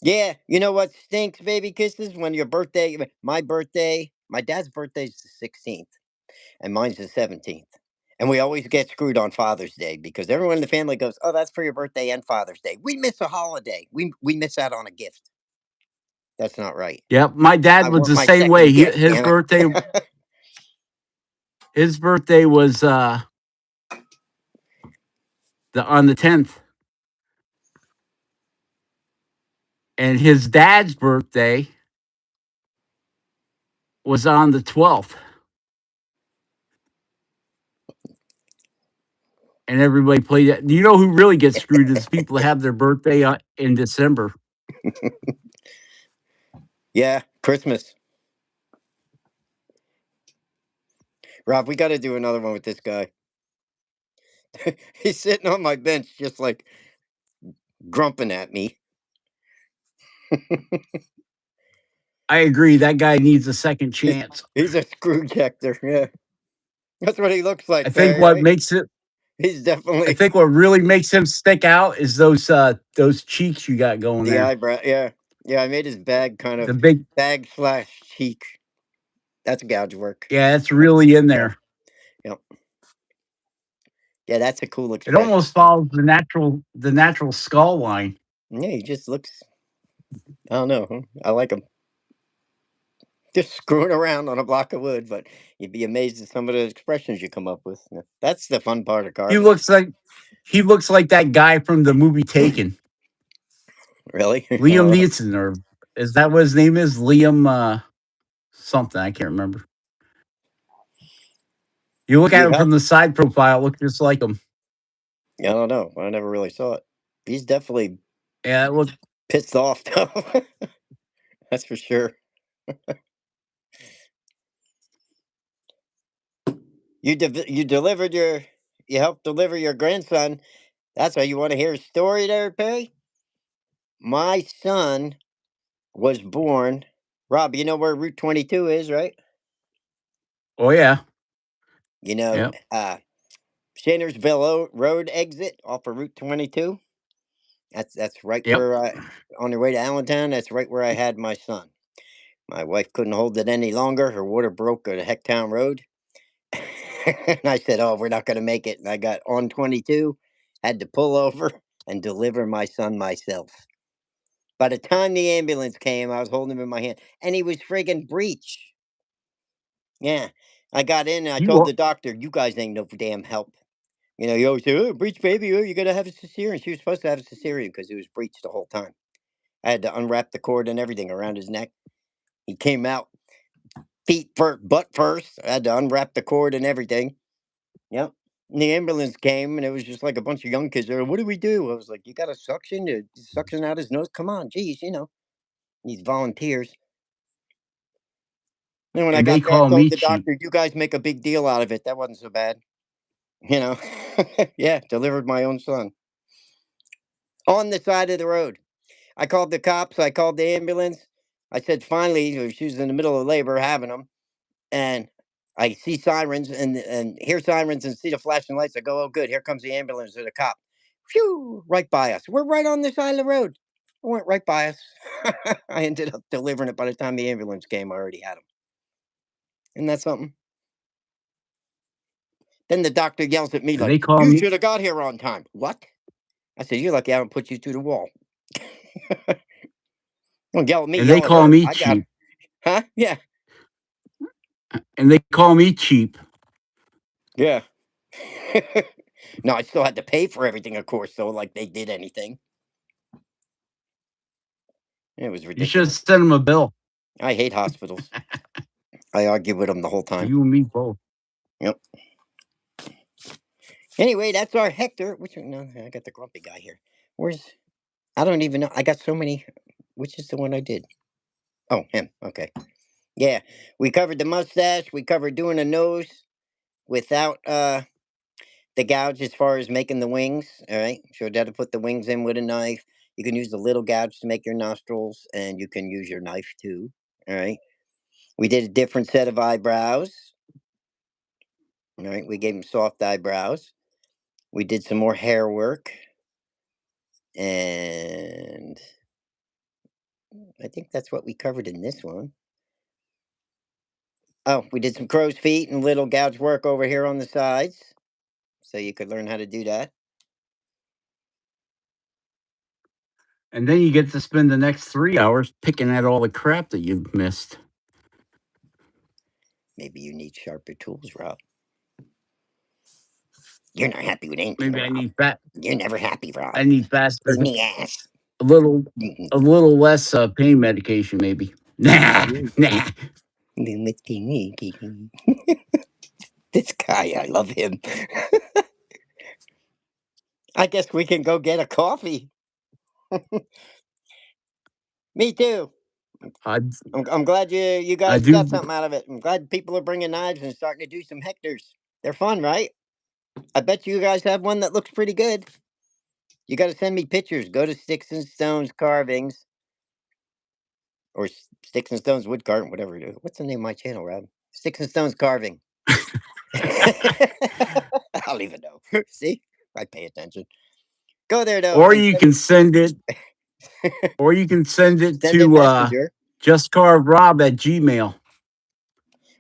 Yeah, you know what stinks, baby kisses? When your birthday, my dad's birthday is the 16th, and mine's the 17th. And we always get screwed on Father's Day because everyone in the family goes, "Oh, that's for your birthday and Father's Day." We miss a holiday. We miss out on a gift. That's not right. Yep. My I dad was want the my same way. second gift, His damn it. birthday was on the 10th, and his dad's birthday was on the 12th. And everybody played it. You know who really gets screwed is people that have their birthday in December. Yeah, Christmas. Rob, we got to do another one with this guy. He's sitting on my bench just like grumping at me. I agree. That guy needs a second chance. He's a screw jector. Yeah. That's what he looks I like, think Perry, what right? makes it. He's I definitely think what really makes him stick out is those cheeks you got going the there. eyebrow. Yeah. Yeah, I made his bag kind The of big. bag slash cheek. That's gouge work. Yeah, it's really in Yeah. there. Yep. Yeah, that's a cool It expression. almost follows the natural skull line. Yeah, he just looks, I don't know. I like him. Just screwing around on a block of wood, but you'd be amazed at some of the expressions you come up with. Yeah, that's the fun part of He carving. looks like he looks like that guy from the movie Taken, Really? Liam Neeson, or is that what his name is? Liam something. I can't remember. You look at You'd him have, from the side profile, look just like him. I don't know. I never really saw it. He's definitely Yeah, look. pissed off, though. That's for sure. You delivered you helped deliver your grandson. That's why you want to hear his story there, Perry? My son was born. Rob, you know where Route 22 is, right? Oh yeah, You know, yeah, Shannersville Road exit off of Route 22. That's right yep. where on your way to Allentown. That's right where I had my son. My wife couldn't hold it any longer. Her water broke at Hecktown Road. And I said, "Oh, we're not going to make it." And I got on 22, had to pull over and deliver my son myself. By the time the ambulance came, I was holding him in my hand, and he was friggin' breech. Yeah, I got in and I You told the are- doctor, "You guys ain't no damn help." You know, you always say, "Oh, breech, baby. Oh, you got to have a cesarean." She was supposed to have a cesarean because he was breech the whole time. I had to unwrap the cord and everything around his neck. He came out feet first, butt first. I had to unwrap the cord and everything. Yep. And the ambulance came, and it was just like a bunch of young kids there. What do we do? I was like, "You got to suction out his nose. Come on, geez, you know." These volunteers. Then when I and they got there, I call told me the cheap. doctor, "You guys make a big deal out of it. That wasn't so bad." You know. Yeah, delivered my own son on the side of the road. I called the cops. I called the ambulance. I said, finally, she was in the middle of labor having them, and I see sirens and hear sirens and see the flashing lights. I go, "Oh, good, here comes the ambulance or the cop." Phew, right by us. We're right on the side of the road. It went right by us. I ended up delivering it by the time the ambulance came. I already had him. Isn't that something? Then the doctor yells at me And like, they call "You me should have got here on time." What? I said, "You're lucky I haven't put you through the wall." Don't yell at me, and they yell at call her. me I got, cheap. huh? Yeah, And they call me cheap. yeah. No, I still had to pay for everything, of course, so like they did anything. It was You should ridiculous. send them a bill. I hate hospitals. I argue with them the whole time. You and me both. Yep. Anyway, that's our Hector. Which one? No, I got the grumpy guy here. Where's? I don't even know. I got so many. Which is the one I did? Oh, him. Okay. Yeah, we covered the mustache. We covered doing a nose without the gouge as far as making the wings. All right, showed how to put the wings in with a knife. You can use the little gouge to make your nostrils, and you can use your knife too. All right. We did a different set of eyebrows. All right, we gave him soft eyebrows. We did some more hair work, and I think that's what we covered in this one. Oh, we did some crow's feet and little gouge work over here on the sides, so you could learn how to do that. And then you get to spend the next 3 hours picking at all the crap that you've missed. Maybe you need sharper tools, Rob. You're not happy with anything, Maybe I Rob. need fat. You're never happy, I Rob. need faster, In the ass. a little, Mhm. a little less pain medication, maybe. Nah, nah. This guy, I love him. I guess we can go get a coffee. Me too. I, I'm glad you I guys got do. something out of it. I'm glad people are bringing knives and starting to do some hectors. They're fun, right? I bet you guys have one that looks pretty good. You got to send me pictures. Go to Sticks and Stones Carvings or Sticks and Stones Wood Carving, whatever it is. What's the name of my channel, Rob? Sticks and Stones Carving. I'll even know. See, I pay attention. Go there though Or and you send can me send it. Or you can send it send it to messenger. justcarverob@gmail.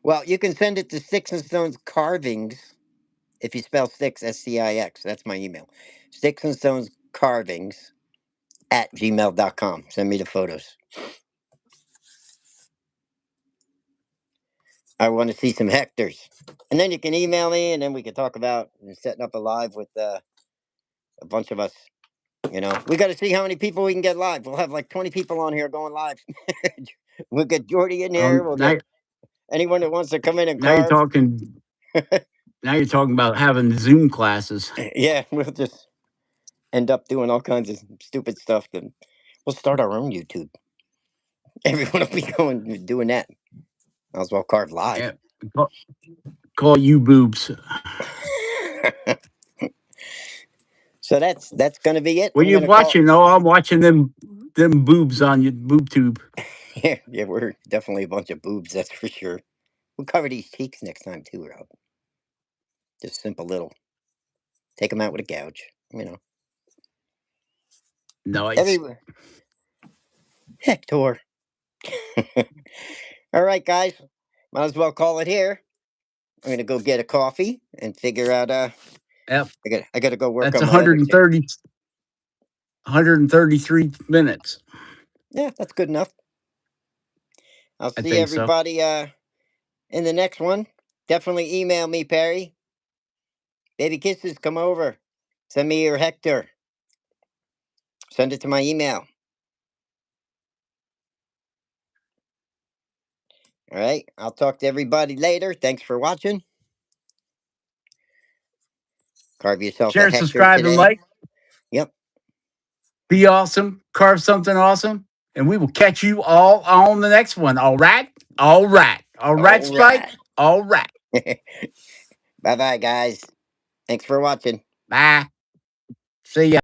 Well, you can send it to Sticks and Stones Carvings if you spell sticks SCIX. That's my email. Sticks and Stones Carvings at gmail.com. Send me the photos. I want to see some hectares. And then you can email me and then we can talk about setting up a live with a bunch of us. You know, we got to see how many people we can get live. We'll have like 20 people on here going live. We'll get Jordy in here. We'll Now, get anyone that wants to come in and now you're carve. talking. Now you're talking about having Zoom classes. Yeah, we'll just end up doing all kinds of stupid stuff. Then we'll start our own YouTube. Everyone will be going doing that. Might as well carve live. Yeah, call, call you boobs. So that's gonna be it. What I'm you gonna call. watching? Oh, I'm watching them boobs on your boob tube. Yeah, yeah, we're definitely a bunch of boobs. That's for sure. We'll cover these cheeks next time too, Rob. Just simple little. Take them out with a gouge. You know, Nice. every Hector. All right, guys. Might as well call it here. I'm gonna go get a coffee and figure out. Yep. I gotta go work That's on my other channel. 133 minutes. Yeah, that's good enough. I'll I see think so. everybody in the next one. Definitely email me, Perry. Baby kisses, come over. Send me your Hector. Send it to my email. All right. I'll talk to everybody later. Thanks for watching. Carve yourself a Share, Hector subscribe, and today. like. Yep. Be awesome. Carve something awesome. And we will catch you all on the next one. All right? All right. All right, All right. Spike? All right. Bye bye, guys. Thanks for watching. Bye. See ya.